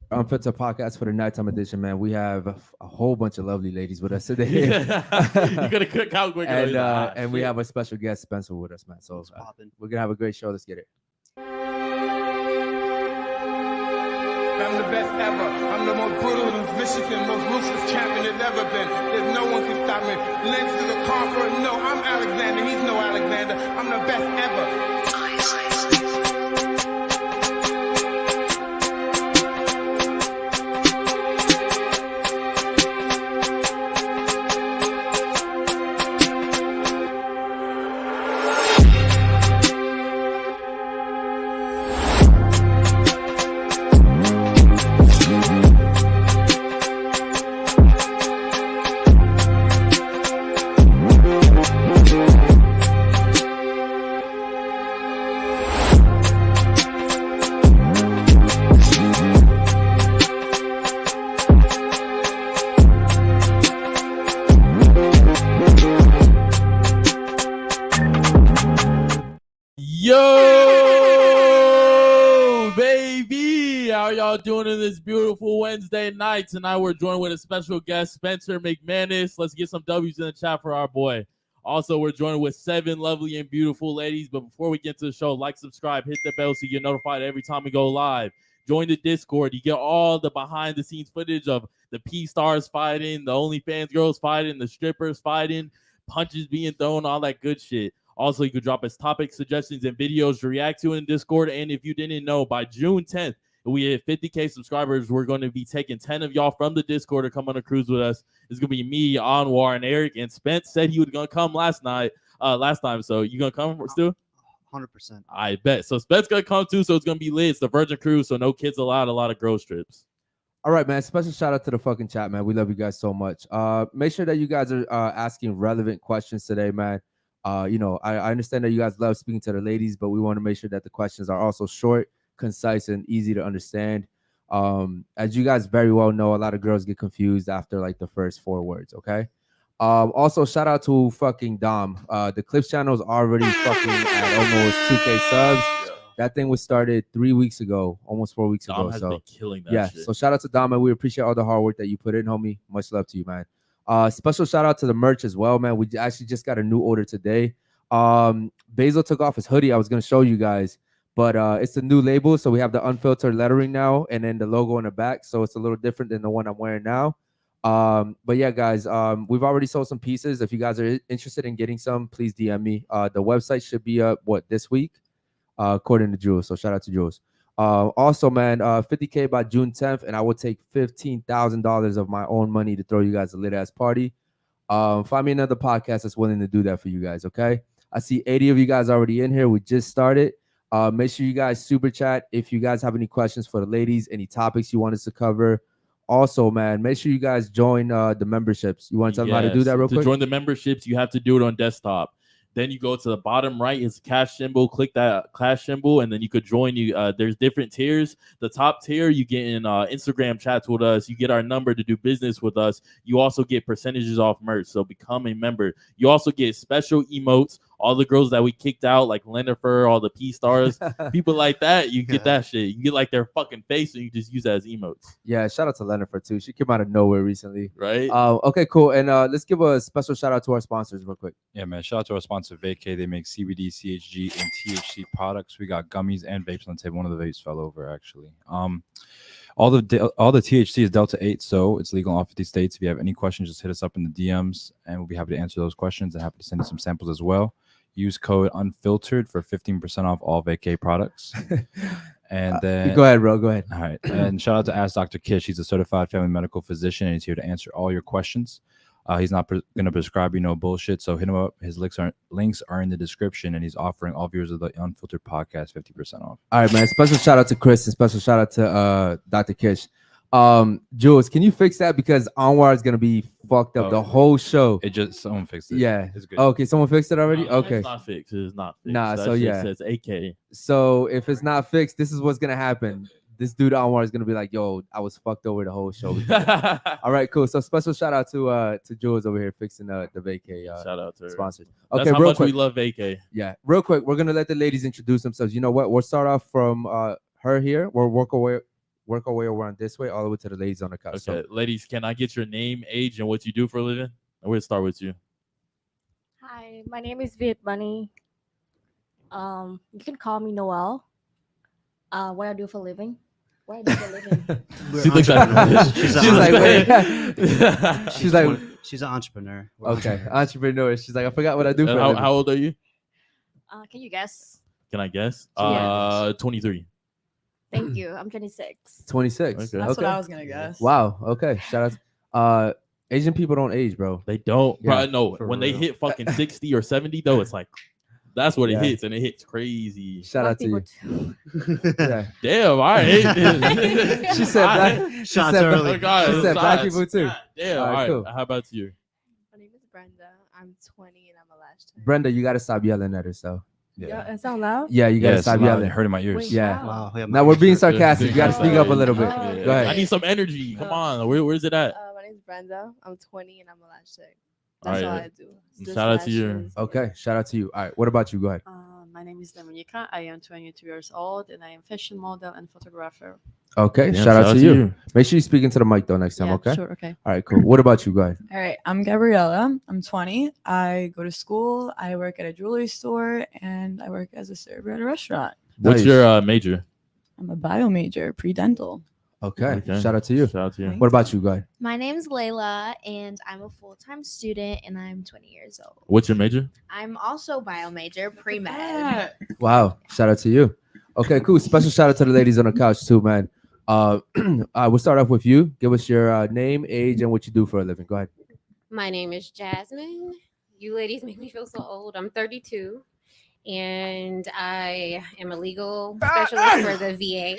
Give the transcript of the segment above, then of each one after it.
Unfiltered podcast for the nighttime edition, man. We have a whole bunch of lovely ladies with us today. You gotta click out quick. And we have a special guest, Spencer, with us, man. So we're gonna have a great show. Let's get it. I'm the best ever. I'm the most brutal and vicious and most ruthless champion there's ever been. There's no one can stop me. Lynch to the conqueror. No, I'm Alexander. He's no Alexander. I'm the best ever. Yo, baby, how y'all doing in this beautiful Wednesday night? Tonight we're joined with a special guest, Spencer McManus. Let's get some W's in the chat for our boy. Also, we're joined with 7 lovely and beautiful ladies. But before we get to the show, like, subscribe, hit the bell so you get notified every time we go live. Join the Discord. You get all the behind-the-scenes footage of the P-stars fighting, the OnlyFans girls fighting, the strippers fighting, punches being thrown, all that good shit. Also, you could drop us topic suggestions and videos to react to in Discord. And if you didn't know, by June 10th, we hit 50K subscribers. We're going to be taking 10 of y'all from the Discord to come on a cruise with us. It's going to be me, Anwar, and Eric. And Spence said he was going to come last time. So you going to come, Stu? 100%. I bet. So Spence going to come too. So it's going to be lit. It's the Virgin Cruise. So no kids allowed. A lot of girls trips. All right, man. Special shout out to the fucking chat, man. We love you guys so much. Make sure that you guys are asking relevant questions today, man. I understand that you guys love speaking to the ladies, but we want to make sure that the questions are also short, concise, and easy to understand. As you guys very well know, a lot of girls get confused after like the first 4 words, okay? Also, shout out to fucking Dom. The Clips channel is already fucking at almost 2K subs. That thing was started 3 weeks ago, almost 4 weeks Dom ago. has So been killing that yeah, shit. so shout out to Dom, and we appreciate all the hard work that you put in, homie. Much love to you, man. Special shout out to the merch as well, man. We actually just got a new order today. Basil took off his hoodie. I was gonna show you guys, but it's a new label, so we have the unfiltered lettering now, and then the logo on the back. So it's a little different than the one I'm wearing now. But yeah, guys, we've already sold some pieces. If you guys are interested in getting some, please DM me. The website should be up this week, according to Jules. So shout out to Jules. Also, man, 50K by June 10th, and I will take $15,000 of my own money to throw you guys a lit ass party. Find me another podcast that's willing to do that for you guys. Okay, I see 80 of you guys already in here. We just started. Make sure you guys super chat if you guys have any questions for the ladies, any topics you want us to cover. Also, man, make sure you guys join the memberships. You want to tell them how to do that real quick? To join the memberships, you have to do it on desktop. Then you go to the bottom right, it's cash symbol. Click that cash symbol, and then you could join. There's different tiers. The top tier, you get in Instagram chats with us. You get our number to do business with us. You also get percentages off merch. So become a member. You also get special emotes. All the girls that we kicked out, like Lennifer, all the P stars, people like that, you get that shit. You get like their fucking face, and you just use that as emotes. Yeah, shout out to Lennifer too. She came out of nowhere recently. Right? Okay, cool. And let's give a special shout out to our sponsors real quick. Yeah, man. Shout out to our sponsor, Vacay. They make CBD, CHG, and THC products. We got gummies and vapes on the table. One of the vapes fell over, actually. All the THC is Delta 8, so it's legal in all 50 states. If you have any questions, just hit us up in the DMs, and we'll be happy to answer those questions and happy to send you some samples as well. Use code Unfiltered for 15% off all Vacay products. And then go ahead, bro. Go ahead. All right. And shout out to Ask Dr. Kish. He's a certified family medical physician, and he's here to answer all your questions. He's not going to prescribe you no bullshit, so hit him up. His links are in the description, and he's offering all viewers of the Unfiltered podcast 50% off. All right, man. Special shout out to Chris and special shout out to Dr. Kish. Jules, can you fix that, because Anwar is gonna be fucked up the whole show? Someone fixed it. Yeah, it's good. Okay, someone fixed it already. Okay, it's not fixed. It's not fixed. Nah, that so shit yeah, says AK. So if it's not fixed, this is what's gonna happen. This dude Anwar is gonna be like, "Yo, I was fucked over the whole show." All right, cool. So special shout out to Jules over here fixing the Vacay shout out to her. sponsors. Okay, Okay, that's how real much quick. we love Vacay. Yeah, real quick, we're gonna let the ladies introduce themselves. You know what? We'll start off from her here. We'll work our way work our way around this way, all the way to the ladies on the couch. Okay, ladies, can I get your name, age, and what you do for a living? We'll start with you. Hi, my name is Viet Bunny. You can call me Noel. What I do for a living? What I do for a living? She looks at She's She's like, wait. She's like, she's an entrepreneur. okay, entrepreneur. She's like, I forgot what I do for a How, living. how old are you? Can you guess? Can I guess? Yeah. 23. Thank you. I'm 26. 26. Okay. That's what I was gonna guess. Wow. Okay. Shout out. Asian people don't age, bro. They don't. Yeah, Bro, no, for when they real. hit fucking 60 or 70, though, it's like that's what Yeah. it hits, and it hits crazy. Shout out to you. Yeah. Damn, all right. She said black. She Shots said, early. Oh, God, she said black shots. people too. God damn, All all right, right. cool. How about you? My name is Brenda. I'm 20 and I'm a last time. Brenda, you gotta stop yelling at her. So Yeah, it sound loud. yeah, you gotta it's stop loud, yelling. it hurting my ears. Wait, Yeah. Wow. Yeah, Now we're being sure. sarcastic. You gotta speak up a little bit. Oh. Go ahead. I need some energy. Come on. Where's it at? My name is Brenda. I'm 20 and I'm a lash tech. All That's right. all I do. Just Shout out to you. lashes. Okay. Shout out to you. All right. What about you? Go ahead. My name is Dominica. I am 22 years old and I am fashion model and photographer. Okay. Damn, shout out to you. Make sure you speak into the mic though next time. Yeah, Okay. Sure. Okay. All right. Cool. What about you? Go ahead. All right, I'm Gabriella. I'm 20. I go to school. I work at a jewelry store, and I work as a server at a restaurant. What's Nice. your major? I'm a bio major, pre-dental. Okay. Okay. Shout out to you. Shout out to you. Thank What about you? Go ahead. My name's Layla, and I'm a full-time student, and I'm 20 years old. What's your major? I'm also bio major, pre-med. Wow. Shout out to you. Okay. Cool. Special shout out to the ladies on the couch too, man. We'll start off with you. Give us your name, age, and what you do for a living. Go ahead. My name is Jasmine. You ladies make me feel so old. I'm 32 and I am a legal specialist for the VA.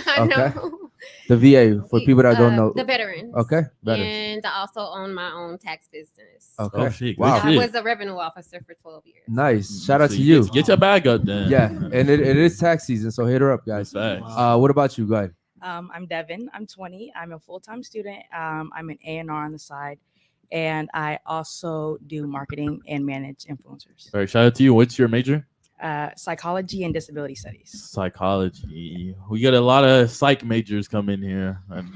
I Okay. know. The VA for people that don't know. The veterans. Okay. Better. And I also own my own tax business. Okay. Oh, shit. Good Wow. I shit. was a revenue officer for 12 years. Nice. Shout out So to you. Get your bag up then. Yeah, and it is tax season, so hit her up, guys. Facts. What about you? Go ahead. I'm Devin. I'm 20. I'm a full-time student. I'm an A&R on the side, and I also do marketing and manage influencers. All right. Shout out to you. What's your major? Psychology and disability studies. Psychology. We got a lot of psych majors come in here. And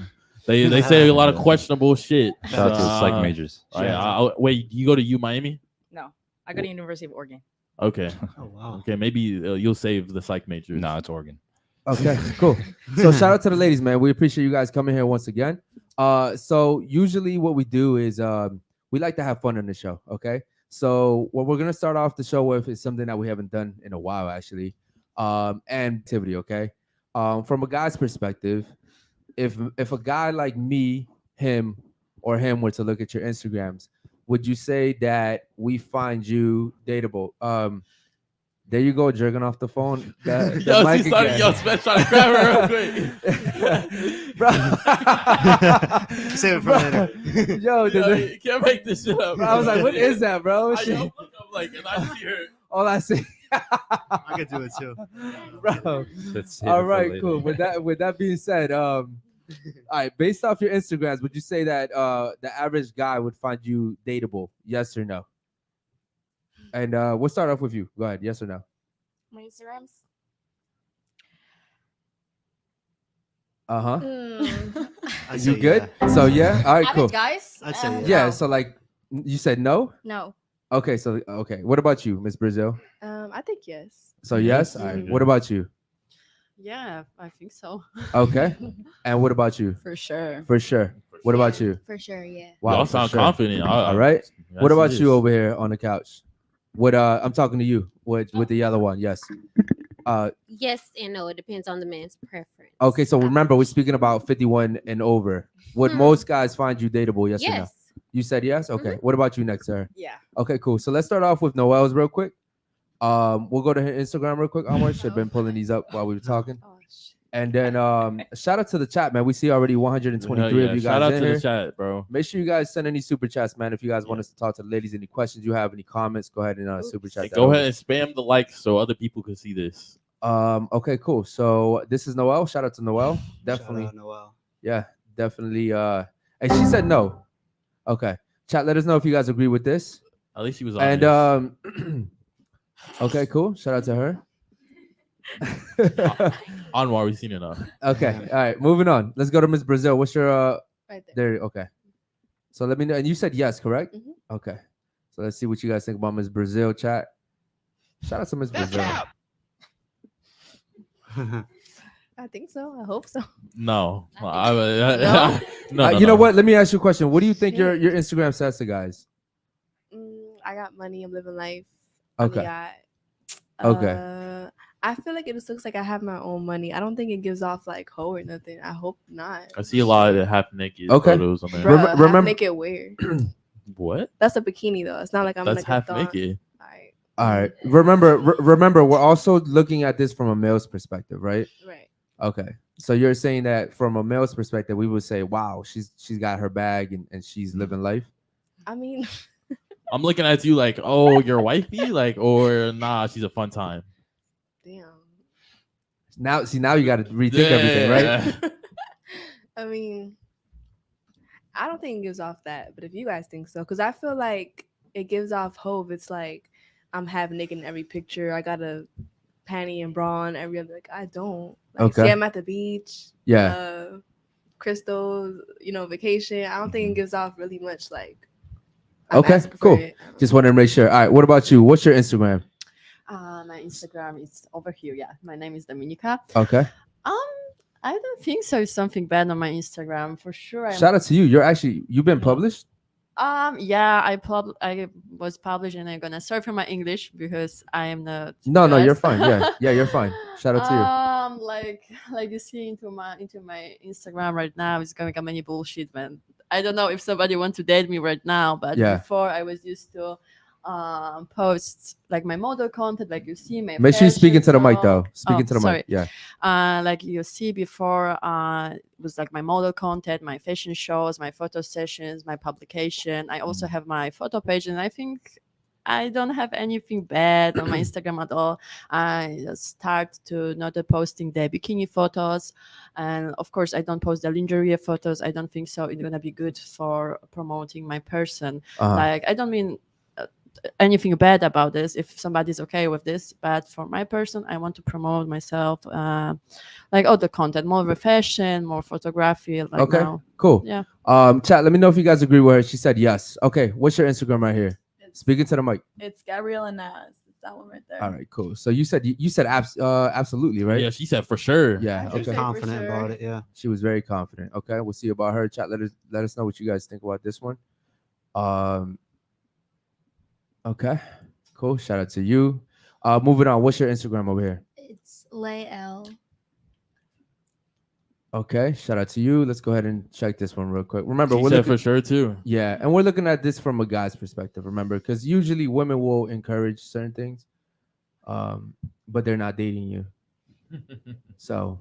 they say a lot of questionable shit. Shout out to the psych majors. All right, wait, you go to U Miami? No, I go to University of Oregon. Okay. Oh wow. Okay, maybe you'll save the psych majors. No, it's Oregon. Okay, cool. So shout out to the ladies, man. We appreciate you guys coming here once again. So usually what we do is we like to have fun on the show. Okay. So what we're gonna start off the show with is something that we haven't done in a while, actually. And activity, okay. From a guy's perspective, if a guy like me, him, or him were to look at your Instagrams, would you say that we find you dateable? There you go, jerking off the phone. The Yo, mic she started, again. yo, Spence trying to grab her real quick. Bro. Save it for Bro. later. Yo, Yo, you can't make this shit up. bro, I was like, what is that, bro? I Shit. look up like, and I see her. All I see. I could do it too. Bro. Let's save it All for right, later. cool. With that being said, all right, based off your Instagrams, would you say that the average guy would find you dateable? Yes or no? And we'll start off with you. Go ahead. Yes or no? My Instagrams. Uh-huh. I'd You say good? yeah. So yeah. All right, Average cool. guys. I'd say Yeah, No. so like you said no? No. Okay, so okay. What about you, Miss Brazil? I think yes. So Yes. yes? All right. Mhm. What about you? Yeah, I think so. Okay. And what about you? For sure. For sure. What about you? For sure, yeah. Y'all for sound sure. confident. All right. Yes, What about it you is. over here on the couch? What I'm talking to you with the yellow one. Yes. Yes and no. It depends on the man's preference. Okay, so remember we're speaking about 51 and over. Would Hmm. most guys find you dateable? Yes, or no? Yes. You said yes? Okay. What about you next, sir? Yeah. Okay, cool. So let's start off with Noel's real quick. We'll go to her Instagram real quick. Amar should have been pulling these up while we were talking. Oh, shit. And then shout out to the chat, man. We see already 123 Hell yeah. of you guys Shout out in to here. the chat, bro. Make sure you guys send any super chats, man. If you guys want us to talk to the ladies, any questions you have, any comments, go ahead and super chat. Hey, that go over. ahead and spam the likes so other people can see this. Okay, cool. So this is Noel. Shout out to Noel. Shout Definitely. out Noel. Yeah, definitely. And she said no. Okay. Chat, let us know if you guys agree with this. At least she was on. And okay, cool. Shout out to her. Anwar, we've seen enough. Okay, all right, moving on. Let's go to Miss Brazil. What's your Right there. there? Okay, so let me know. And you said yes, correct? Mhm. Okay, so let's see what you guys think about Miss Brazil. Chat. Shout out to Miss Brazil. I think so. I hope so. No. No? No, You know what? Let me ask you a question. What do you think your Instagram says to guys? I got money. I'm living life. Okay. Yeah. Okay. I feel like it just looks like I have my own money. I don't think it gives off like hoe or nothing. I hope not. I see a lot of the half naked Okay. photos on there. Bruh, remember- half naked wear. What? That's a bikini though. It's not like I'm That's like half a thong. naked. All right. Remember, we're also looking at this from a male's perspective, right? Right. Okay. So you're saying that from a male's perspective, we would say, wow, she's got her bag and she's living life. I mean, I'm looking at you like, oh, your wifey, like, or nah, she's a fun time. damn. Now you got to rethink everything, right? I mean, I don't think it gives off that, but if you guys think so, because I feel like it gives off hope. It's like I'm half naked in every picture. I got a panty and bra on every other. Like I don't. Like, Okay. See, I'm at the beach. Yeah. Crystals, vacation. I don't think it gives off really much. Like, I'm Okay, asking for cool. it. Just wanted to make sure. All right. What about you? What's your Instagram? My Instagram is over here. Yeah, my name is Dominica. Okay. I don't think so. It's something bad on my Instagram for sure. Shout out to you. You've been published? Yeah, I was published, and I'm gonna start from my English because I am not. No, you're US. fine. Yeah, you're fine. Shout out to you. Like you see into my Instagram right now, it's going to many bullshit, man. I don't know if somebody wants to date me right now, but Yeah. before I was used to post like my model content, like you see my. Make sure you speak fashion into the mic though. talk. Speak into the sorry. mic. Yeah. Like you see before, it was like my model content, my fashion shows, my photo sessions, my publication. I also have my photo page, and I think I don't have anything bad on my Instagram at all. I just start to not posting the bikini photos, and of course I don't post the lingerie photos. I don't think so. It's gonna be good for promoting my person. Like I don't mean anything bad about this if somebody's okay with this, but for my person I want to promote myself, like all the content, more of a fashion, more photography, like Okay. now. Cool. Yeah. Chat. Let me know if you guys agree with her. She said yes. Okay. What's your Instagram right here? Speaking to the mic. It's Gabriella Naz. It's that one right there. All right. Cool. So you said absolutely, right? Yeah, she said for sure. Yeah. She's Okay. confident about it. Yeah. She was very confident. Okay. We'll see about her. Chat. Let us know what you guys think about this one. Okay. Cool. Shout out to you. Moving on. What's your Instagram over here? It's Layl. Okay. Shout out to you. Let's go ahead and check this one real quick. Remember, She we're said looking for sure too. Yeah, and we're looking at this from a guy's perspective. Remember, because usually women will encourage certain things, but they're not dating you. So,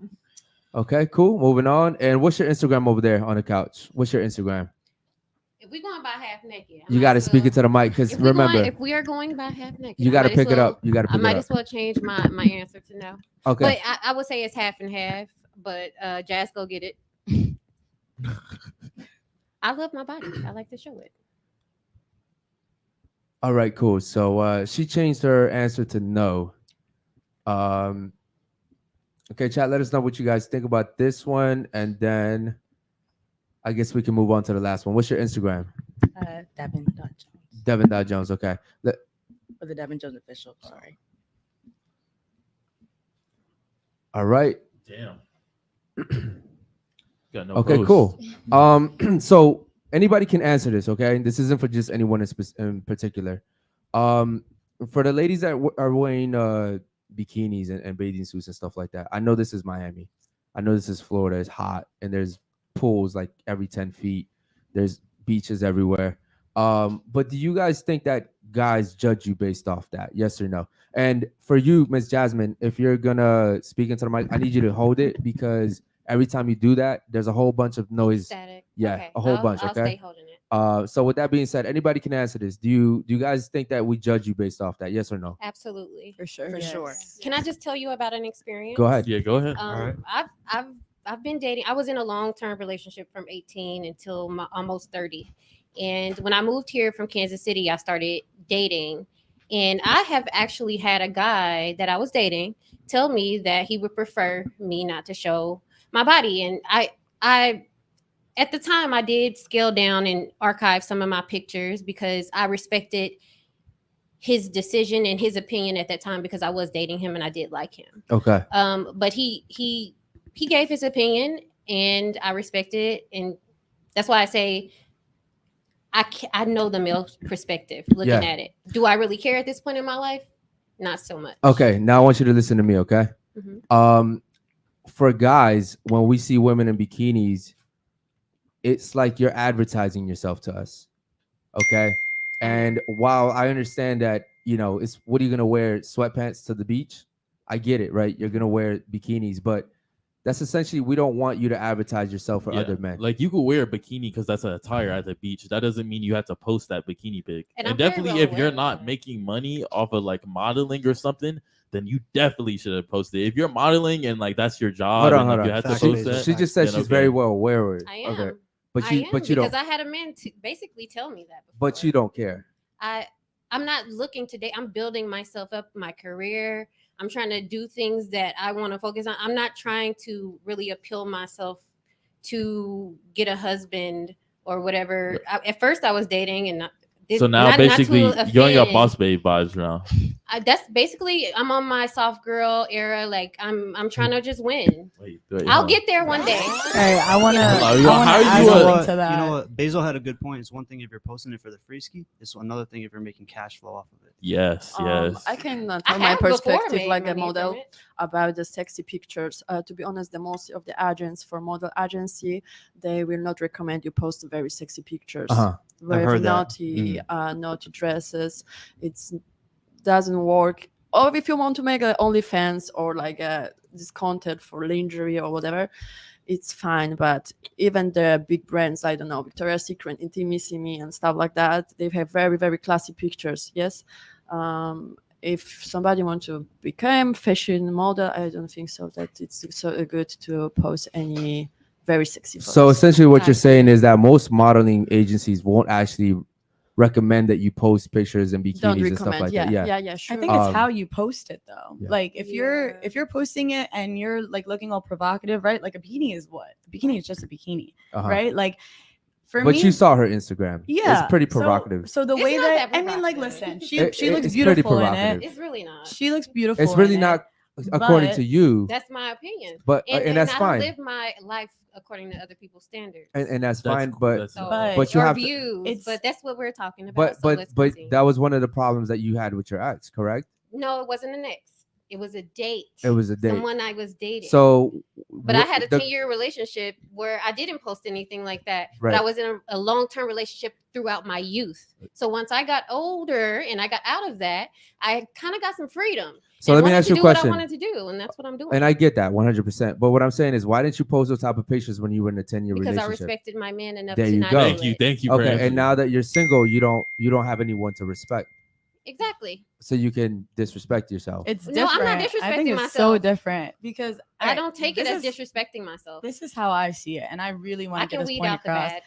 okay, cool. Moving on. And what's your Instagram over there on the couch? What's your Instagram? If we're going by half naked, You got to speak it to the mic because remember, if we are going by half naked, you got to pick it up. You got to I pick it might up. as well change my answer to no. Okay. But I would say it's half and half. But Jazz, go get it. I love my body. I like to show it. All right, cool. So she changed her answer to no. Okay, chat. Let us know what you guys think about this one, and then I guess we can move on to the last one. What's your Instagram? Devin.Jones. Devin.Jones. Okay. Or the Devin Jones official. Sorry. All right. Damn. Got no Okay, post. cool. So anybody can answer this. Okay, this isn't for just anyone in particular. For the ladies that are wearing bikinis and bathing suits and stuff like that, I know this is Miami. I know this is Florida. It's hot, and there's pools like every 10 feet. There's beaches everywhere. But do you guys think that guys judge you based off that? Yes or no? And for you, Miss Jasmine, if you're gonna speak into the mic, I need you to hold it because every time you do that, there's a whole bunch of noise. Static. Yeah, Okay. a whole I'll bunch. Okay. stay holding it. So with that being said, anybody can answer this. Do you guys think that we judge you based off that? Yes or no? Absolutely. For sure. For sure. Can I just tell you about an experience? Go ahead. Yeah, go ahead. I've been dating. I was in a long-term relationship from 18 until almost 30. And when I moved here from Kansas City, I started dating. And I have actually had a guy that I was dating tell me that he would prefer me not to show my body. And I at the time I did scale down and archive some of my pictures because I respected his decision and his opinion at that time because I was dating him and I did like him. Okay. But he gave his opinion and I respected it, and that's why I say I know the male perspective looking at it. Do I really care at this point in my life? Not so much. Okay, now I want you to listen to me, okay? For guys, when we see women in bikinis, it's like you're advertising yourself to us, okay? And while I understand that, you know, it's what are you gonna wear, sweatpants to the beach? I get it, right? You're gonna wear bikinis, but that's essentially, we don't want you to advertise yourself for other men. Like you could wear a bikini because that's an attire at the beach. That doesn't mean you have to post that bikini pic. And definitely, if you're not making money off of like modeling or something, then you definitely should have posted it. If you're modeling and like that's your job, Hold on. you have to post that. She just said she's very well aware of it. I am. Okay. But you because don't. I had a man to basically tell me that before. But you don't care. I'm not looking to date. I'm building myself up, my career. I'm trying to do things that I want to focus on. I'm not trying to really appeal myself to get a husband or whatever. At first, I was dating, and so now basically you only got boss babe vibes now. That's basically, I'm on my soft girl era. Like I'm trying to just win. Wait, I'll get there one day. Hey, I want to. You know what? Basil had a good point. It's one thing if you're posting it for the free ski. It's another thing if you're making cash flow off of it. Yes. I can tell my perspective like a model about the sexy pictures. To be honest, the most of the agents for model agency, they will not recommend you post very sexy pictures. Very naughty, naughty dresses. It's doesn't work. Or if you want to make OnlyFans or like this content for lingerie or whatever, it's fine. But even the big brands, I don't know, Victoria's Secret, Intimissimi and stuff like that, they have very, very classy pictures. Yes. If somebody wants to become fashion model, I don't think so that it's so good to post any very sexy photos. So essentially what you're saying is that most modeling agencies won't actually recommend that you post pictures in bikinis and stuff like that. Yeah, sure. I think it's how you post it though. Like if you're posting it and you're like looking all provocative, right? Like a bikini is what? A bikini is just a bikini, right? Like for me, but you saw her Instagram. Yeah, it's pretty provocative. So the It's way not that that I mean, like, listen, she looks it's beautiful pretty in it. It's really not. She looks beautiful. It's really in not, it, according but to you. That's my opinion. But and that's I fine. don't live my life according to other people's standards. And that's fine. But but you or have views. But that's what we're talking about. But that was one of the problems that you had with your ex, correct? No, it wasn't an ex. It was a date. It was a date. Someone I was dating. So, but I had a 10-year relationship where I didn't post anything like that. Right. But I was in a long-term relationship throughout my youth. So once I got older and I got out of that, I kind of got some freedom. So let me ask you a question. What I wanted to do, and that's what I'm doing. And I get that 100%. But what I'm saying is, why didn't you post those type of pictures when you were in a 10-year relationship? Because I respected my man enough there to you not go. do it. Thank you. Okay, and now that you're single, you don't have anyone to respect. Exactly. So you can disrespect yourself. It's No, different. I'm not disrespecting I think it's myself. so different because I don't take it this as is- disrespecting myself. This is how I see it, and I really want I to get can this weed point out the across. bad.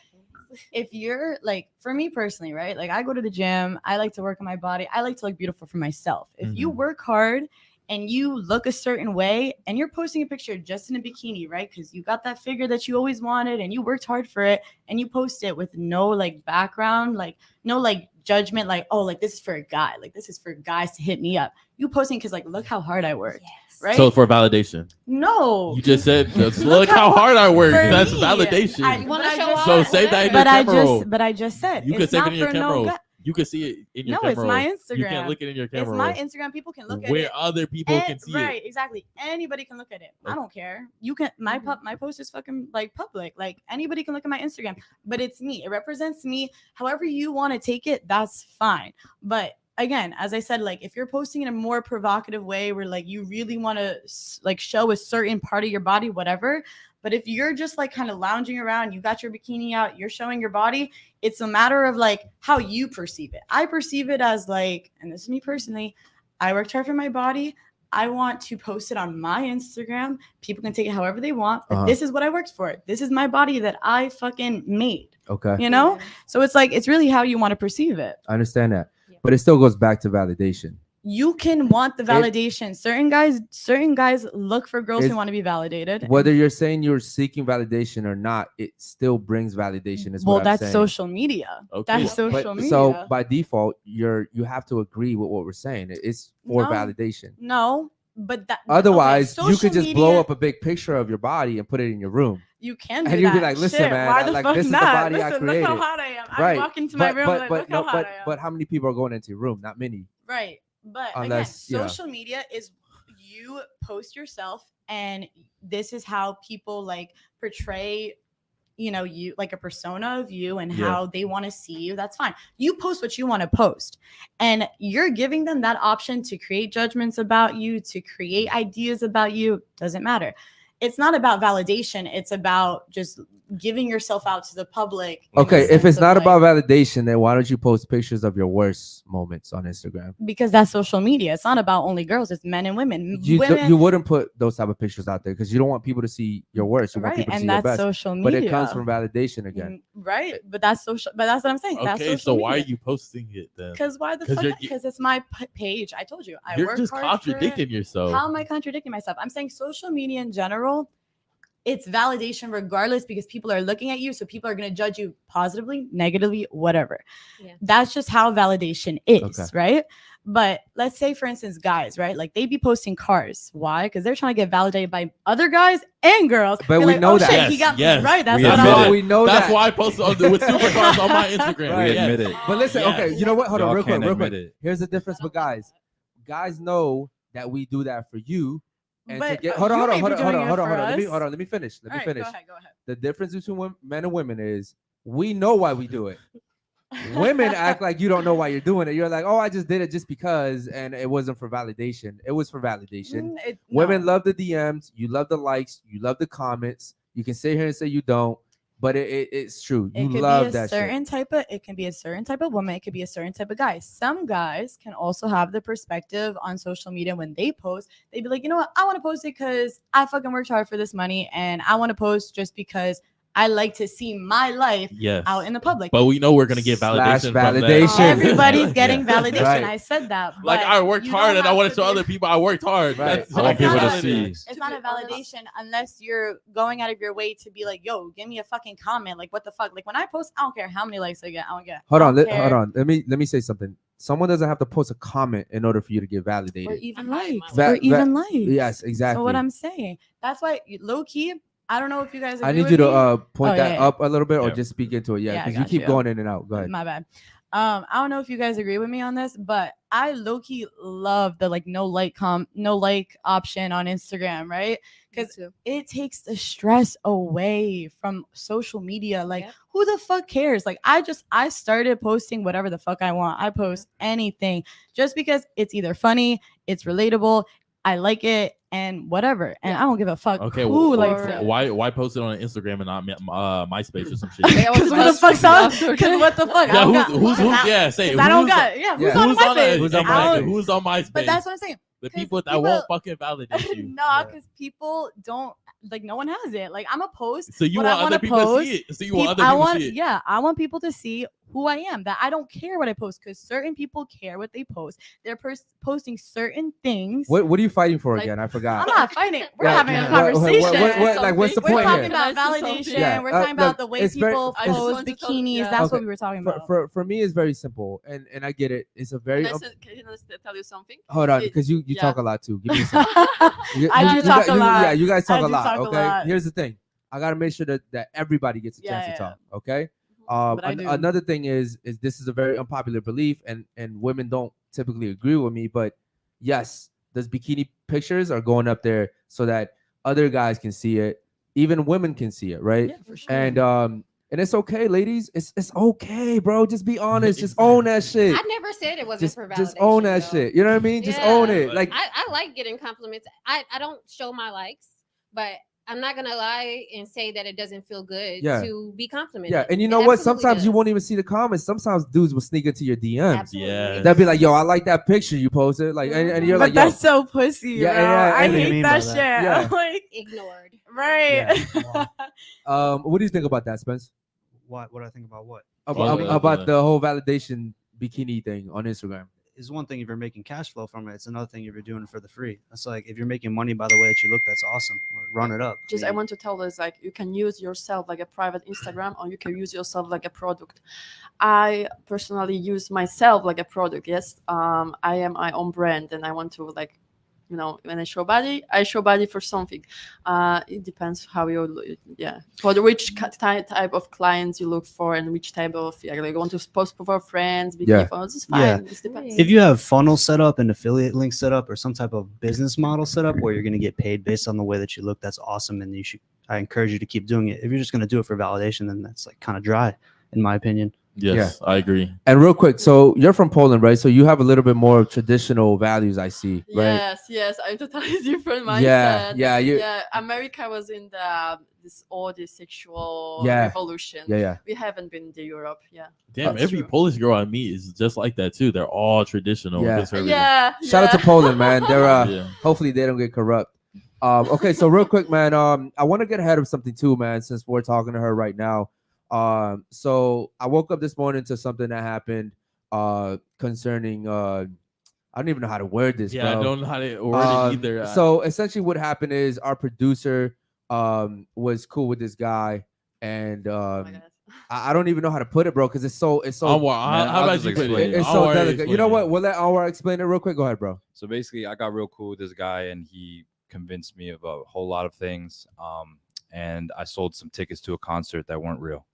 If you're like, for me personally, right? Like I go to the gym, I like to work on my body, I like to look beautiful for myself. If you work hard and you look a certain way and you're posting a picture just in a bikini, right? Because you got that figure that you always wanted and you worked hard for it, and you post it with no like background, like no like judgment, like, oh, like this is for a guy, like this is for guys to hit me up. You posting because like, look how hard I work. Right? So for validation. No. You just said, look how hard I work. That's validation. You want to show off? So say that in your camera roll. But I just said You could it's say it not in your for camera no roll. guy. You can see it in your No, camera it's roll. my Instagram. You can't look it in your camera It's roll. my Instagram. People can look at Where it. other people can see right, it. exactly. Anybody can look at it. I don't care. You can my post is fucking like public. Like anybody can look at my Instagram. But it's me. It represents me. However you want to take it, that's fine. But again, as I said, like if you're posting in a more provocative way where like you really want to like show a certain part of your body, whatever. But if you're just like kind of lounging around, you got your bikini out, you're showing your body, it's a matter of like how you perceive it. I perceive it as like, and this is me personally, I worked hard for my body. I want to post it on my Instagram. People can take it however they want. But this is what I worked for. This is my body that I fucking made. Okay. You know? So it's like, it's really how you want to perceive it. I understand that. But it still goes back to validation. you can want the validation. Certain guys look for girls who It's- want to be validated. Whether you're saying you're seeking validation or not, it still brings validation. Is Well, what I'm that's saying. social media. Okay. That's social media. So by default, you have to agree with what we're saying. It's for No. validation. No, but that Otherwise, okay, you could social just blow media- up a big picture of your body and put it in your room. You can do And you'd be that. like, listen, Shit, man, why the like fuck this is the not? body I Listen, created. Look how hot I am. Right. I walk into my room and like, look how hot I am. But how many people are going into your room? Not many. Right. But Unless- again, yeah. social media is you post yourself, and this is how people like portray, you like a persona of you and how they want to see you. That's fine. You post what you want to post, and you're giving them that option to create judgments about you, to create ideas about you. Doesn't matter. It's not about validation. It's about just giving yourself out to the public. in the Okay, if sense it's of, not like, about validation, then why don't you post pictures of your worst moments on Instagram? because that's social media. It's not about only girls. It's men and women. You wouldn't put those type of pictures out there because you don't want people to see your worst. You want Right, people to and see your that's best. social But it media. comes from validation again. Right, but that's social. But that's what I'm saying. That's Okay, social so why are media. you posting it then? Because why the 'Cause fuck? you're Because it's my page. I told you. I You're work just hard for it. contradicting yourself. How am I contradicting myself? I'm saying social media in general, it's validation regardless because people are looking at you. So people are going to judge you positively, negatively, whatever. Yeah. That's just how validation is, Okay. right? But let's say, for instance, guys, right? Like they be posting cars. Why? Because they're trying to get validated by other guys and girls. But Be we like, know oh, that. Shit, he got Yes, right. That's we what admit I'm it. We know That's that. why I posted with supercars on my Instagram. We Yes. admit it. But listen, Yes. okay, you know what? Hold on, Y'all real quick, can't real admit quick. it. Here's the difference with guys. Guys know that we do that for you. And to But, get you hold on, may be doing it hold on. for Let me us. hold on. Let me finish. Let me All right, finish. Go ahead. The difference between men and women is we know why we do it. Women act like you don't know why you're doing it. You're like, oh, I just did it just because, and it wasn't for validation. It was for validation. Women love the DMs, you love the likes, you love the comments. You can sit here and say you don't, but it's true. You It could love be a that certain shit. type of. It can be a certain type of woman. It could be a certain type of guy. Some guys can also have the perspective on social media when they post. They'd be like, you know what? I want to post it because I fucking worked hard for this money, and I want to post just because I like to see my life Yes. out in the public. But we know we're gonna get Slash validation. From validation. that. Everybody's getting Yeah. validation. Right. I said that. Like but I worked you hard don't and I have want to show be- other people I worked hard. Right. That's I want It's people not to a- see. It's not a validation unless you're going out of your way to be like, yo, give me a fucking comment. Like, what the fuck? Like, when I post, I don't care how many likes I get. I don't get. Hold I on, don't hold care. on. Let me say something. Someone doesn't have to post a comment in order for you to get Or validated. even likes. Va- Or even va- likes. Yes, exactly. So what I'm saying, that's why low key, I don't know if you guys. I agree need you with to me. point Oh, that yeah. up a little bit or Yeah. just speak into it. Yeah, Yeah, I because you got keep you. going in and out. Go ahead. My bad. I don't know if you guys agree with me on this, but I low key love the like no like option on Instagram, right? Because it takes the stress away from social media. Like, Yep. who the fuck cares? Like, I started posting whatever the fuck I want. I post anything just because it's either funny, it's relatable, I like it, and whatever. And I don't give a fuck Okay, who well, likes it. why post it on Instagram and not MySpace or some shit? Because what the fuck's on? Because what the fuck? Yeah, I don't who's got- yeah, say 'cause I don't who's got on- yeah. Who's Yeah. on Who's my on page? it? Who's on Exactly. MySpace? Who's on MySpace? But that's what I'm saying. The people that people- won't fucking validate you. No, because people don't like. No one has it. Like, I'm a post. So you what I want other wanna people to post, see it. So you want other I people want, to see it. yeah, I want people to see who I am. That I don't care what I post because certain people care what they post. They're posting certain things. What are you fighting for Like, again? I I'm forgot. not fighting. We're Yeah, having a what- conversation. like, what's the We're point talking here? about Can I say validation. something? Yeah, We're talking about look, the way it's very- people I just post wanted to tell- bikinis. yeah. That's Okay. what we were talking about. For me, it's very simple, and I get it. It's a very Can I tell you something? hold on It- because you yeah. talk a lot too. Give me some. I do talk a lot. Yeah, you guys talk I a do lot. talk a Okay. lot. Here's the thing. I gotta make sure that everybody gets a chance to Yeah. talk. Okay. But I do. Another thing is this is a very unpopular belief, and women don't typically agree with me. But yes, those bikini pictures are going up there so that other guys can see it, even women can see it, right? Yeah, for sure. And it's okay, ladies. It's okay, bro. Just be honest. Just own that shit. I never said it wasn't for validation. Just own that though. shit. You know what I mean? Just Yeah. own it. Like I like getting compliments. I don't show my likes, but I'm not gonna lie and say that it doesn't feel good Yeah. to be complimented. yeah, and you It know what? absolutely Sometimes you does. won't even see the comments. Sometimes dudes will sneak into your DMs. Absolutely. Yeah. They'll be like, "Yo, I like that picture you posted." Like, and you're but like, "Yo, that's so pussy, Yeah, bro. yeah, I I know what you hate mean that by shit. that. Yeah. I'm like, Ignored. right. what do you think about that, Spence? What do I think about what? About the the whole validation bikini thing on Instagram. it's one thing if you're making cash flow from it. It's another thing if you're doing it for the free. That's like if you're making money by the way that you look, that's awesome. Run it up. Just I want to tell this, like, you can use yourself like a private Instagram, or you can use yourself like a product. I personally use myself like a product. Yes, I am my own brand, and I want to, like, you know, when I show body for something. It depends how you, for which type of clients you look for, and which type of, like, you want to post for friends, people. It's fine. Yeah. This depends. If you have funnel set up, an affiliate link set up, or some type of business model set up where you're going to get paid based on the way that you look, that's awesome, and I encourage you to keep doing it. If you're just going to do it for validation, then that's like kind of dry, in my opinion. Yes, I agree. And real quick, so you're from Poland, right? So you have a little bit more traditional values, I see, right? Yes, I'm totally different mindset. Yeah. America was in this sexual Yeah. revolution. Yeah. We haven't been to Europe. Yeah. Damn, every Polish girl I meet is just like that too. They're all traditional. Yeah. Conservative. Shout out to Poland, man. They're hopefully they don't get corrupt. Okay, so real quick, man. I want to get ahead of something too, man. Since we're talking to her right now. So I woke up this morning to something that happened concerning I don't even know how to word this. Yeah, bro. I don't know how to word it either. So essentially what happened is our producer was cool with this guy, and I don't even know how to put it, bro, because it's so Anwar, how about you put it? It's so delicate. You know what? We'll let Anwar explain it real quick. Go ahead, bro. So basically, I got real cool with this guy, and he convinced me of a whole lot of things. And I sold some tickets to a concert that weren't real.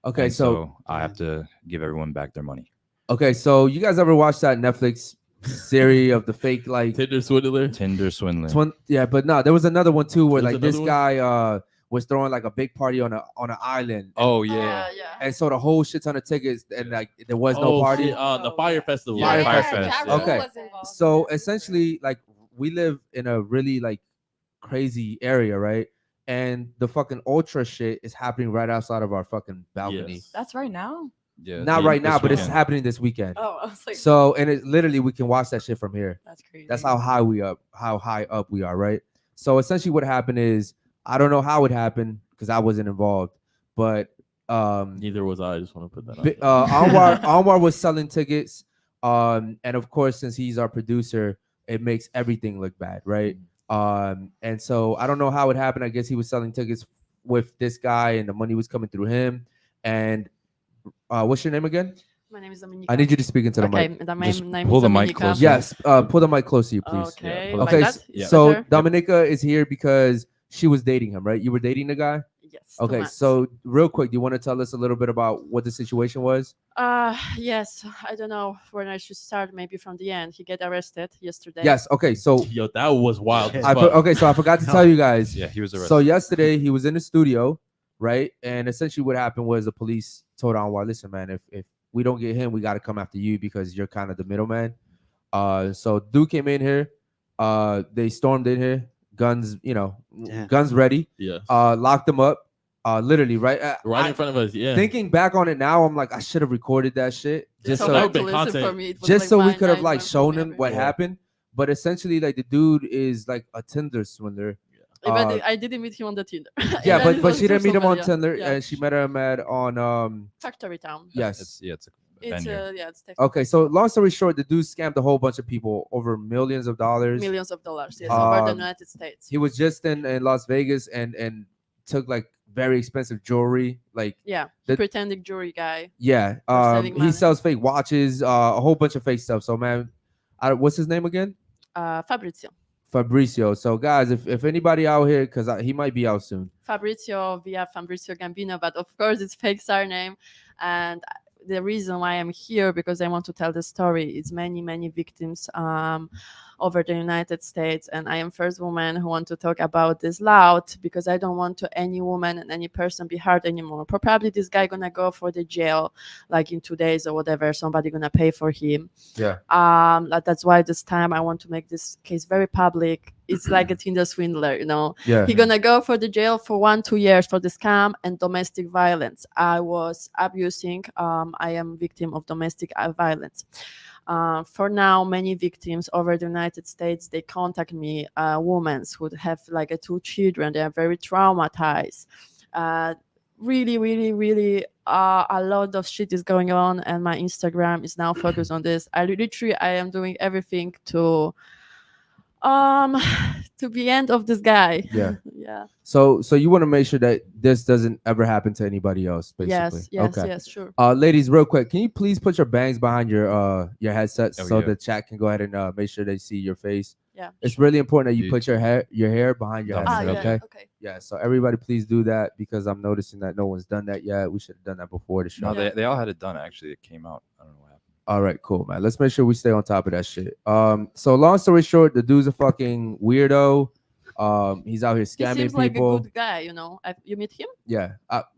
Okay, And so I have to give everyone back their money. Okay, so you guys ever watched that Netflix series of the fake, like, Tinder Swindler? Tinder Swindler. Yeah, but no, there was another one too where, There's like, this another guy was throwing like a big party on an island. Oh yeah. And so the whole shit ton of tickets, and like there was no party. Shit, the Fire Festival. Fire Fest. Okay, so essentially, like, we live in a really like crazy area, right? And the fucking ultra shit is happening right outside of our fucking balcony. Yes. That's right now. Yeah. Not right now, but it's weekend. happening this weekend. Oh, I was like, So, and it literally, we can watch that shit from here. that's crazy. That's how high up we are, right? So essentially what happened is, I don't know how it happened because I wasn't involved, but neither was I. just want to put that out. Anwar was selling tickets, and of course, since he's our producer, it makes everything look bad, right? And so I don't know how it happened. I guess he was selling tickets with this guy, and the money was coming through him. And what's your name again? My name is Dominica. I need you to speak into the mic. Just name pull is the mic Dominica. closer. Yes, pull the mic close to you, please. Okay. Yeah, like Okay. that? So Better? Dominica is here because she was dating him, right? You were dating the guy? Yes. Okay. So real quick, do you want to tell us a little bit about what the situation was? Yes. I don't know when I should start. Maybe from the end. He get arrested yesterday. Yes. Okay. So Yo, that was wild. as I fuck. okay. So I forgot to tell you guys. Yeah, he was arrested. So yesterday he was in the studio, right? And essentially what happened was the police told Anwar, listen, man, if we don't get him, we got to come after you because you're kind of the middleman. So dude came in here. They stormed in here, guns, guns ready. Yes. Locked him up. Literally right in front of us. Yeah. Thinking back on it now, I'm like, I should have recorded that shit just so so, that would've been content. For me. It was just like so we my could have night, like my shown phone, him what everything. happened. But essentially, like, the dude is like a Tinder swindler. But I didn't meet him on the Tinder. Yeah, And then but it she was didn't meet him on somebody else. Tinder, Yeah. and she met him on Factory Town. yes. It's a It's venue. it's Okay, so long story short, the dude scammed a whole bunch of people over millions of dollars. millions of dollars. Yes, over the United States. He was just in Las Vegas and took like very expensive jewelry, like Yeah, the- pretending jury guy. yeah. saving He money. sells fake watches, a whole bunch of fake stuff. So man, what's his name again? Fabrizio. Fabricio. So guys, if anybody out here, because he might be out soon. Fabrizio via Fabrizio Gambino, but of course it's fake surname. And the reason why I'm here because I want to tell the story. It's many victims over the United States, and I am first woman who want to talk about this loud because I don't want to any woman and any person be hurt anymore. Probably this guy gonna go for the jail like in 2 days or whatever. Somebody gonna pay for him. Yeah. That's why this time I want to make this case very public. It's like a Tinder swindler, Yeah. He gonna go for the jail for 1-2 years for the scam and domestic violence. I was abusing. I am victim of domestic violence. For now, many victims over the United States, they contact me, women who have like 2 children. They are very traumatized. really, really, really a lot of shit is going on, and my Instagram is now focused on this. I am doing everything to um to the end of this guy. Yeah. Yeah. So you want to make sure that this doesn't ever happen to anybody else, basically. Yes, Okay. yes, sure. Ladies, real quick, can you please put your bangs behind your headsets Oh, so yeah. the chat can go ahead and make sure they see your face? Yeah. It's really important that you You put your hair behind your Don't headset, forget. okay? Okay. Yeah, so everybody please do that because I'm noticing that no one's done that yet. We should have done that before the show. No, they all had it done. Actually, it came out. I don't know what happened. All right, cool, man. Let's make sure we stay on top of that shit. So long story short, the dude's a fucking weirdo. He's out here He scamming seems like a people. good guy, you know. You meet him? Yeah.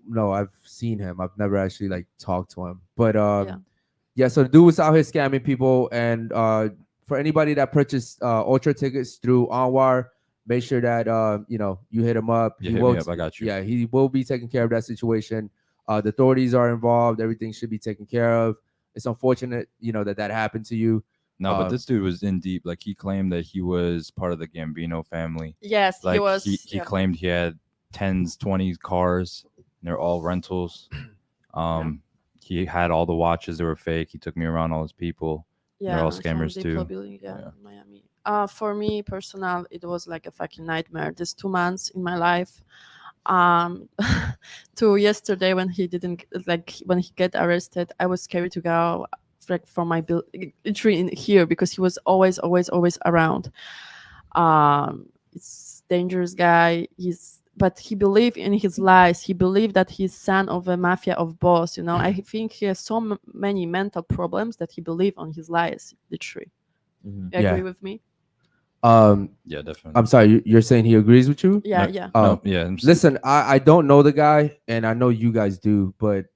No, I've seen him. I've never actually like talked to him. But Yeah. yeah, so the dude was out here scamming people. And for anybody that purchased Ultra tickets through Anwar, make sure that you hit him up. Yeah, He hit will me up. I got you. Yeah, he will be taking care of that situation. The authorities are involved. Everything should be taken care of. It's unfortunate, that happened to you. No, but this dude was in deep. Like he claimed that he was part of the Gambino family. Yes, Like he was. he claimed he had 10s, 20s cars. And they're all rentals. He had all the watches that were fake. He took me around all his people. They're all from scammers Dateable too. building, Yeah. in Miami. For me personal, it was like a fucking nightmare. These 2 months in my life. To yesterday when he didn't when he get arrested, I was scared to go from my entry in here because he was always around. It's dangerous guy. But he believed in his lies. He believed that he's son of a mafia of boss. I think he has so many mental problems that he believed on his lies. Literally, you agree with me? Yeah, definitely. I'm sorry, you're saying he agrees with you? Yeah, No, yeah. no, yeah. Listen, I don't know the guy, and I know you guys do, but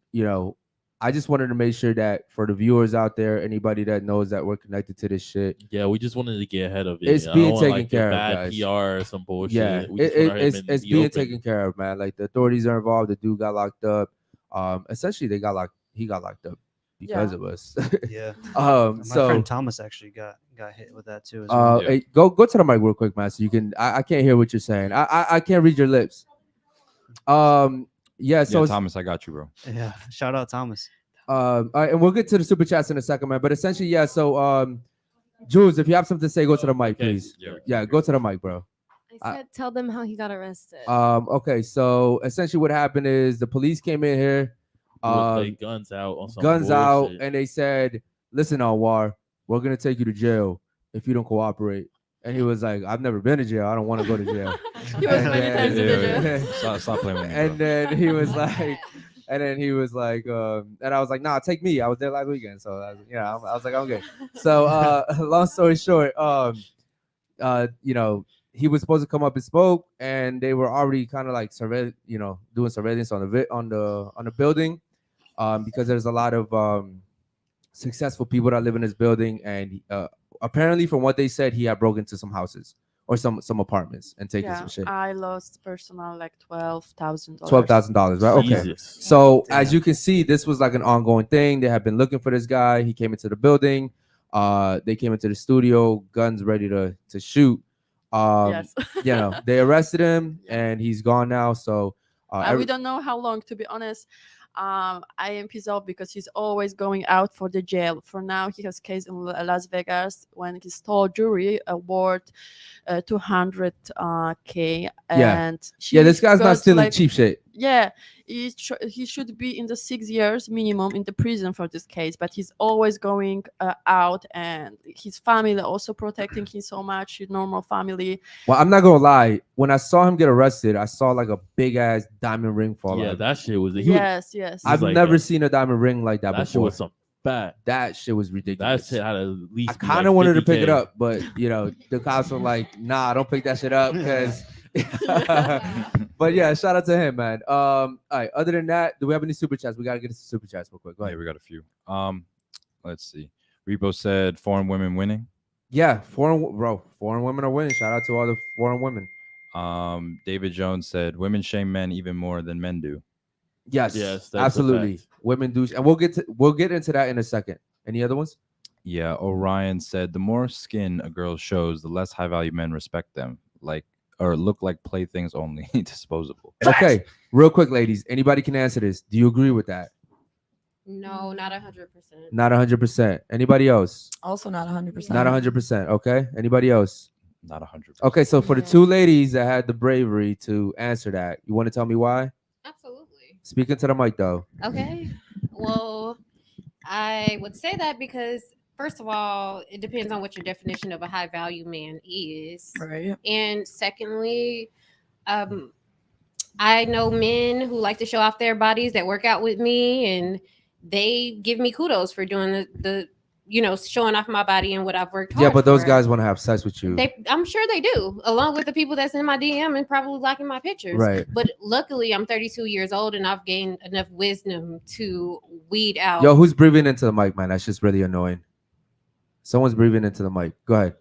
I just wanted to make sure that for the viewers out there, anybody that knows that we're connected to this shit, Yeah, we just wanted to get ahead of it. It's I being don't want, taken care of, bad guys. PR or some bullshit. yeah, We just want him in it's the being open. taken care of, man. Like the authorities are involved. The dude got locked up. Essentially, he got locked up because Yeah. of us. Yeah. My so friend Thomas actually got hit with that too. As well. hey, go to the mic real quick, man. So you can. I can't hear what you're saying. I can't read your lips. Yeah. So Yeah, it's, Thomas, I got you, bro. Yeah. Shout out Thomas. all right, and we'll get to the super chats in a second, man. But essentially, yeah. So Jules, if you have something to say, go to the mic, Okay. please. Yeah. Yeah, go to the mic, bro. I said, tell them how he got arrested. Okay, so essentially what happened is the police came in here, With, like, guns out on some guns out, bullshit. and they said, "Listen, Anwar, we're gonna take you to jail if you don't cooperate." And he was like, "I've never been to jail. I don't want to go to jail." He was And many then- times in the jail. Stop playing with me, And bro. then he was like, and I was like, "Nah, take me. I was there last weekend, so I was like, I'm good." So, long story short, he was supposed to come up and spoke, and they were already kind of like doing surveillance on the building, because there's a lot of successful people that live in this building, and apparently, from what they said, he had broken into some houses or some apartments and taken some shit. I lost personal like $12,000. $12,000, right? Okay. Jesus. So as you can see, this was like an ongoing thing. They have been looking for this guy. He came into the building. They came into the studio, guns ready to shoot. Yes. They arrested him, and he's gone now. So We don't know how long, to be honest. I am pissed off because he's always going out for the jail. For now, he has case in Las Vegas when he stole jewelry award 200K. And this guy's not got, stealing like, cheap shit. Yeah, he should be in the 6 years minimum in the prison for this case, but he's always going out, and his family also protecting him so much, his normal family. Well, I'm not gonna lie. When I saw him get arrested, I saw like a big ass diamond ring fall Yeah, out. that shit was. Yes. I've like never a- seen a diamond ring like that That shit before. was some bad. That shit was That ridiculous. shit had at least. I be kind of like wanted to pick it 50K. up, but the cops were like, "Nah, don't pick that shit up," because. But yeah, shout out to him, man. All right. Other than that, do we have any super chats? We gotta get to super chats real quick. Go Yeah, ahead. we got a few. Let's see. Rebo said foreign women winning. Yeah, foreign women are winning. Shout out to all the foreign women. David Jones said women shame men even more than men do. Yes, that's a absolutely. fact. Women do, and we'll get into that in a second. Any other ones? Yeah, Orion said the more skin a girl shows, the less high value men respect them. Like or look like playthings only, disposable. Okay, real quick, ladies. Anybody can answer this. Do you agree with that? No, not 100%. Not 100%. Anybody else? Also not 100%. Not 100%. Okay. Anybody else? Not 100%. Okay, so for the two ladies that had the bravery to answer that, you want to tell me why? Absolutely. Speak into the mic, though. Okay. Well, I would say that because first of all, it depends on what your definition of a high value man is. Right. And secondly, I know men who like to show off their bodies that work out with me, and they give me kudos for doing the showing off my body and what I've worked hard Yeah, but those for. guys want to have sex with you. I'm sure they do, along with the people that's in my DM and probably liking my pictures. Right. But luckily, I'm 32 years old and I've gained enough wisdom to weed out. Yo, who's breathing into the mic, man? That's just really annoying. Someone's breathing into the mic. Go ahead.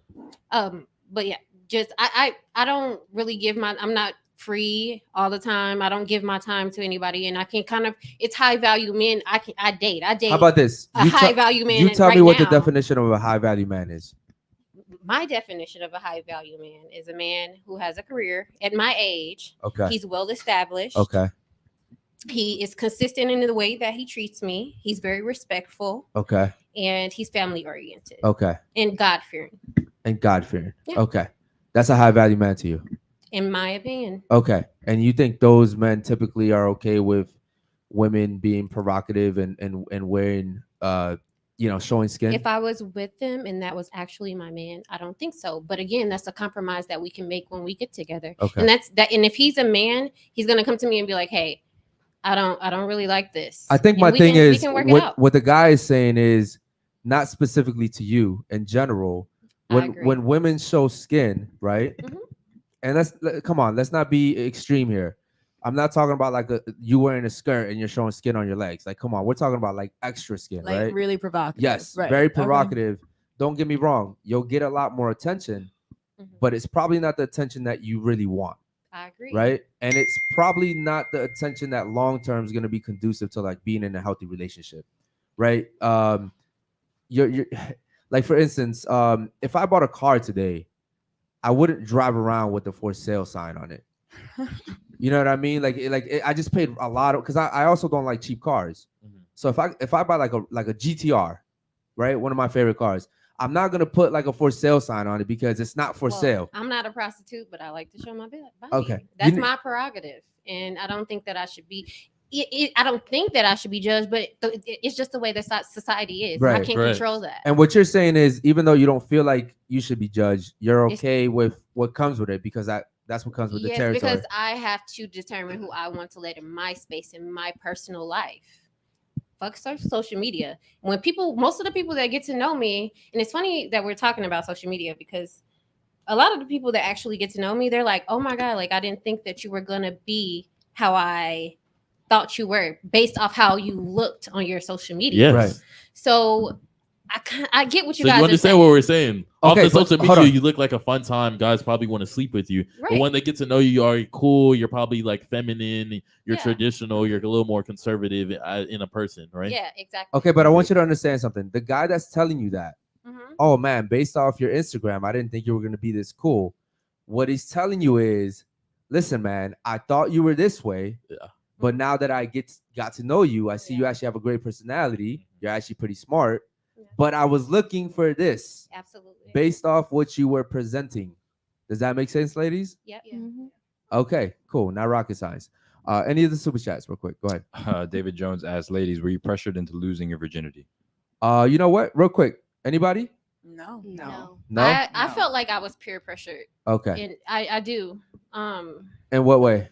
But yeah, just I don't really give I'm not free all the time. I don't give my time to anybody, and I can it's high value men. I date. How about this? a high value man. You tell right me what the now. definition of a high value man is. My definition of a high value man is a man who has a career at my age. Okay. He's well established. Okay. He is consistent in the way that he treats me. He's very respectful. Okay. And he's family oriented. Okay. And God fearing. And God fearing. Yeah. Okay. That's a high value man to you. In my opinion. Okay. And you think those men typically are okay with women being provocative and wearing showing skin? If I was with them and that was actually my man, I don't think so. But again, that's a compromise that we can make when we get together. Okay. And that's that. And if he's a man, he's gonna come to me and be like, "Hey, I don't really like this." I think And my thing is what what the guy is saying is not specifically to you in general. When women show skin, right? Mm-hmm. And let's not be extreme here. I'm not talking about like you wearing a skirt and you're showing skin on your legs. Like, come on, we're talking about like extra skin, Like right? really provocative. Yes, Right. very Okay. provocative. Don't get me wrong. You'll get a lot more attention, but it's probably not the attention that you really want. I agree. Right? And it's probably not the attention that long term is going to be conducive to like being in a healthy relationship. Right? You're like, for instance, if I bought a car today, I wouldn't drive around with the for sale sign on it. You know what I mean? I just paid a lot of, because I also don't like cheap cars. So if I buy like a GTR, right, one of my favorite cars, I'm not gonna put like a for sale sign on it because it's not for sale. I'm not a prostitute, but I like to show my body. Okay, That's my prerogative, and I don't think that I should be. I don't think that I should be judged, but it's just the way that society is. Right, I can't control that. And what you're saying is, even though you don't feel like you should be judged, you're okay with what comes with it because that's what comes with the territory. Because I have to determine who I want to let in my space in my personal life. Fuck social media. Most of the people that get to know me, and it's funny that we're talking about social media because a lot of the people that actually get to know me, they're like, "Oh my God, like I didn't think that you were gonna be how I thought you were based off how you looked on your social media." Yes. Right. So I get what you So guys you are understand saying. what we're saying? Okay, Off the but social hold media, on. you look like a fun time. Guys probably want to sleep with you. But Right. when they get to know you, you are cool. You're probably like feminine. You're Yeah. traditional. You're a little more conservative in a person, right? Yeah, exactly. Okay, but I want you to understand something. The guy that's telling you that, Mhm. oh man, based off your Instagram, I didn't think you were gonna be this cool. What he's telling you is, listen, man, I thought you were this way. Yeah. But now that I got to know you, I see you actually have a great personality. You're actually pretty smart. But I was looking for this. Absolutely. Based off what you were presenting. Does that make sense, ladies? Yep. Okay, cool. Now rocket science. Any of the super chats, real quick. Go ahead. David Jones asks, ladies, were you pressured into losing your virginity? You know what? Real quick. Anybody? No. No. I felt like I was peer pressured. Okay. And I do. In what way?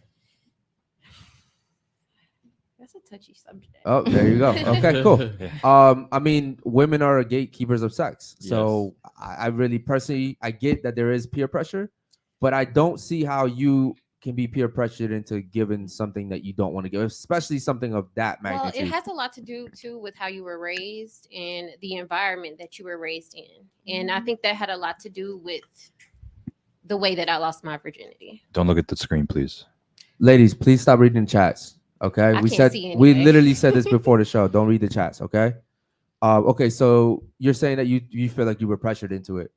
That's a touchy subject. Oh, there you go. Okay, cool. I mean, women are gatekeepers of sex. So I really personally, I get that there is peer pressure, but I don't see how you can be peer pressured into giving something that you don't want to give, especially something of that Well, magnitude. it has a lot to do too with how you were raised and the environment that you were raised in. And I think that had a lot to do with the way that I lost my virginity. Don't look at the screen, please. Ladies, please stop reading chats. Okay, I we can't said see we anything. literally said this before the show. Don't read the chats. Okay. Okay, so you're saying that you feel like you were pressured into it.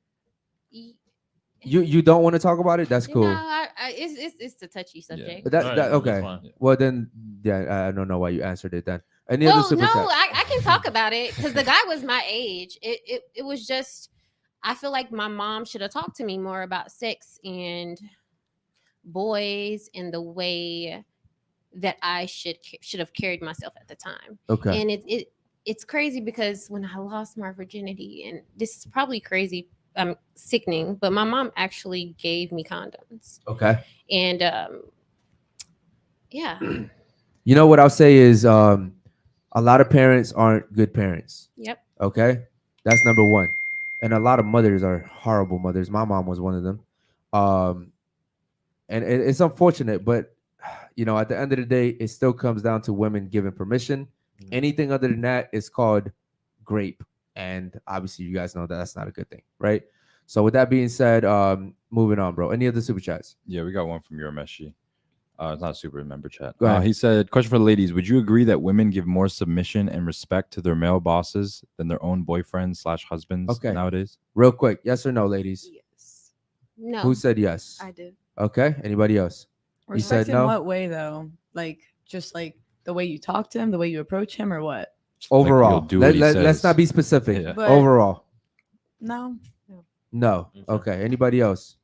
You don't want to talk about it? That's You cool. know, it's a touchy subject. But that, Alright, that that's okay. fine. Well then, yeah, I don't know why you answered it then. Any other Well, super no, chats? I can talk about it because the guy was my age. It was just, I feel like my mom should have talked to me more about sex and boys and the way that I should have carried myself at the time. Okay. And it's crazy because when I lost my virginity, and this is probably crazy, sickening, but my mom actually gave me condoms. Okay. And yeah. You know what I'll say is a lot of parents aren't good parents. Yep. Okay. That's number one. And a lot of mothers are horrible mothers. My mom was one of them. And it's unfortunate, but you know, at the end of the day, it still comes down to women giving permission. Anything other than that is called grape. And obviously you guys know that that's not a good thing, right? So with that being said, moving on, bro. Any other super chats? Yeah, we got one from your Meshi. It's not super member chat. Go ahead. He said, question for the ladies. Would you agree that women give more submission and respect to their male bosses than their own boyfriends/husbands nowadays? Real quick. Yes or no, ladies? Yes. No. Who said yes? I did. Okay. Anybody else? You Respect said in no? what way though? Like just like the way you talk to him, the way you approach him, or what? Overall. do what he Let's says. not be specific. Yeah. But- Overall. No. No. Okay. Anybody else?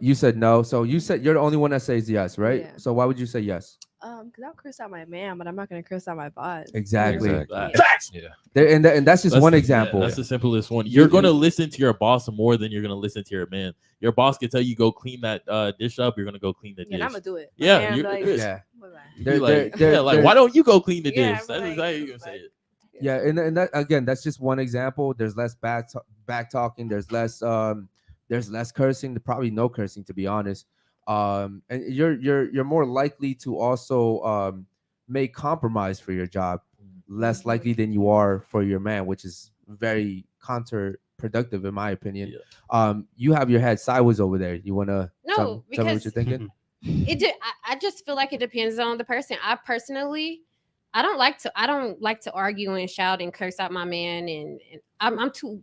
You said no. So you said you're the only one that says yes, right? Yeah. So why would you say yes? Because I'll curse out my man, but I'm not gonna curse out my boss. Exactly. Facts. Yeah. And that's just one example. That's the simplest one. You're going to listen to your boss more than you're going to listen to your man. Your boss can tell you go clean that dish up. You're going to go clean the dish. Yeah, I'm gonna do it. My Yeah, man, you're like, Yeah. You're like, why don't you go clean the Yeah, dish? I'm That's like, exactly you're going to say it. Yeah, and that again, that's just one example. There's less back talking. There's less cursing. Probably no cursing, to be honest. And you're more likely to also make compromise for your job, less likely than you are for your man, which is very counterproductive in my opinion. You have your head sideways over there. You wanna No, tell me what because you're thinking? I just feel like it depends on the person. I personally, I don't like to argue and shout and curse out my man, and I'm too.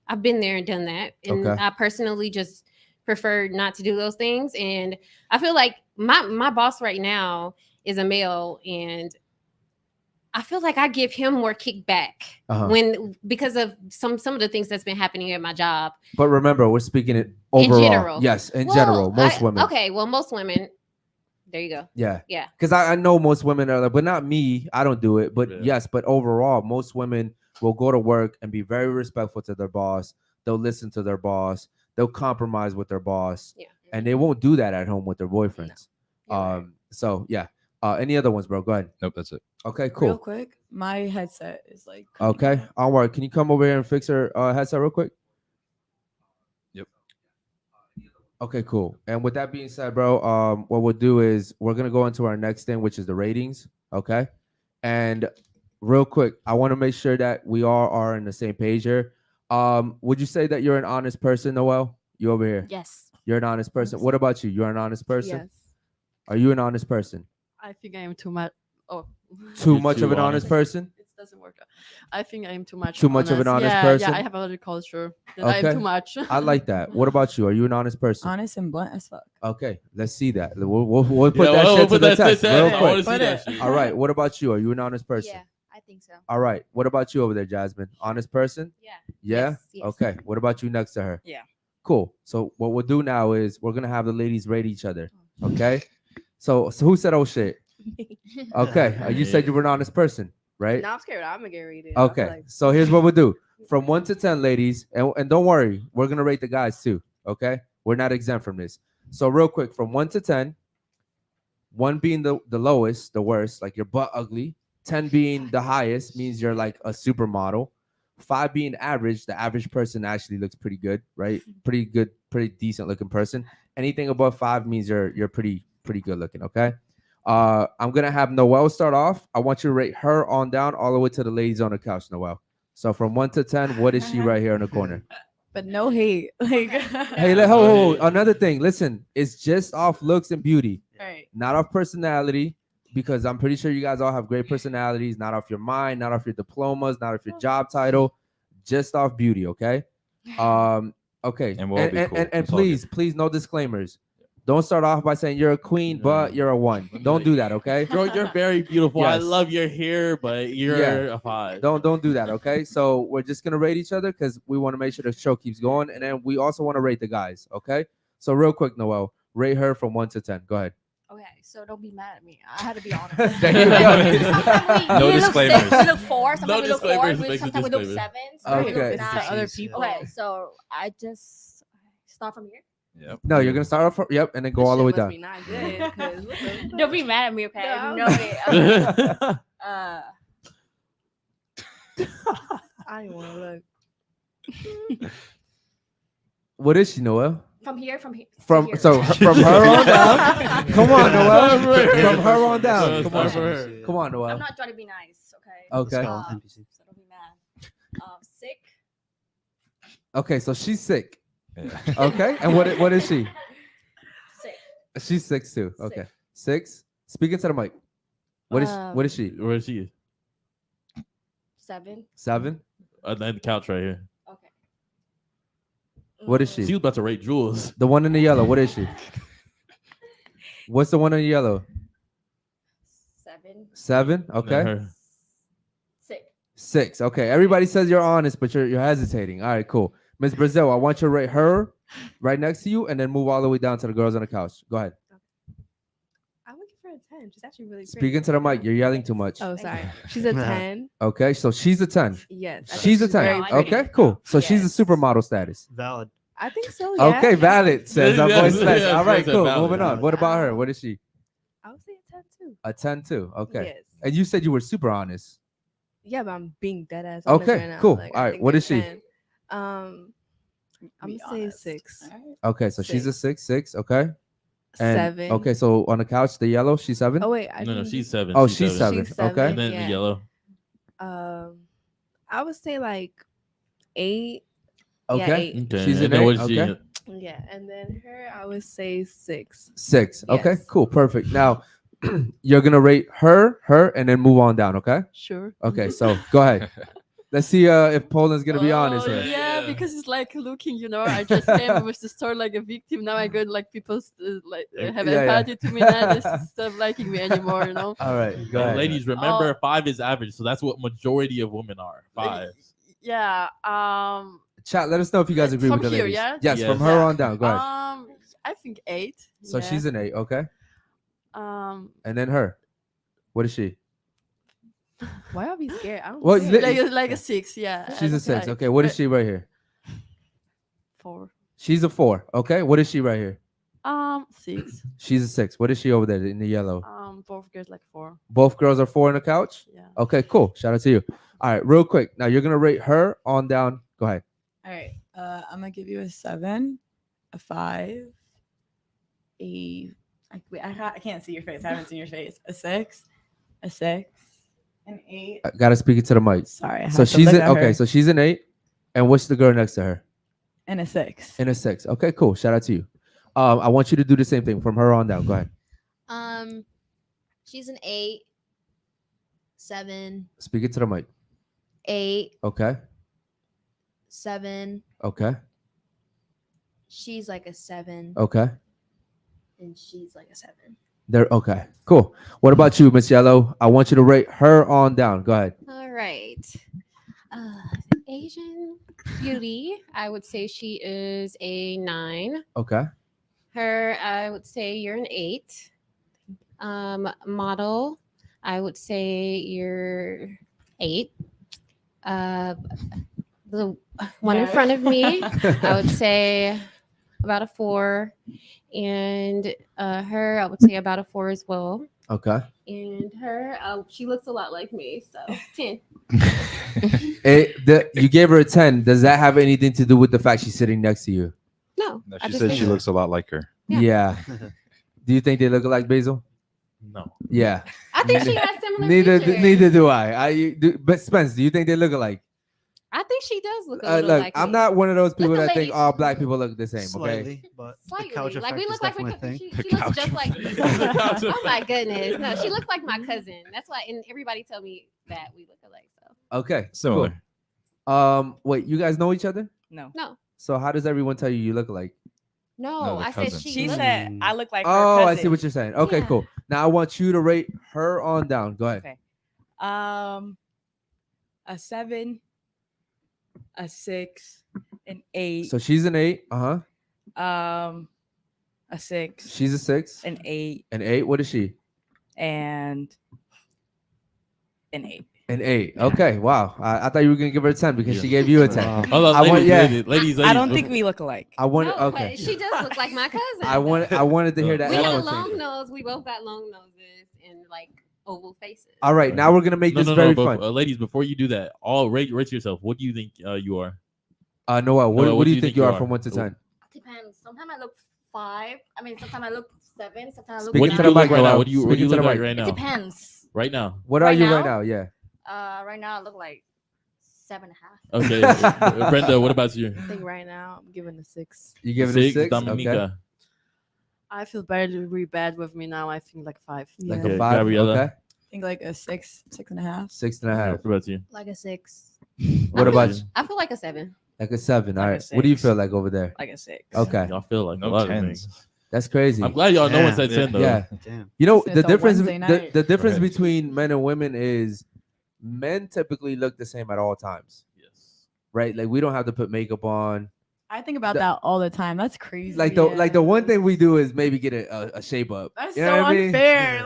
I've been there and done that, and Okay. I personally just prefer not to do those things. And I feel like my boss right now is a male, and I feel like I give him more kickback because of some of the things that's been happening at my job. But remember, we're speaking it overall. In general. Yes, in Well, general, most women. Okay, well, most women. There you go. Yeah. Yeah. Because I know most women are like, but not me. I don't do it. But Yeah. yes, but overall, most women will go to work and be very respectful to their boss. They'll listen to their boss. They'll compromise with their boss. Yeah. And they won't do that at home with their boyfriends. No. So yeah. Any other ones, bro? Go ahead. Nope, that's it. Okay, Real cool. quick, my headset is like. Okay. All right. Can you come over here and fix her headset real quick? Yep. Okay, cool. And with that being said, bro, what we'll do is we're gonna go into our next thing, which is the ratings. Okay. And real quick, I want to make sure that we all are on the same page here. Would you say that you're an honest person, Noelle? You over here? Yes. You're an honest person. What about you? You're an honest person? Yes. Are you an honest person? I think I am too much. Oh, Too You're much too of an honest honest. person? it doesn't work. I think I am too much. Too much of an honest yeah, person? Yeah, I have a lot of culture. That I Okay. am too much. I like that. What about you? Are you an honest person? Honest and blunt as fuck. Okay, let's see that. We'll put Yeah, that we'll shit to put the that to test the real test. I quick. wanna see that shit. All right, what about you? Are you an honest person? Yeah, I think so. All right, what about you over there, Jasmine? Honest person? Yeah. Yeah? Yes, yes. Okay, what about you next to her? Yeah. Cool. So what we'll do now is we're going to have the ladies rate each other, okay? So who said oh shit? Okay, you said you were an honest person, right? No, I'm scared. I'm gonna get rated. I feel Okay, like- so here's what we'll do. From 1 to 10, ladies, and don't worry, we're gonna rate the guys too. Okay, we're not exempt from this. So real quick, from 1 to 10, 1 being the lowest, the worst, like you're butt ugly. 10 being the highest means you're like a supermodel. 5 being average, the average person actually looks pretty good, right? Pretty good, pretty decent looking person. Anything above 5 means you're pretty good looking. Okay. I'm gonna have Noelle start off. I want you to rate her on down all the way to the ladies on the couch, Noelle. So from 1 to 10, what is she right here in the corner? But no hate. Like Hey, hold. Another thing. Listen, it's just off looks and beauty, Right. not off personality. Because I'm pretty sure you guys all have great personalities. Not off your mind, not off your diplomas, not off your job title, just off beauty. Okay. Okay. And we'll all be cool. And It's all good. please, no disclaimers. Don't start off by saying you're a queen, but you're a 1. Don't do that, okay? Girl, you're very beautiful. I Yes. love your hair, but you're a 5. Don't do that, okay? So we're just gonna rate each other because we want to make sure the show keeps going, and then we also want to rate the guys, okay? So real quick, Noel, rate her from 1 to 10. Go ahead. Okay, so don't be mad at me. I had to be honest. There you go. No we disclaimers. We look 4. Sometimes No we look 4. disclaimers, makes a Sometimes we look disclaimer. 7. Sometimes we Okay. look It's to 9. other people. Okay, so I just start from here. Yep. No, you're gonna start off. And then go all the way down. Be not good, 'cause what the Don't be mad at me, okay? No. No, okay. I don't want to look. What is she, Noel? From here, from here. From here. from her on down. Come on, Noel. From her on down. Come Start on, from her. come on, I'm Noel. not trying to be nice, okay? Okay. So don't be mad. Sick. Okay, so she's sick. Yeah. Okay, and what is she? Sick. She's 6 too. Okay, 6. Speaking to the mic. What is she? Where is she? 7. 7. And then the couch right here. Okay. What is She she? was about to rate Jules. The one in the yellow. What is she? What's the one in the yellow? 7. 7. And then Okay. her. 6. 6. Okay. Everybody says you're honest, but you're hesitating. All right, cool. Miss Brazil, I want you to rate her right next to you, and then move all the way down to the girls on the couch. Go ahead. I'm looking for a 10. She's actually really pretty. Speaking to the mic. You're yelling too much. Oh, sorry. She's a 10. Okay, so she's a 10. Yes. I think She's a very 10. pretty. Okay, cool. So she's a Yes. supermodel status. Valid. I think so. Yeah. Okay, valid, says our boy Yes, Spence. yes, All right, yes, cool. valid. Moving on. What about her? What is she? I would say a 10 too. A 10 too. Okay. Yes. And you said you were super honest. Yeah, but I'm being dead ass. honest Okay, right now. cool. Like, All I right, think what they're is she? 10. I'm Be gonna say honest. 6. Okay, so she's a 6. Okay. And 7. okay, so on the couch, the yellow, she's 7. Oh wait, No, she's 7. Oh, she's 7. She's Okay. 7. And then the Yeah. yellow. I would say like 8. Okay. Yeah, 8. Okay. She's and an then 8. what is she? Okay. Yeah, and then her, I would say 6. 6. Okay, Yes. cool. Perfect. Now, you're going to rate her, and then move on down. Okay. Sure. Okay, so go ahead. Let's see if Poland's going to be honest here. Yeah, because it's like looking, I just came with the story like a victim. Now I go like people have Yeah, empathy to me now. They stop liking me anymore, All right, go And ahead. ladies, remember 5 is average, so that's what majority of women are. 5. Yeah. Chat, let us know if you guys agree From with the here, ladies. yeah? Yes, from Yes. her on down. Go ahead. I think 8. So yeah. she's an 8. Okay. um And then her. What is she? Why y'all be scared? I don't Well, care. like a 6, yeah. She's a 6. Okay. What is she right here? 4. She's a 4. Okay. What is she right here? 6. She's a 6. What is she over there in the yellow? Both girls like 4. Both girls are 4 on the couch? Yeah. Okay, cool. Shout out to you. All right, real quick. Now you're going to rate her on down. Go ahead. All right. I'm gonna give you a 7, a 5, I can't see your face. I haven't seen your face. A 6, a 6, an 8. I got to speak it to the mic. Sorry. I So have to she's look an, at okay, her. so she's an 8. And what's the girl next to her? And a 6. In a 6. Okay, cool. Shout out to you. I want you to do the same thing from her on down. Go ahead. She's an 8, 7, Speak it to the mic. 8, Okay. 7. Okay. She's like a 7, Okay. and she's like a 7. There. Okay. Cool. What about you, Miss Yellow? I want you to rate her on down. Go ahead. All right. Asian beauty, I would say she is a 9. Okay. Her, I would say you're an 8. Model, I would say you're 8. The one in front of me, I would say about a 4. And her, I would say about a 4 as well. Okay. And her, she looks a lot like me, so 10. You gave her a 10. Does that have anything to do with the fact she's sitting next to you? No. No, I she just said think- she looks a lot like her. Yeah. Do you think they look like Basil? No. Yeah. I think she has similar features. Neither do I. But Spence, do you think they look alike? I think she does look a little Look, like I'm me. not one of those people the that think ladies. all black people look the same. Okay. Slightly, but Slightly. the couch Like we effect look is like definitely a thing. she looks just like oh my goodness. No, she looks like my cousin. That's why and everybody tell me that we look alike. So Okay. Similar. Cool. Wait, you guys know each other? No. no. So how does everyone tell you look like? No, they're I said cousins. she. She looked- said I look like her Oh, I cousin. see what you're saying. Okay, Yeah. cool. Now I want you to rate her on down. Go ahead. Okay. A 7, a 6, an 8. So she's an 8. A 6, She's a 6. an 8, An 8. What is she? and an 8. An 8. Okay. Wow. I thought you were gonna give her a 10 because she gave you a 10. Hold on, I want- ladies, yeah. ladies. I don't think we look alike. I want. No, Okay. but she does look like my cousin. I wanted to hear that. We got echo long chamber. nose. We both got long noses and like oval faces. All right. Now we're gonna make this very fun. ladies, before you do that, rate yourself. What do you think you are? Noel, what do you think you are from 1 to 10? Depends. Sometimes I look 5. I mean, sometimes I look 7. Sometimes I look. Speak What do into you the look mic, right now? Noel. What do you Speak into look the like mic. right now? It depends. Right now. What are Right you now? right now? Yeah. Right now I look like 7.5. Okay, Brenda. What about you? I think right now I'm giving a 6. You give it a 6. Dominica. Okay. I feel very bad with me now. I think like 5. Like Yeah. a 5. Gabriella. Okay. I think like a 6, 6.5. 6.5. What about you? Like a 6. What about you? I feel like a 7. Like a 7. All Like a right. What do you 6. feel like over there? Like a 6. Okay. Y'all feel like No a lot of 10s. things. That's crazy. I'm glad y'all. No one said Yeah. 10 though. Yeah. Damn. You know It's the a difference. Wednesday night. The difference Right. between men and women is men typically look the same at all times, Yes. right? Like we don't have to put makeup on. I think about The- that all the time. That's crazy. Like the one thing we do is maybe get a shape up. That's You so know what I mean? unfair.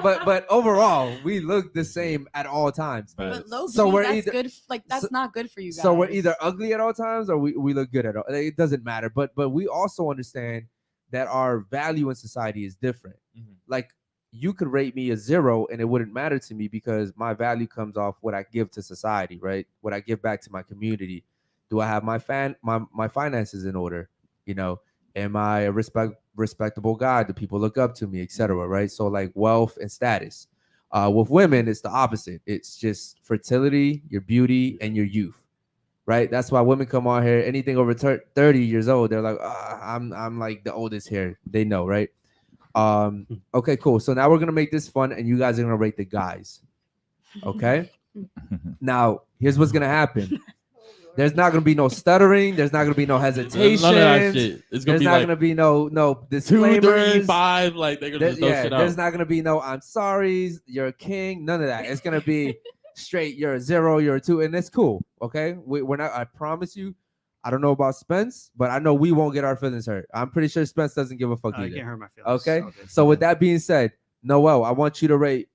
But overall we look the same at all times. But low So key, we're that's either- good. Like that's so- not good for you guys. So we're either ugly at all times or we look good at all. It doesn't matter. But we also understand that our value in society is different. Mhm. Like you could rate me a 0 and it wouldn't matter to me because my value comes off what I give to society, right? What I give back to my community. Do I have my finances in order? You know, am I a respectable guy? Do people look up to me, etc. Right? So like wealth and status. With women, it's the opposite. It's just fertility, your beauty, and your youth. Right? That's why women come on here. Anything over 30 years old, they're like, I'm like the oldest here. They know, right? Okay, cool. So now we're gonna make this fun, and you guys are gonna rate the guys. Okay. Now here's what's gonna happen. There's not gonna be no stuttering. There's not gonna be no hesitation. None of that shit. It's gonna There's be not like gonna be no 2, disclaimers. 3, 5. Like they're gonna just throw shit out. There's not gonna be no I'm sorry, you're a king. None of that. It's gonna be straight. You're a 0, you're a 2, and it's cool. Okay, we're not. I promise you. I don't know about Spence, but I know we won't get our feelings hurt. I'm pretty sure Spence doesn't give a fuck I either. can't hurt my feelings. Okay. All good. So with that being said, Noel, I want you to rate.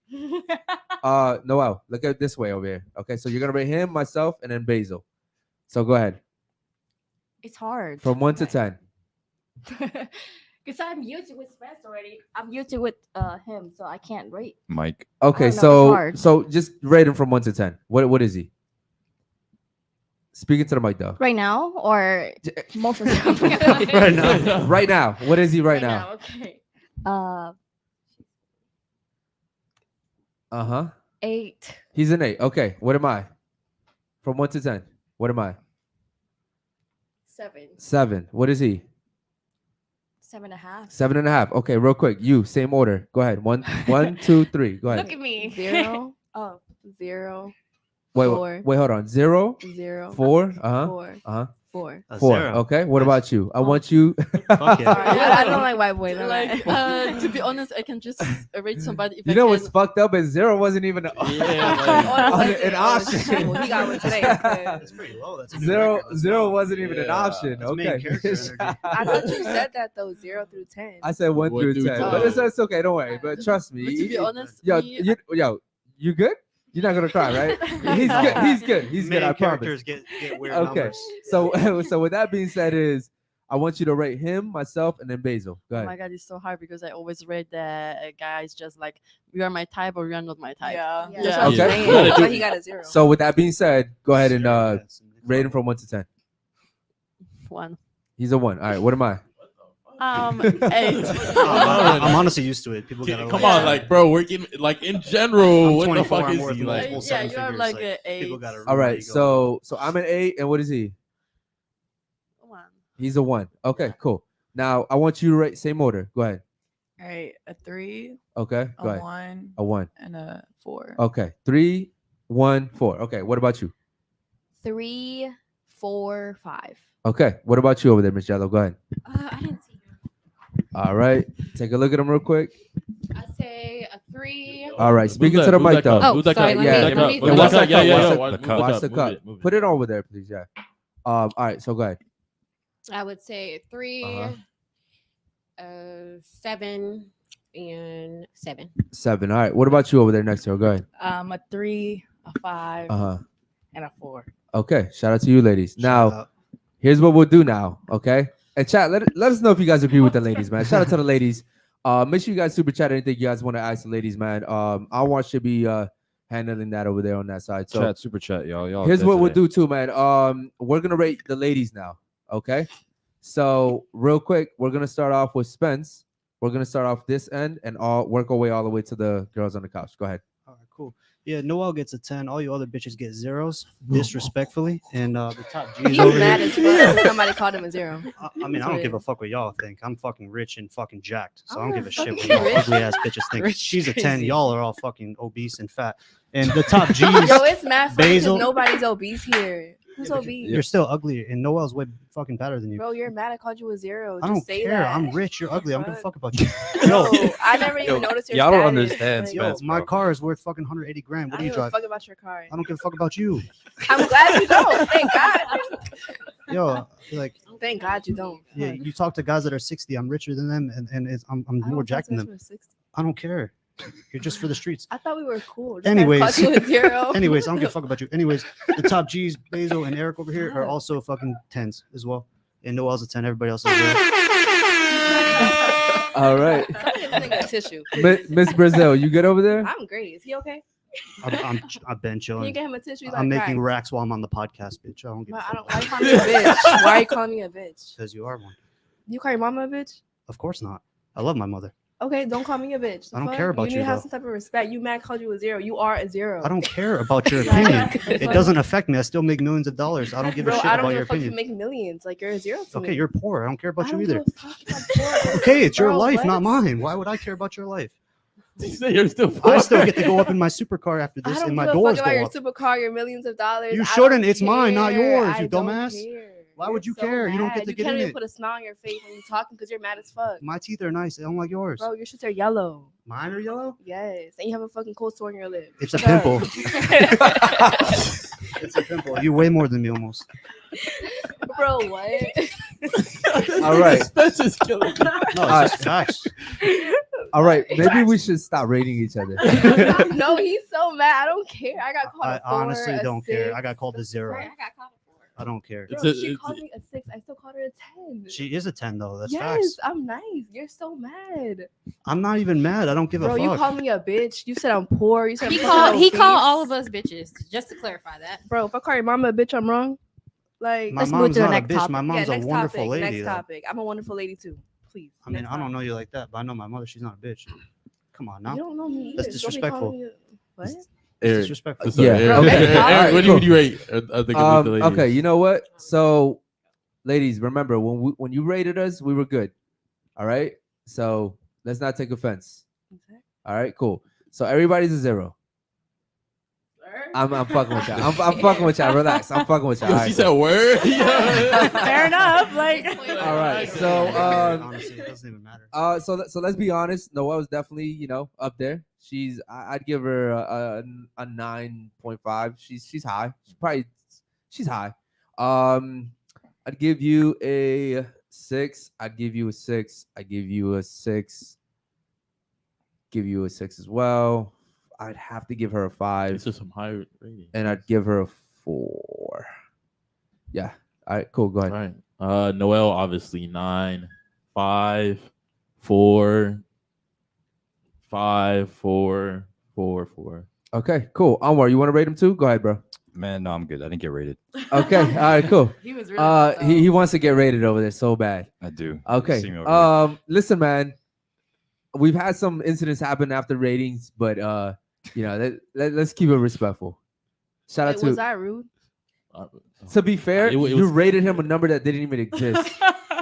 Noel, look at it this way over here. Okay, so you're gonna rate him, myself, and then Basil. So go ahead. It's hard. From 1 to 10. Because I'm used to with Spence already. I'm used to with him, so I can't rate. Mike. Okay, don't know, it's so hard. just rate him from 1 to 10. What is he? Speaking to the mic though. Right now or most of the time? Right now. Right now. What is he right now? Okay. Uh-huh. 8. He's an 8. Okay. What am I? From 1 to 10. What am I? 7. 7. What is he? 7.5. 7.5. Okay, real quick. You, same order. Go ahead. 1, 2, 3. Go ahead. Look at me. 0, Oh. 0, Wait, 4. wait, hold on. 0, 0, 4. Uh-huh. 4, Uh-huh. 4. A 4. 0. Okay. What Nice. about you? I want you. Fuck yeah. Sorry, I don't like white boys. Like, to be honest, I can just rate somebody if You I know can. what's fucked up is 0 wasn't even an option. Well, he got one today. That's pretty low. That's a good Zero, record. Let's zero go. wasn't even an Yeah. option. That's main Okay. character energy. I thought you said that though, 0 through 10. I said 1 1 through through 10, 10. but it's okay. Don't worry. But trust me. But to be honest, yo, me, you good? You're not gonna cry, right? He's good. He's good. He's good. Main I characters promise. get weird Okay. numbers. So with that being said, I want you to rate him, myself, and then Basil. Go oh ahead. my god, it's so hard because I always rate the guys just like you are my type or you are not my type. Yeah. That's Yeah. what I'm Okay, saying. cool. That's why he got a 0. So with that being said, go ahead and Sure, yeah, rate him from 1 to 10. 1. He's a 1. All right. What am I? 8. I'm honestly used to it. People gotta Come like, on, like, bro, we're getting like in general. I'm what the 24, fuck I'm is worth he multiple like? seven you are figures, like a 8. people gotta All right. really go. So I'm an 8, and what is he? 1. He's a 1. Okay. Cool. Now I want you to rate same order. Go ahead. All right, a 3, Okay. Go a ahead. 1, A 1. and a 4. Okay. 3, 1, 4. Okay. What about you? 3, 4, 5. Okay. What about you over there, Miss Jello? Go ahead. I didn't see you. All right. Take a look at them real quick. I say a 3. All right. Speaking to the mic, though. Oh, sorry. Yeah. Let me. Yeah, watch that cup. Yeah. Watch the cup. Put it over there, please. Yeah. All right. So go ahead. I would say 3, 7, and 7. 7. All right. What about you over there next to her? Go ahead. A 3, a 5, and a 4. Okay. Shout out to you, ladies. Now, here's what we'll do now. Okay. And chat, let us know if you guys agree with the ladies, man. Shout out to the ladies. Make sure you guys super chat anything you guys want to ask the ladies, man. I want should be handling that over there on that side. So Chat, super chat, y'all. Here's what we'll do too, man. We're gonna rate the ladies now. Okay. So real quick, we're gonna start off with Spence. We're gonna start off this end and work our way all the way to the girls on the couch. Go ahead. All right, cool. Yeah, Noel gets a 10. All you other bitches get 0s, disrespectfully. And the top G's He's over mad here. as fuck. Somebody called him a 0. I mean, I don't give a fuck what y'all think. I'm fucking rich and fucking jacked. So I don't give a shit what fucking y'all rich. ugly ass bitches think. Rich She's a 10. crazy. Y'all are all fucking obese and fat. And the top G's. Yo, it's mad funny because Basil. nobody's obese here. Who's obese? You're still ugly, and Noel's way fucking better than you. Bro, you're mad I called you a 0. I Just don't say care. that. I'm rich. You're ugly. I don't give a fuck about you. Yo, I never even noticed your y'all don't status. understand, Like, Yo, Spence, my bro. car is worth fucking 180 grand. I What do don't you give a drive? fuck about your car. I don't give a fuck about you. I'm glad you don't. Thank God. Yo, like, Thank God you don't. yeah, you talk to guys that are 60. I'm richer than them, and I'm I more don't jacked than talk to them. us who are 60. I don't care. You're just for the streets. I thought we were cool. Just Anyways, called you a 0. anyways, I don't give a fuck about you. Anyways, the top G's, Basil and Eric over here are also fucking 10s as well. And Noel's a 10. Everybody else is 0. All right. Give this nigga a tissue. Miss Brazil, you good over there? I'm great. Is he okay? I've been Can you chilling. get him a tissue? He's I'm like, making crying. racks while I'm on the podcast, bitch. I don't give a I fuck. don't. Why you calling me a bitch? Why are you calling me a bitch? Because you are one. You call your mama a bitch? Of course not. I love my mother. Okay, don't call me a bitch. The I don't fuck? care about You need you, to have though. some type of respect. You mad called you a 0. You are a 0. I don't care about your Like, opinion. It doesn't affect me. I still make millions of dollars. I don't give a Bro, shit I don't about give your a fuck if you opinion. make millions. Like you're a 0 to me. Okay, you're poor. I don't care about I you don't either. give a fuck if I'm poor. Okay, it's your Bro, life, what? not mine. Why would I care about your life? You're still poor. I still get to go up in my supercar after I this, don't and give my a doors fuck go about your up. supercar, your millions of dollars. You I shouldn't. don't It's mine, not care. yours, you I don't dumbass. care. Why You're would you so care? You don't mad. get to You get can't in even it. put a smile on your face when you're talking because you're mad as fuck. My teeth are nice. They don't like yours. Bro, your shits are yellow. Mine are yellow? Yes. And you have a fucking cold sore on your lip. It's a Shut up. pimple. It's a pimple. You weigh more than me almost. Bro, what? All right. Spence is killing me. No, it's just facts. All right. Maybe we should stop rating each other. No, he's so mad. I don't care. I got called I a 4, honestly a don't care. 6. I got called a 0. I got called a 4. I don't care. Bro, she called me a 6. I still called her a 10. She is a 10 though. That's yes, facts. I'm nice. You're so mad. I'm not even mad. I don't give Bro, a you fuck. called me a bitch. You said I'm poor. You said He I'm called fucking all obese. of us bitches, just to clarify that. Bro, if I call your mama a bitch, I'm wrong. Like, My let's move mom's to the not a next bitch. topic. My mom's a next wonderful topic, lady, Next though. topic. I'm a wonderful lady too. Please. I mean, next I don't topic. know you like that, but I know my mother. She's not a bitch. Come on now. You don't know me. That's either. Don't be calling disrespectful. me a- What? It's Eric. disrespectful. Sorry, Yeah. Eric. Bro, Okay, next Eric, topic. Eric, what do you rate? I think the ladies. Okay, you know what? So, ladies, remember when you rated us, we were good. All right. So let's not take offense. All right, cool. So everybody's a 0. I'm fucking with y'all. I'm fucking with y'all. Relax. I'm fucking with y'all. Yo, All she right, said cool. word. Fair enough. Like, All right. So honestly, it doesn't even matter. so let's be honest. Noelle is definitely up there. I'd give her a 9.5. She's high. She's high. I'd give you a 6. I'd give you a 6. I give you a 6. Give you a 6 as well. I'd have to give her a 5. These are some high ratings. And I'd give her a 4. Yeah. All right. Cool. Go ahead. All right. Noelle, obviously 9, 5, 4, 5, 4, 4, 4. Okay. Cool. Anwar, you want to rate him too? Go ahead, bro. Man, no, I'm good. I didn't get rated. Okay. All right. Cool. He was really he wants to get rated over there so bad. I do. Okay. See me over here. Listen, man. We've had some incidents happen after ratings, but let's keep it respectful. Shout out Wait, to. was I rude? To be fair, It you was- rated him a number that didn't even exist.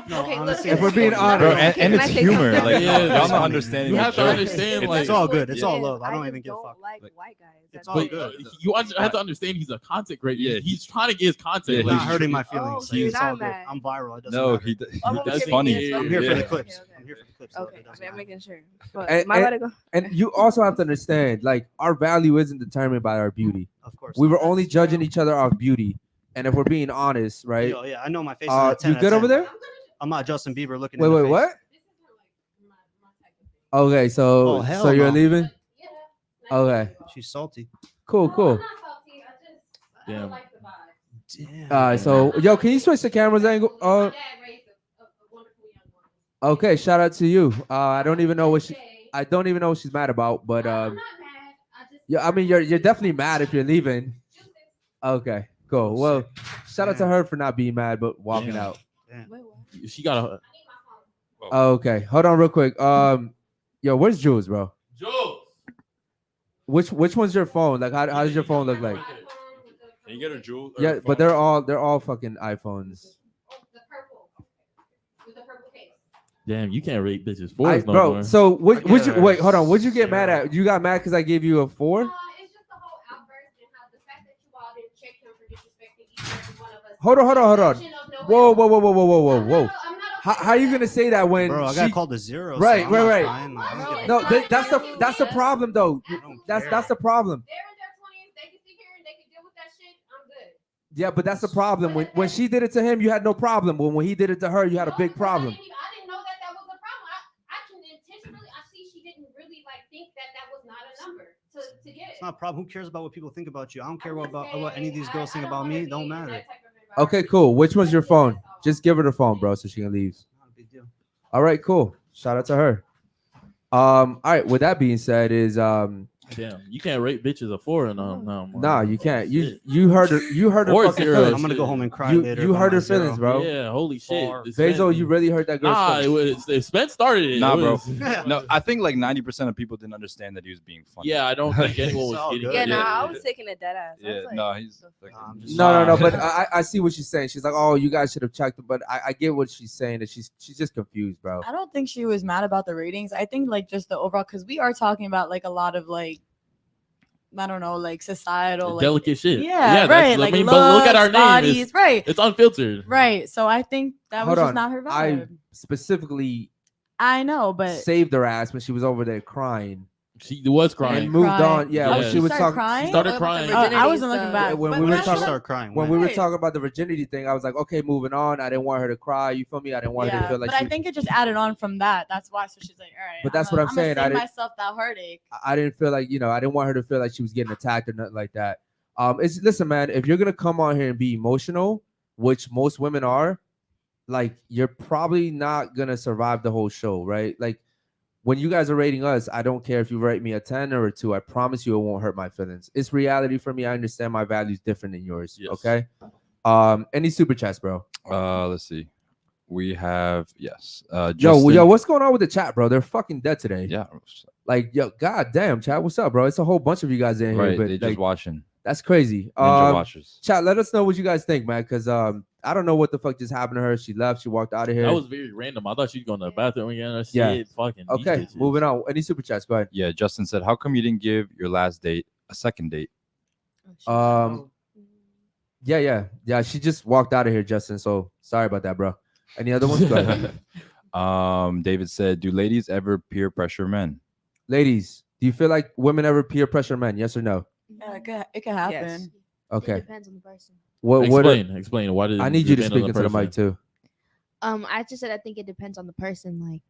No, Okay, honestly, if we're being Bro, honest, and it's Can I say humor. something? Like Yeah, y'all that's not funny. understanding. You the have to joke. understand, it's, like- it's all good. It's Yeah. all love. I I don't just even give a don't fuck. like Like, white guys. it's That's all it. good. Have to understand he's a content creator. Yeah, He's trying to get his content. Yeah, It's like, not he's- hurting my Oh, feelings. so you're It's all not good. mad. I'm viral. It doesn't No, matter. he. I'm That's okay, funny. it's I'm fine. here for Yeah. the clips. Okay, okay. I'm here for the clips. so Okay, it doesn't I'm matter. making sure. But And- my and- bad to go. and you also have to understand, like, our value isn't determined by our beauty. Of course. We not. were only That's judging true. each other off beauty. And if we're being honest, right? Yo, yeah, I know my face is a 10 You out good of over 10. there? I'm not Justin Bieber looking Wait, in the wait, face. what? Okay, so Oh, hell so you're no. leaving? Okay, She's salty. cool, cool. Damn. Damn. All right, so yo, can you switch the camera's angle? Okay, shout out to you. I don't even know what she's mad about, but yeah, I mean you're definitely mad if you're leaving. Okay, cool. Well, shout out to her for not being mad but walking Damn. out. She got a Okay, hold on real quick. Yo, where's Jules, bro? Jules. Which one's your phone? Like, how does your phone look like? Can you get a jewel? or Yeah, a but phone? they're all fucking iPhones. Damn, you can't rate bitches I, fours no bro, more. so what? I Would you get wait? a Hold on. What'd you get mad 0. at? You got mad because I gave you a 4? Hold on. Whoa. How you gonna say that when Bro, I she- got called a 0. so Right, I'm right, not right. crying, like, I don't give a No, fuck. that's the problem though. That's the problem. Yeah, but that's the problem. When she did it to him, you had no problem. When he did it to her, you had a big problem. I didn't know that was a problem. I can intentionally. I see she didn't really think that was not a number to get it. It's not a problem. Who cares about what people think about you? I don't care about any of these girls think about me. It don't matter. Okay, cool. Which one's your phone? Just give her the phone, bro, so she can leave. Not a big deal. All right, cool. Shout out to her. All right. With that being said, is Damn, you can't rate bitches a 4 and no. nah, you can't. You heard her. You heard her Or fucking 0. feelings. I'm gonna go home and cry You later. you about heard my her feelings, 0. bro. Yeah, holy shit. It's Bezo, Spence. you really heard that girl's Nah, feelings. Spence started it. Nah, It bro. was- No, I think like 90% of people didn't understand that he was being funny. Yeah, I don't think anyone was all getting good. Yeah, it. nah, I was taking it dead ass. I Yeah, was like, no, he's. Like, Nah, I'm just- No. But I see what she's saying. She's like, oh, you guys should have checked it. But I get what she's saying. That she's just confused, bro. I don't think she was mad about the ratings. I think like just the overall, because we are talking about like a lot of like, I don't know, like societal, like, Delicate shit. yeah, that's- right. I Like mean, but look at our looks, name. bodies, right, It's unfiltered. right. So I think that was Hold just on. not her I vibe. specifically I know, but saved her ass when she was over there crying She was and crying. moved Crying. on. Yeah, Oh, when she she was started talking. crying? She started What about the crying. I wasn't virginity looking stuff? back. When But we were when I talking- saw- start crying. When we were Right. talking about the virginity thing, I was like, okay, moving on. I didn't want her to cry. You feel me? I didn't want her to yeah, feel like but she. I think it just added on from that. That's why. So she's like, all right. But that's what I'm saying. I Save didn't- myself that heartache. I didn't feel like, I didn't want her to feel like she was getting attacked or nothing like that. Listen, man, if you're gonna come on here and be emotional, which most women are, like, you're probably not gonna survive the whole show, right? Like, when you guys are rating us, I don't care if you rate me a 10 or a 2. I promise you it won't hurt my feelings. It's reality for me. I understand my value is different than yours. Yes. Okay. Any super chats, bro? Let's see. We have yes. Yo, Justin- what's going on with the chat, bro? They're fucking dead today. Yeah. Like, yo, goddamn, chat, what's up, bro? It's a whole bunch of you guys in Right. here, but They just like, watching. that's crazy. Ninja watchers. Chat, let us know what you guys think, man, because I don't know what the fuck just happened to her. She left. She walked out of here. That was very random. I thought she was going to the bathroom again. Or Yeah. shit. Fucking these Okay, bitches. moving on. Any super chats? Go ahead. Yeah. Justin said, "How come you didn't give your last date a second date?" Yeah. She just walked out of here, Justin. So sorry about that, bro. Any other ones? Go ahead. David said, "Do ladies ever peer pressure men?" Ladies, do you feel like women ever peer pressure men? Yes or no? Yeah, it could happen. Yes. It Okay. depends on the person. What? Explain. Why did I need you to depend on speak into the mic person? too. I just said I think it depends on the person. Like,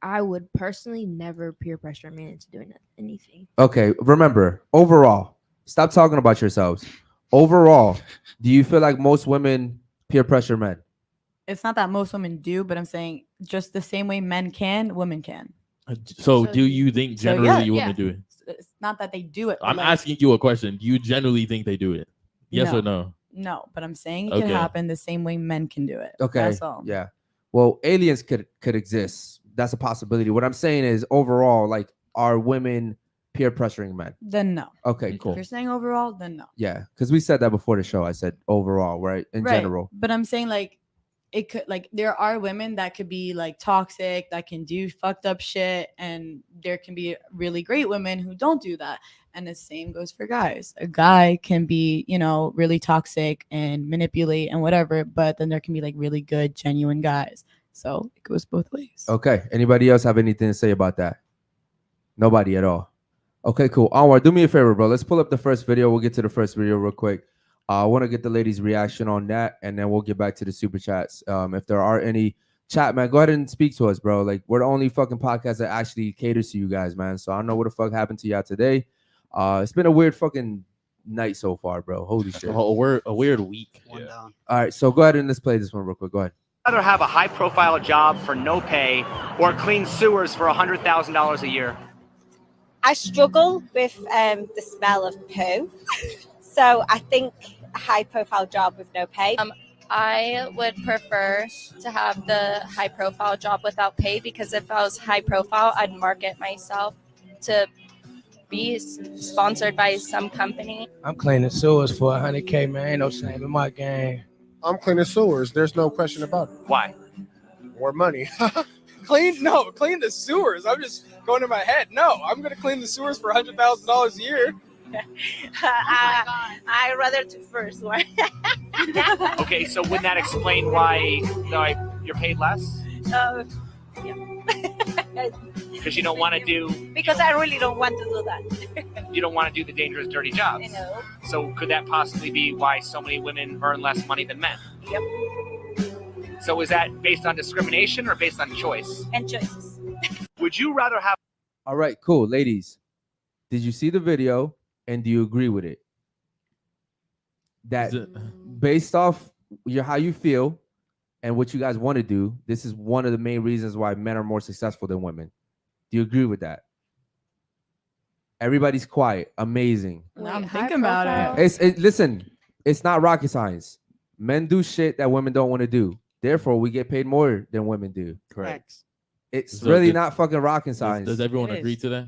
I would personally never peer pressure a man into doing anything. Okay. Remember, overall, stop talking about yourselves. Overall, do you feel like most women peer pressure men? It's not that most women do, but I'm saying just the same way men can, women can. So do you think So, generally yeah. women do it? It's not that they do it. but, I'm like, asking you a question. Do you generally think they do it? Yes or no? No, but I'm saying it Okay. can happen the same way men can do it. Okay. That's all. Yeah. Well, aliens could exist. That's a possibility. What I'm saying is, overall, like, are women peer pressuring men? Then no. Okay, If cool. you're saying overall, then no. Yeah, because we said that before the show. I said overall, right? In Right. general. But I'm saying like it could like there are women that could be like toxic, that can do fucked up shit, and there can be really great women who don't do that. And the same goes for guys. A guy can be, you know, really toxic and manipulate and whatever, but then there can be like really good, genuine guys. So it goes both ways. Okay. Anybody else have anything to say about that? Nobody at all. Okay, cool. Onward. Do me a favor, bro. Let's pull up the first video. We'll get to the first video real quick. I want to get the ladies' reaction on that, and then we'll get back to the super chats. If there are any chat, man, go ahead and speak to us, bro. Like, we're the only fucking podcast that actually caters to you guys, man. So I don't know what the fuck happened to y'all today. It's been a weird fucking night so far, bro. Holy shit. A weird week. One down. All right, so go ahead and let's play this one real quick. Go ahead. Rather have a high-profile job for no pay or clean sewers for $100,000 a year? I struggle with the smell of poo. So I think a high-profile job with no pay. I would prefer to have the high-profile job without pay, because if I was high-profile, I'd market myself to be sponsored by some company. I'm cleaning sewers for $100K, man. Ain't no shame in my game. I'm cleaning sewers. There's no question about it. Why? More money. Clean the sewers. I'm just going in my head. No, I'm going to clean the sewers for $100,000 a year. I rather do first one. Okay, so wouldn't that explain why you're paid less? Yeah. Because you don't want to do... Because I really don't want to do that. You don't want to do the dangerous, dirty jobs. I know. So could that possibly be why so many women earn less money than men? Yep. So is that based on discrimination or based on choice? And choices. Would you rather have... All right, cool. Ladies, did you see the video and do you agree with it? That based off how you feel and what you guys want to do, this is one of the main reasons why men are more successful than women. Do you agree with that? Everybody's quiet. Amazing. I'm thinking about it. Listen, it's not rocket science. Men do shit that women don't want to do. Therefore, we get paid more than women do. Correct. It's really not fucking rocket science. Does everyone agree to that?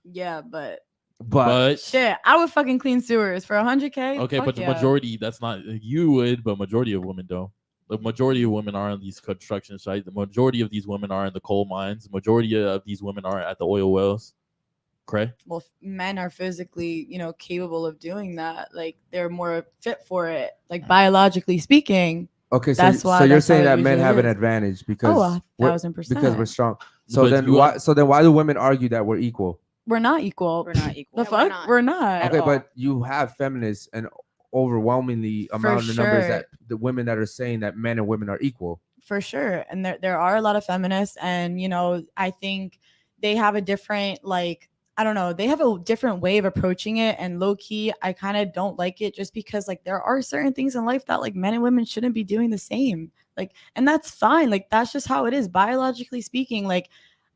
Yeah, but shit, I would fucking clean sewers for $100K. Okay, Fuck but the yeah. majority, that's not you would, but majority of women don't. The majority of women are on these construction sites. The majority of these women are in the coal mines. The majority of these women are at the oil wells. Correct? Well, men are physically, capable of doing that. Like, they're more fit for it. Like, biologically speaking. Okay, so, that's why so you're that's saying how it that men usually have an is. advantage because 1000%. because we're strong. So But then why do women argue that we're equal? We're not equal. We're not equal. The fuck? We're not. Okay, but you have feminists and overwhelmingly amount of the numbers that the women that are saying that men and women are equal. For sure. And there are a lot of feminists, and I think they have a different, I don't know, they have a different way of approaching it, and low key I kind of don't like it, just because there are certain things in life that men and women shouldn't be doing the same, and that's fine. That's just how it is, biologically speaking.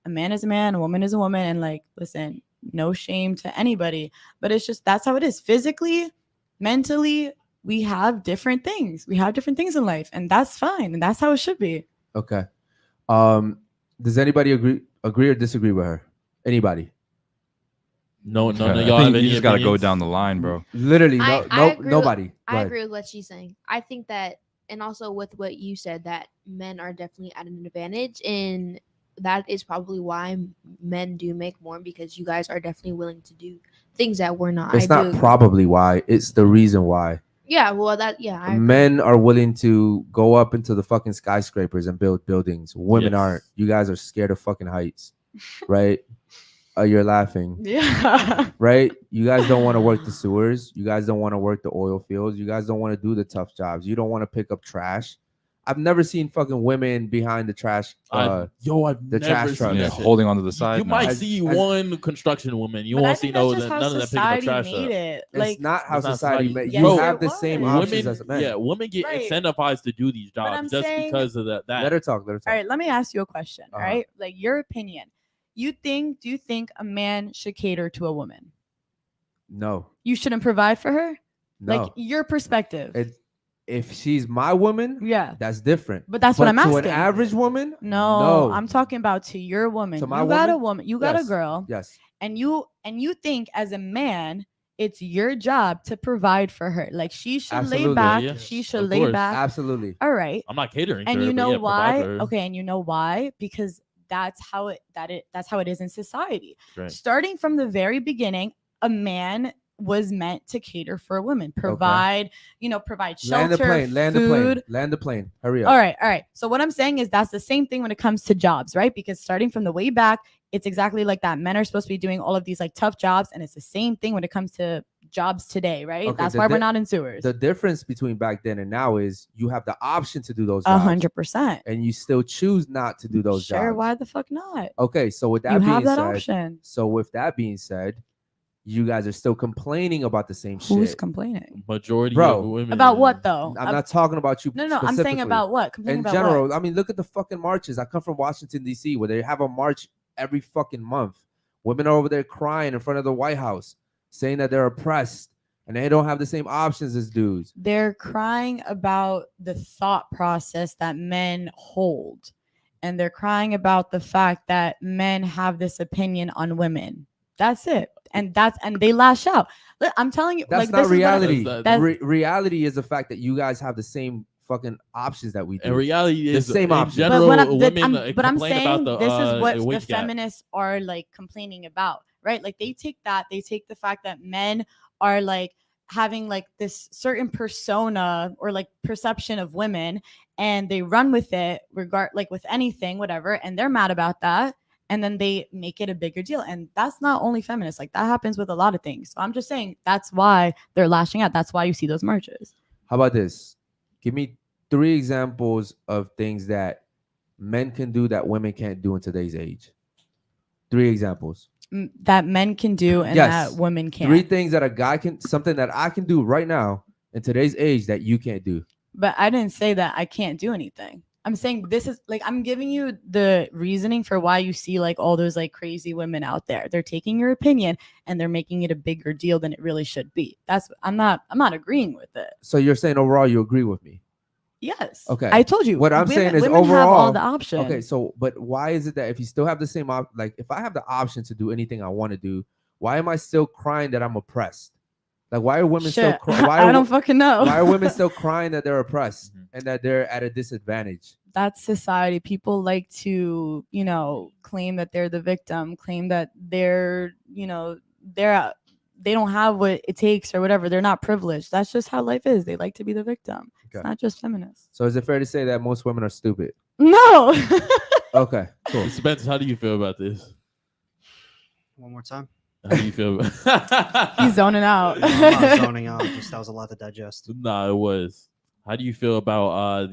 A man is a man, a woman is a woman, and listen, no shame to anybody, but it's just that's how it is. Physically, mentally, we have different things. We have different things in life, and that's fine, and that's how it should be. Okay. Does anybody agree or disagree with her? Anybody? No, I y'all think have any you just got to go opinions? down the line, bro. Literally, nobody. Go I ahead. agree with what she's saying. I think that, and also with what you said, that men are definitely at an advantage, and that is probably why men do make more, because you guys are definitely willing to do things that we're not. It's not probably why. It's the reason why. Yeah, well, I Men are willing to go up into the fucking skyscrapers and build buildings. Women Yes. aren't. You guys are scared of fucking heights, right? You're laughing. Yeah. Right? You guys don't want to work the sewers. You guys don't want to work the oil fields. You guys don't want to do the tough jobs. You don't want to pick up trash. I've never seen fucking women behind the trash. I've the never trash seen truck. that Yeah, shit. holding onto the side. You might see one construction woman. You But I won't see think that's no just how none of that picking up society trash made up. it. It's not how It's not society society. made. Yes, You it have the same options as a man. Yeah, women get Right. incentivized to do these But I'm jobs just saying- because of that. Let her talk. Let her talk. All right, let me ask you a question. All Uh-huh. right, your opinion. Do you think a man should cater to a woman? No. You shouldn't provide for her? No. Your perspective. If she's my woman, Yeah. that's different. But that's what I'm To asking. an average woman, No, I'm talking about to your woman. To my you got a woman? woman. You got Yes. a girl. Yes. And you think as a man, it's your job to provide for her. Like she should Absolutely. lay back. Yeah, She should of lay course. back. Absolutely. All right. I'm not catering to And her, you but know yeah, provide why? for her. Okay, and you know why? Because that's how it is in society. Right. Starting from the very beginning, a man was meant to cater for a woman, provide shelter, Land the plane. Land the plane. food. Land the plane. Hurry up. All right. So what I'm saying is that's the same thing when it comes to jobs, right? Because starting from the way back, it's exactly like that. Men are supposed to be doing all of these like tough jobs, and it's the same thing when it comes to jobs today, right? Okay, That's the why we're di- not in sewers. The difference between back then and now is you have the option to do those jobs. 100%. And you still choose not to do those Sure, jobs. why the fuck not? Okay, so with that You being have that said, option. So with that being said, you guys are still complaining about the same Who's shit. complaining? Majority Bro, of women. About what though? I'm not talking about you. No, I'm saying specifically. about what? Complaining In about general, what? I mean, look at the fucking marches. I come from Washington, D.C., where they have a march every fucking month. Women are over there crying in front of the White House, saying that they're oppressed and they don't have the same options as dudes. They're crying about the thought process that men hold. And they're crying about the fact that men have this opinion on women. That's it. And they lash out. Look, I'm telling you, That's like, not this is what reality. that's Reality is the fact that you guys have the same fucking options that we do. And reality the is same in options. general, I'm women but I'm complain saying about the this is what the wage gap. feminists are like complaining about, right? Like they take the fact that men are like having like this certain persona or like perception of women, and they run with it like with anything, whatever, and they're mad about that. And then they make it a bigger deal. And that's not only feminists. Like that happens with a lot of things. So I'm just saying that's why they're lashing out. That's why you see those marches. How about this? Give me 3 examples of things that men can do that women can't do in today's age. 3 examples. That men can do and that women can't. 3 things that a guy can, something that I can do right now in today's age that you can't do. But I didn't say that I can't do anything. I'm saying this is like, I'm giving you the reasoning for why you see like all those like crazy women out there. They're taking your opinion and they're making it a bigger deal than it really should be. I'm not agreeing with it. So you're saying overall you agree with me? Yes. Okay. I told you. What I'm saying is women overall have all the options. Okay, so but why is it that if you still have the same like if I have the option to do anything I want to do, why am I still crying that I'm oppressed? Like why are women still crying? I don't fucking know. Why are women still crying that they're oppressed and that they're at a disadvantage? That's society. People like to, claim that they're the victim, claim that they're, they don't have what it takes or whatever. They're not privileged. That's just how life is. They like to be the victim. Okay. It's not just feminists. So is it fair to say that most women are stupid? No. Okay, cool. Spence, how do you feel about this? One more time. How do you feel about He's zoning out. No, I'm not zoning out. Just that was a lot to digest. Nah, it was. How do you feel about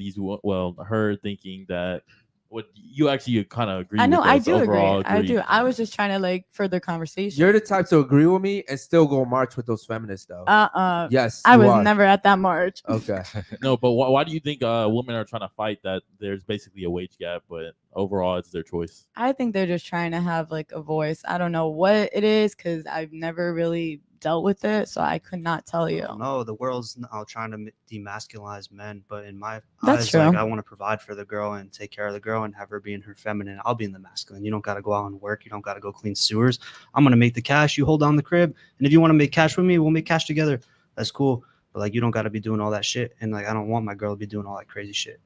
her thinking that what you actually kind of agree I know, with I us do agree. overall I do. I was just trying to like further conversation. You're the type to agree with me and still go march with those feminists, though. Yes, I you was are. never at that march. Okay. No, but why do you think women are trying to fight that there's basically a wage gap, but overall it's their choice? I think they're just trying to have like a voice. I don't know what it is because I've never really dealt with it, so I could not tell you. No, the world's now trying to demasculinize men, but in my That's eyes, true. like I want to provide for the girl and take care of the girl and have her be in her feminine. I'll be in the masculine. You don't got to go out and work. You don't got to go clean sewers. I'm gonna make the cash. You hold down the crib, and if you want to make cash with me, we'll make cash together. That's cool. But like, you don't got to be doing all that shit, and like, I don't want my girl to be doing all that crazy shit.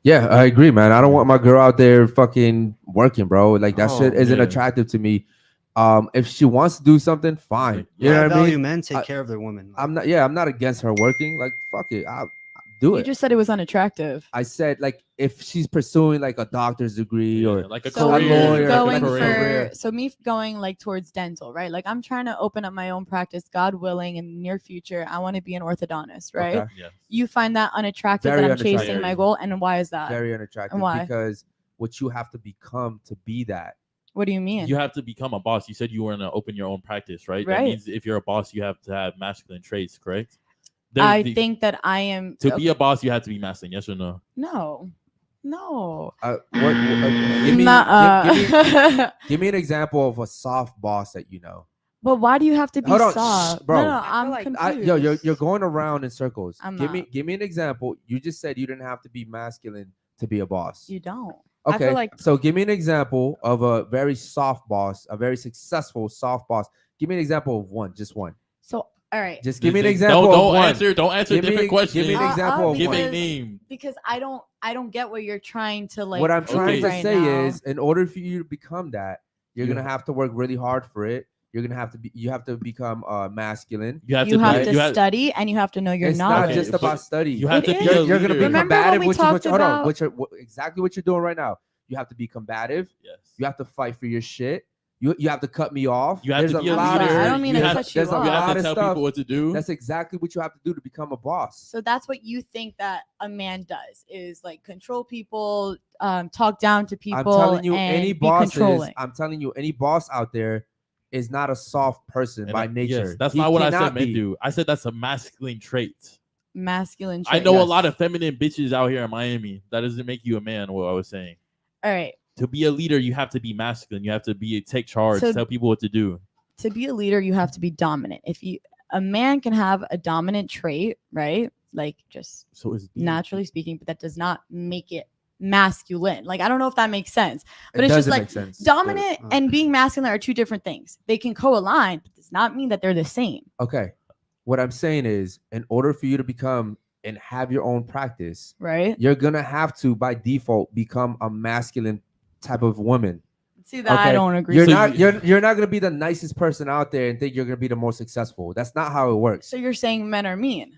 Yeah, I agree, man. I don't want my girl out there fucking working, bro. Like that shit isn't attractive to me. If she wants to do something, fine. You know what I mean? Men take care of their women. I'm not against her working. Like fuck it, I'll do You it. just said it was unattractive. I said like if she's pursuing like a doctor's degree or like a So lawyer, me going like towards dental, right? Like I'm trying to open up my own practice, God willing, in the near future. I want to be an orthodontist, right? Okay. Yes. You find that unattractive Very that I'm unattractive. chasing my goal, and why is that? very unattractive And why? because what you have to become to be that. What do you mean? You have to become a boss. You said you were going to open your own practice, right? That Right. means if you're a boss, you have to have masculine traits, correct? I think that I am to be a boss, you have to be masculine. Yes or no? No. Give me, Nuh-uh. give me an example of a soft boss that you know. But why do you have to be Hold on, soft? bro. No, I'm confused. You're going around in circles. I'm give not. me an example. You just said you didn't have to be masculine to be a boss. You don't. Okay, I feel like so give me an example of a very soft boss, a very successful soft boss. Give me an example of one, just one. So all right. Just give me an example. Don't of answer. Don't answer Give me- different questions. Give me an example of Give one. a name. Because I don't get what you're trying to like. What I'm trying to right say now. is, in order for you to become that, you're Yeah. gonna have to work really hard for it. You're gonna have to be. You have to become masculine. You have you to. have be- to study and you have to know your It's knowledge. not just but about study. you have to be You're, a you're gonna be leader. Remember when combative. we Which is talked hold on. about- Which are exactly what you're doing right now. You have to be combative. Yes. You have to fight for your shit. You have to cut me off. You have There's to be a lot leader. of- I don't mean to you have, cut you there's a off. You have lot to of tell stuff. people what to do. That's exactly what you have to do to become a boss. So that's what you think that a man does is like control people, talk down to people. I'm telling you, and any be boss controlling. I'm telling you, any boss out there is not a soft person by nature. Yes, that's He not what I cannot said men be. do. I said that's a masculine trait. Masculine. I trait. know a Yes. lot of feminine bitches out here in Miami. That doesn't make you a man. What I was saying. All right. To be a leader, you have to be masculine. You have to take charge, So- tell people what to do. To be a leader, you have to be dominant. A man can have a dominant trait, right? Like just So is naturally speaking, but that does not make it masculine. Like I don't know if that makes sense, but It it's just doesn't like make sense. dominant and being masculine are two different things. They can co-align, but does not mean that they're the same. Okay. What I'm saying is, in order for you to become and have your own practice, Right? you're gonna have to, by default, become a masculine type of woman. See that I don't agree. You're So not. You're not gonna be the nicest person out there and think you're gonna be the most successful. That's not how it works. So you're saying men are mean.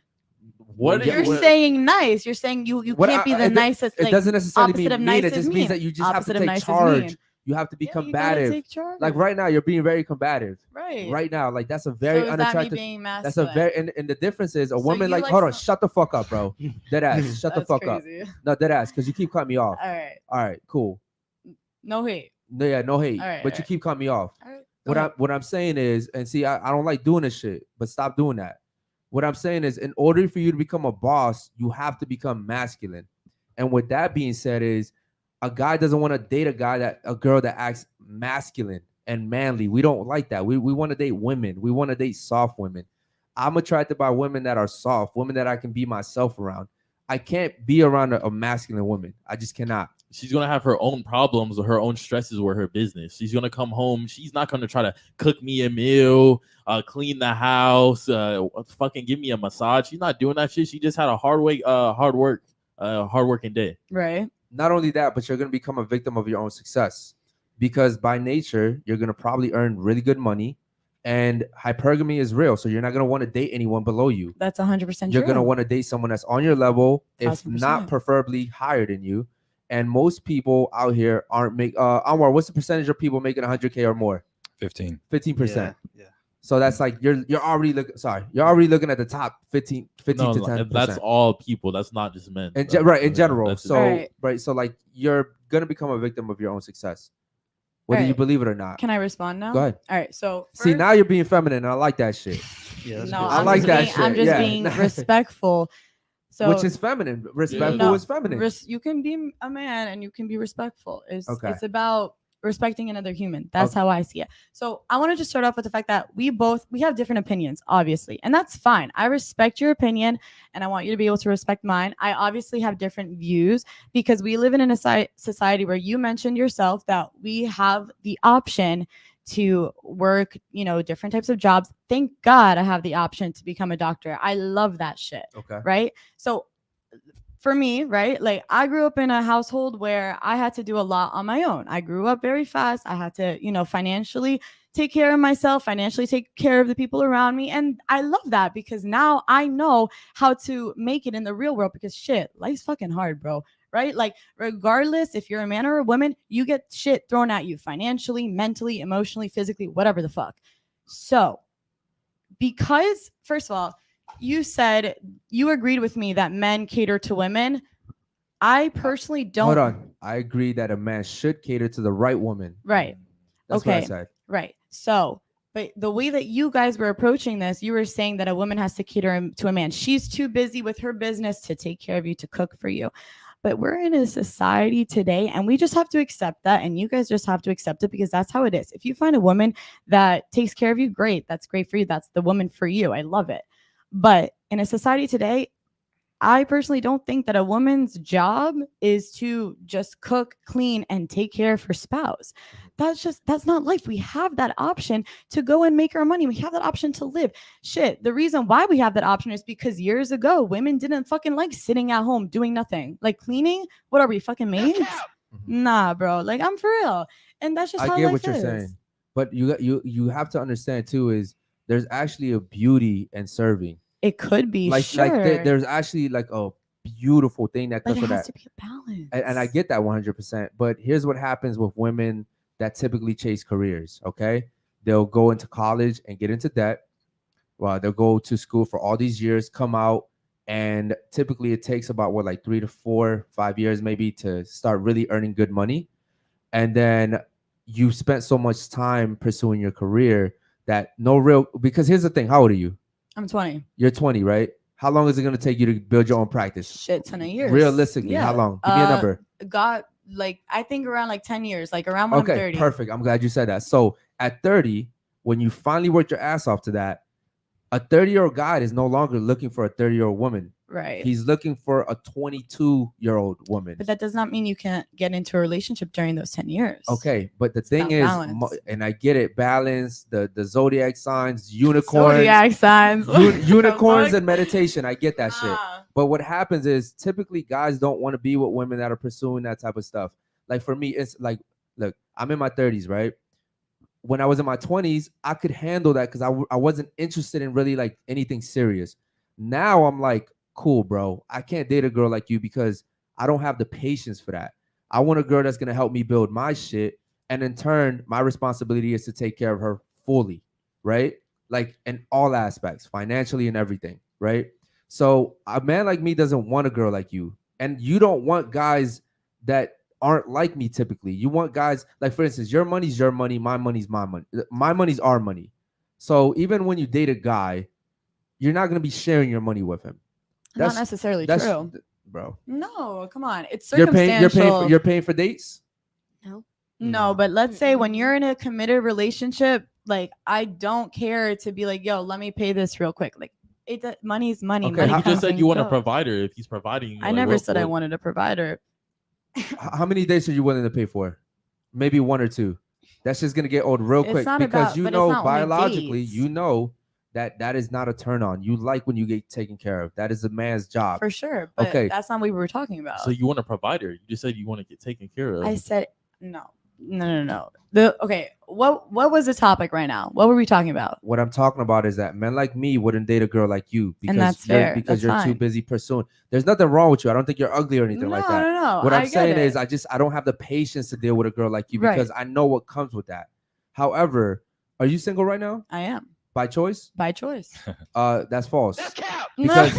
What Yeah, You're what- saying nice. You're saying you What can't be the it, nicest. It like, doesn't necessarily opposite mean of mean. nice It is just mean. means that you just have to Opposite of take nice is charge. mean. You have to be Yeah, you gotta combative. take charge. Like right now, you're being very combative. Right. Right now, like that's a very So is that me unattractive. being That's a masculine? very and the difference is a woman you like like hold on, some- shut the fuck up, bro. Dead ass, shut the That's fuck crazy. up. No, dead ass, because you keep cutting me off. All right. All right, cool. No hate. No, yeah, no hate, All right, but all you right. keep cutting me off. All right. What I'm saying is, and see, I don't like doing this shit, but stop doing that. What I'm saying is, in order for you to become a boss, you have to become masculine. And with that being said, is a guy doesn't want to date a girl that acts masculine and manly. We don't like that. We want to date women. We want to date soft women. I'm attracted by women that are soft, women that I can be myself around. I can't be around a masculine woman. I just cannot. She's gonna have her own problems or her own stresses with her business. She's gonna come home. She's not gonna try to cook me a meal, clean the house, fucking give me a massage. She's not doing that shit. She just had a hardworking day. Right. Not only that, but you're going to become a victim of your own success because by nature, you're going to probably earn really good money and hypergamy is real. So you're not going to want to date anyone below you. That's 100% You're true. going to want to date someone that's on your level, if 1000%. not preferably higher than you. And most people out here aren't Anwar, what's the percentage of people making 100K or more? 15. 15%. Yeah. So that's like you're already looking at the top 15 to 10%. That's all people. That's not just men. In general. That's So right. So like you're gonna become a victim of your own success, whether you Alright. believe it or not. Can I respond now? Go ahead. All right. So See, now you're being feminine, and I like that shit. Yeah, no, I I'm like just that being, shit. I'm just yeah. being respectful. So Which is feminine. Respectful No, is feminine. you can be a man and you can be respectful. It's about respecting another human. That's Okay. how I see it. So I want to just start off with the fact that we have different opinions, obviously, and that's fine. I respect your opinion, and I want you to be able to respect mine. I obviously have different views because we live in a society where you mentioned yourself that we have the option to work, different types of jobs. Thank God I have the option to become a doctor. I love that shit. Okay. Right? So for me, right? Like I grew up in a household where I had to do a lot on my own. I grew up very fast. I had to, financially take care of myself, financially take care of the people around me. And I love that because now I know how to make it in the real world because shit, life's fucking hard, bro. Right? Like regardless if you're a man or a woman, you get shit thrown at you financially, mentally, emotionally, physically, whatever the fuck. So because first of all, you said you agreed with me that men cater to women. I personally don't. Hold on. I agree that a man should cater to the right woman. Right. That's okay. what I said. Right. So, but the way that you guys were approaching this, you were saying that a woman has to cater to a man. She's too busy with her business to take care of you, to cook for you. But we're in a society today and we just have to accept that. And you guys just have to accept it because that's how it is. If you find a woman that takes care of you, great. That's great for you. That's the woman for you. I love it. But in a society today, I personally don't think that a woman's job is to just cook, clean, and take care of her spouse. That's not life. We have that option to go and make our money. We have that option to live. Shit. The reason why we have that option is because years ago, women didn't fucking like sitting at home doing nothing. Like cleaning. What are we, fucking maids? Nah, bro. Like, I'm for real. And that's just I how get life what you're is. saying, but you have to understand too is there's actually a beauty in serving. It could be, like sure. there's actually like a beautiful thing that But comes it with has that. to be a balance. And I get that 100%. But here's what happens with women that typically chase careers. Okay, they'll go into college and get into debt. Well, they'll go to school for all these years, come out, and typically it takes about what, like 3 to 4, 5 years maybe to start really earning good money. And then you spent so much time pursuing your career that no real, because here's the thing, how old are you? I'm 20. You're 20, right? How long is it going to take you to build your own practice? Shit ton of years. Realistically, how long? Give me a number. Got like, I think around like 10 years, like around when I'm 30. Perfect. I'm glad you said that. So at 30, when you finally worked your ass off to that, a 30-year-old guy is no longer looking for a 30-year-old woman. Right. He's looking for a 22-year-old woman. But that does not mean you can't get into a relationship during those 10 years. Okay, but the thing about is, balance. and I get it, balance, the zodiac signs, unicorns, Zodiac signs. unicorns and meditation. I get that shit. But what happens is typically guys don't want to be with women that are pursuing that type of stuff. Like for me, it's like, look, I'm in my 30s, right? When I was in my 20s, I could handle that because I wasn't interested in really like anything serious. Now I'm like, cool, bro. I can't date a girl like you because I don't have the patience for that. I want a girl that's going to help me build my shit. And in turn, my responsibility is to take care of her fully, right? Like in all aspects, financially and everything, right? So a man like me doesn't want a girl like you. And you don't want guys that aren't like me typically. You want guys, like for instance, your money's your money, my money's my money. My money's our money. So even when you date a guy, you're not going to be sharing your money with him. Not necessarily true. Bro. No, come on. It's You're circumstantial. you're paying for dates? No, but let's say when you're in a committed relationship, like I don't care to be like, yo, let me pay this real quick. Like money's money. Okay, Money you just said you want a goes. provider. If he's providing, I never said I wanted a provider. How many dates are you willing to pay for? Maybe 1 or 2. That's just gonna get old real It's quick not because about- you but it's know not only biologically, dates. you know that is not a turn on. You like when you get taken care of. That is a man's job. For sure. But Okay. that's not what we were talking about. So you want a provider? You just said you want to get taken care of. I said no. Okay. What was the topic right now? What were we talking about? What I'm talking about is that men like me wouldn't date a girl like you because And that's you're, fair. because That's you're too fine. busy pursuing. There's nothing wrong with you. I don't think you're ugly or anything like that. No. What I I'm get saying it. is I don't have the patience to deal with a girl like you Right. because I know what comes with that. However, are you single right now? I am. By choice? By choice. That's false. No. Because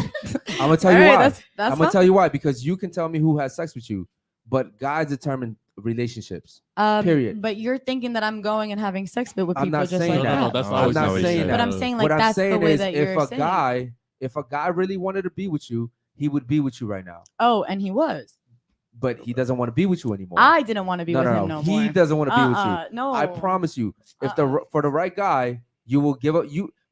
I'm gonna tell you All right, why. that's I'm gonna fine. tell you why. Because you can tell me who has sex with you, but guys determine relationships. Period. But you're thinking that I'm going and having sex with people I'm not just saying like that. that. that's I'm not saying that. But I'm saying like what I'm that's saying the way is that you're saying. if a guy really wanted to be with you, he would be with you right now. Oh, and he was. But he doesn't want to be with you anymore. I didn't want to be with him no more. He doesn't want to be with you. No. I promise you. If for the right guy, you will give up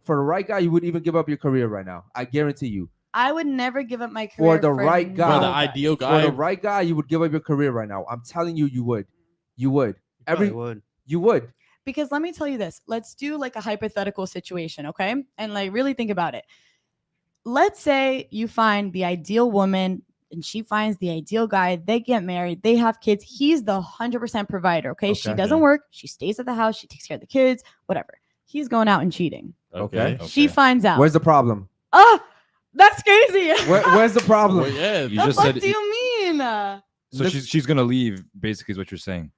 for the right guy, you would even give up your career right now. I guarantee you. I would never give up my career For the right guy, For the ideal guy. For the right guy, you would give up your career right now. I'm telling you, you would. You would. You would. Because let me tell you this. Let's do like a hypothetical situation, okay? And like really think about it. Let's say you find the ideal woman and she finds the ideal guy. They get married. They have kids. He's the 100% provider, okay? She doesn't work. She stays at the house. She takes care of the kids, whatever. He's going out and cheating. Okay. She finds out. Where's the problem? Oh, that's crazy. Where's the problem? Well, yeah, You What just the said fuck do you mean? so. She's gonna leave. Basically, is what you're saying.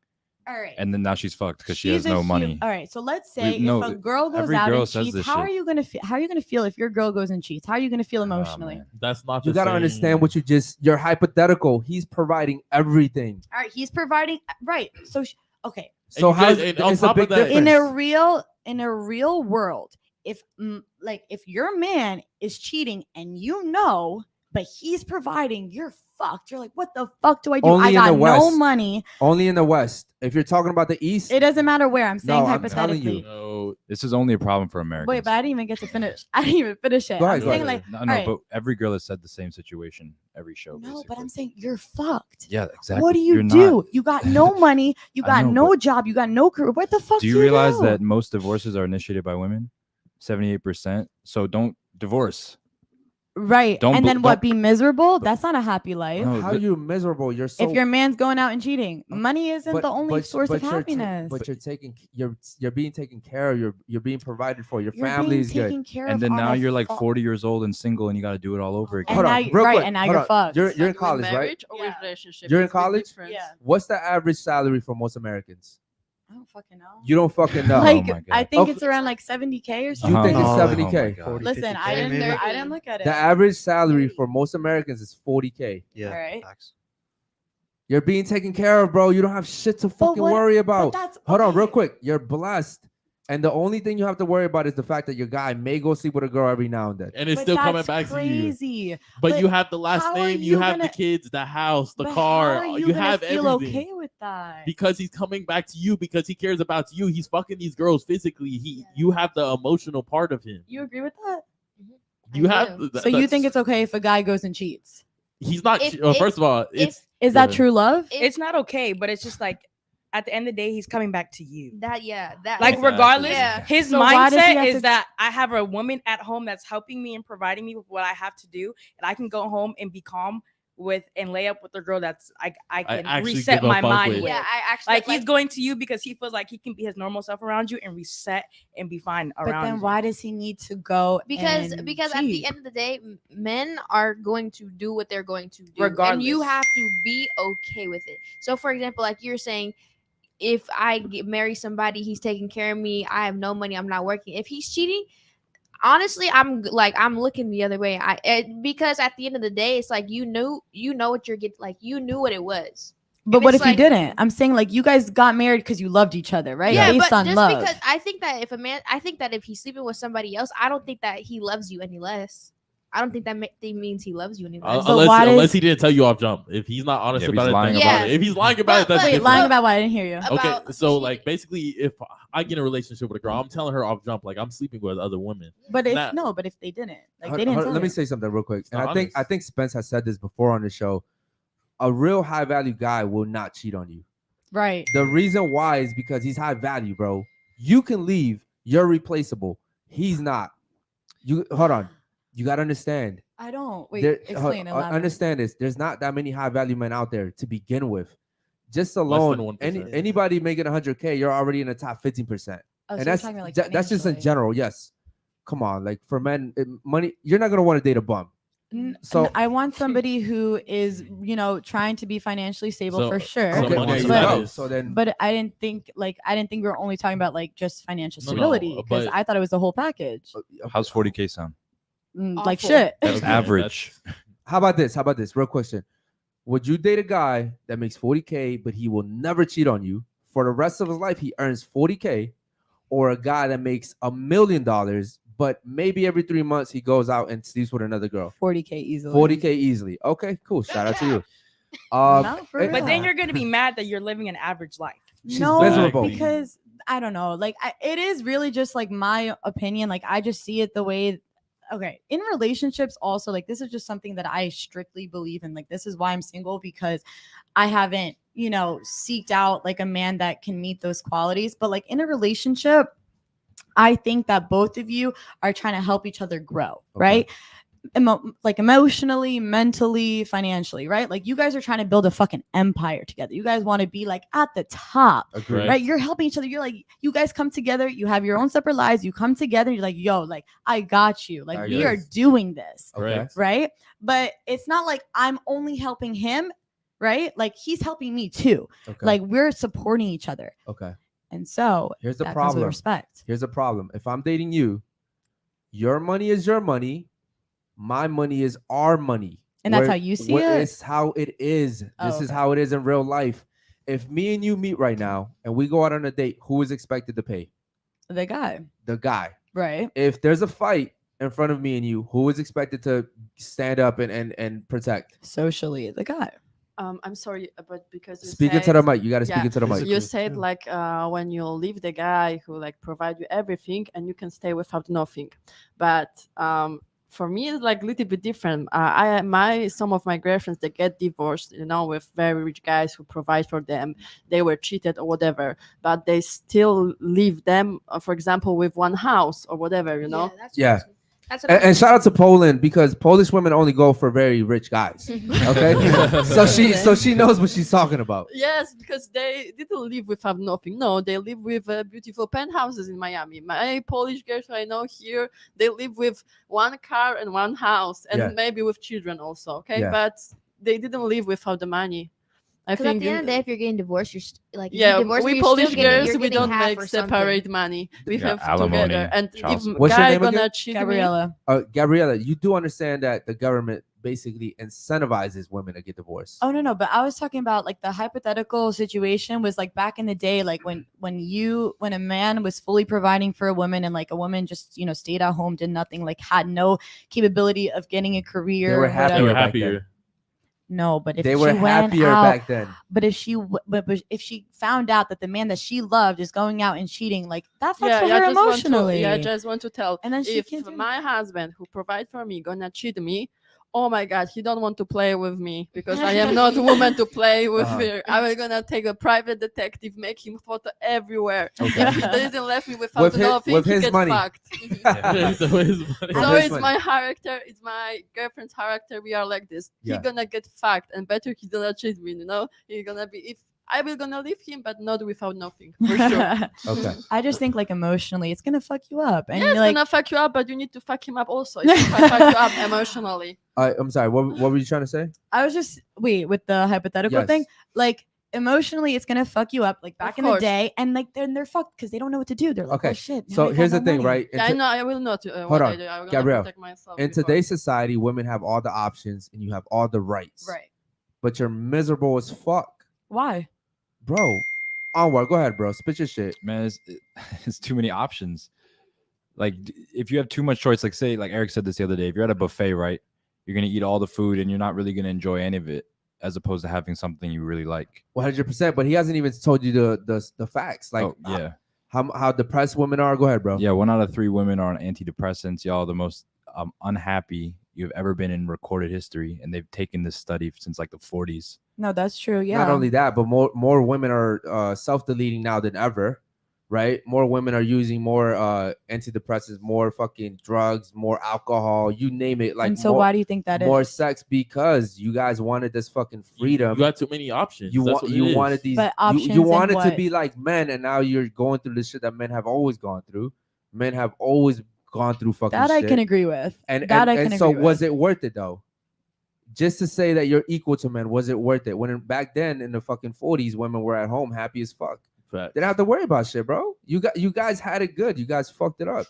All right. And then now she's fucked because she She's has no a money. All right. So let's say No, if a girl goes every out girl and says cheats, this how shit. are you gonna feel? How are you gonna feel if your girl goes and cheats? How are you gonna feel emotionally? That's not. You the gotta same. understand what you're hypothetical. He's providing everything. All right. He's providing. Right. So okay. So And you how guys- and on it's a top of big that- difference. In a real world, if if your man is cheating and you know but he's providing, you're fucked. You're like, what the fuck do I do? Only I in got the West. no money. Only in the West. If you're talking about the East, It doesn't matter where. I'm saying No, I'm telling hypothetically. you. No, This is only a problem for Americans. Wait, but I didn't even get to finish. I didn't even finish it. Go ahead, I'm go saying ahead. like, No, all no, right, but every girl has said the same situation every show. no, but I'm saying you're fucked. Yeah, exactly. What do you You're do? not. You got no money. You I got know, no job. You got no career. What the fuck Do you realize that most divorces are initiated by women? 78%. So don't divorce. Right. Don't and bl- then what? don't- Be miserable? That's not a happy life. No, how you miserable? You're so. If your man's going out and cheating, money isn't the only source of you're ta- happiness. but you're being taken care of. You're being provided for. Your You're family being is good. taken care And of then on now a you're like fa- 40 years old and single, and you got to do it all over again. Hold on, now, real right, quick. and now Hold you're on. fucked. You're in With college, right? marriage or with relationship? You're in It's big college. difference. Yeah. What's the average salary for most Americans? I don't fucking know. You don't fucking know. Like, my God. I think Okay. it's around like 70K or You something. think it's No. 70K? 40, Listen, 50K maybe? I didn't look at it. The average salary for most Americans is 40K. Yeah. All right. Facts. You're being taken care of, bro. You don't have shit to fucking what- worry but about. that's Hold on, real okay. quick. You're blessed. And the only thing you have to worry about is the fact that your guy may go sleep with a girl every now and then. and it's But still coming that's back to you. crazy. But you have the last how are name, you you have the gonna- kids, the house, the But car. how are You gonna have feel everything. okay with that? Because he's coming back to you because he cares about you. He's fucking these girls physically. You have the emotional part of him. You agree with that? You have. So you think it's okay if a guy goes and cheats? He's not. If- first of all, it's Is that true love? It's not okay, but it's just like at the end of the day, he's coming back to you. That Like Exactly. regardless, Yeah. his So why does he mindset have is to- that I have a woman at home that's helping me and providing me with what I have to do, and I can go home and be calm with and lay up with the girl that's I can actually reset give a my fuck mind with. with. Yeah, I actually Like he's going to you because he feels like he can be his normal self around you and reset and be fine But around then you. why does he need to go? because and at the cheat? end of the day, men are going to do what they're going to do, and you Regardless. have to be okay with it. So, for example, like you're saying, if I marry somebody, he's taking care of me. I have no money. I'm not working. If he's cheating, honestly, I'm looking the other way. Because at the end of the day, it's like you know what you're getting. Like you knew what it was. But what it's if you didn't? I'm saying like you guys got married because you loved each other, right? Yeah, Based but on just love. because I think that if he's sleeping with somebody else, I don't think that he loves you any less. I don't think that means he loves you any less. Unless he didn't tell you off jump. If he's not honest Yeah, if about he's it, lying then about it. If he's lying about it, that's Wait, different. lying about what? I didn't hear you. Okay, so like basically, if I get in a relationship with a girl, I'm telling her off jump like I'm sleeping with other women. But if Now- but if they didn't, like Hold- they didn't. hold- tell let me you. say something real quick. And not I think Spence has said this before on the show. A real high value guy will not cheat on you. Right. The reason why is because he's high value, bro. You can leave. You're replaceable. He's not. You hold on. You gotta understand. I don't. Wait, There- explain. Elaborate. understand this. There's not that many high value men out there to begin with. Just than alone, 1%. anybody making 100K, you're already in the top 15%. Oh, so And you're that's talking about, like, that's just in financially. general. Yes. Come on, like for men, money. You're not gonna want to date a bum. So I want somebody who is, trying to be financially stable So- for sure. so okay, money there you but, go. So then, but I didn't think we were only talking about like just financial No, no, stability because but- I thought it was the whole package. How's 40K sound? Like Awful. shit. That's Okay, average. how about this? How about this? Real question. Would you date a guy that makes 40K, but he will never cheat on you for the rest of his life? He earns 40K, or a guy that makes $1 million, but maybe every 3 months he goes out and sleeps with another girl. 40K easily. 40K easily. Okay, cool. Shout out to you. Not for eh, But then real. you're gonna be mad that you're living an average life. She's No, miserable. because I don't know. Like it is really just like my opinion. Like I just see it the way. Okay, in relationships, also like this is just something that I strictly believe in. Like this is why I'm single because I haven't, seeked out like a man that can meet those qualities. But like in a relationship, I think that both of you are trying to help each other grow, right? Like emotionally, mentally, financially, right? Like you guys are trying to build a fucking empire together. You guys want to be like at the top, Agreed. right? You're helping each other. You're like, you guys come together. You have your own separate lives. You come together. You're like, yo, like I got you. Like I we guess. are doing this, Correct. right? But it's not like I'm only helping him, right? Like he's helping me too. Okay. Like we're supporting each other, Okay. and so Here's the that comes with problem. respect. Here's the problem. If I'm dating you, your money is your money. My money is our money. And that's how you see it? It's how it is. Oh, This is okay. how it is in real life. If me and you meet right now and we go out on a date, who is expected to pay? The guy, The guy. right? If there's a fight, in front of me and you, who is expected to stand up and protect? Socially, the guy. I'm sorry, but because you Speak into said, the mic. You got to speak yeah, into the mic. you said like when you leave the guy who like provide you everything and you can stay without nothing, but for me it's like a little bit different. Some of my girlfriends, they get divorced, you know, with very rich guys who provide for them. They were cheated or whatever, but they still leave them, for example, with one house or whatever, you know. Yeah. And shout out to Poland, because Polish women only go for very rich guys. Okay, so she knows what she's talking about. Yes, because they didn't live without nothing. No, they live with beautiful penthouses in Miami. My Polish girls I know here, they live with one car and one house, and Yeah. maybe with children also. Okay, Yeah. but they didn't live without the money. I Because at think the end of the day, if you're getting divorced, you're like if yeah, you divorce her, we you're Polish still getting, girls, you're we getting don't half make or something. separate money. We Yeah, have alimony, together. And child if support. What's your guy name gonna again? cheat Gabriella. Gabriella, you do understand that the government basically incentivizes women to get divorced. Oh no, but I was talking about like the hypothetical situation was like back in the day, like when a man was fully providing for a woman and like a woman just stayed at home, did nothing, like had no capability of getting a career. They were or whatever. happier. Back then. No, but if They she were went happier out, back then. But if she found out that the man that she loved is going out and cheating, like that fucks yeah, with yeah, her I emotionally. just want to tell. And then she if can't do my husband who provide for me gonna cheat me, oh my God, he don't want to play with me because I am not a woman to play with her. I'm gonna take a private detective, make him photo everywhere. Okay. If he doesn't let me without With his- nothing, with he his gets money. fucked. So his money. So his it's money. my character, it's my girlfriend's character. We are like this. Yeah. He gonna get fucked, and better he gonna cheat me. You know, he gonna be if. I will gonna leave him, but not without nothing for sure. Okay. I just think like emotionally, it's gonna fuck you up, and Yeah, it's you're like, gonna fuck you up, but you need to fuck him up also. It's gonna fuck you up emotionally. I'm sorry. What were you trying to say? I was just with the hypothetical Yes. thing, like emotionally, it's gonna fuck you up. Like back Of in the course. day, and like they're fucked because they don't know what to do. They're like, Okay. oh shit. now So I got here's no the thing, money. right? Yeah, I know. I will not. Hold what on, I do. I'm gonna Gabrielle. protect myself. In before. today's society, women have all the options and you have all the rights. Right. But you're miserable as fuck, Why? bro. Onward. Go ahead, bro. Spit your shit. Man, it's too many options. Like if you have too much choice, like say, like Eric said this the other day, if you're at a buffet, right, you're gonna eat all the food and you're not really gonna enjoy any of it, as opposed to having something you really like. 100%. But he hasn't even told you the facts. Like, Oh, yeah. how depressed women are. Go ahead, bro. Yeah, 1 out of 3 women are on antidepressants. Y'all the most unhappy you've ever been in recorded history, and they've taken this study since like the 40s. No, that's true. Yeah. Not only that, but more women are self-deleting now than ever, right? More women are using more antidepressants, more fucking drugs, more alcohol, you name it. Like, and so why do you think that is? more sex? Because you guys wanted this fucking freedom. You got too many options. You That's want what it you is. wanted these. But You options in wanted to what? be like men, and now you're going through the shit that men have always gone through. Men have always gone through fucking That I shit. can agree with. And That and, I and can so agree was with. it worth it though? Just to say that you're equal to men, was it worth it? When back then in the fucking 40s, women were at home happy as fuck. Facts. They didn't have to worry about shit, bro. You guys had it good. You guys fucked it up.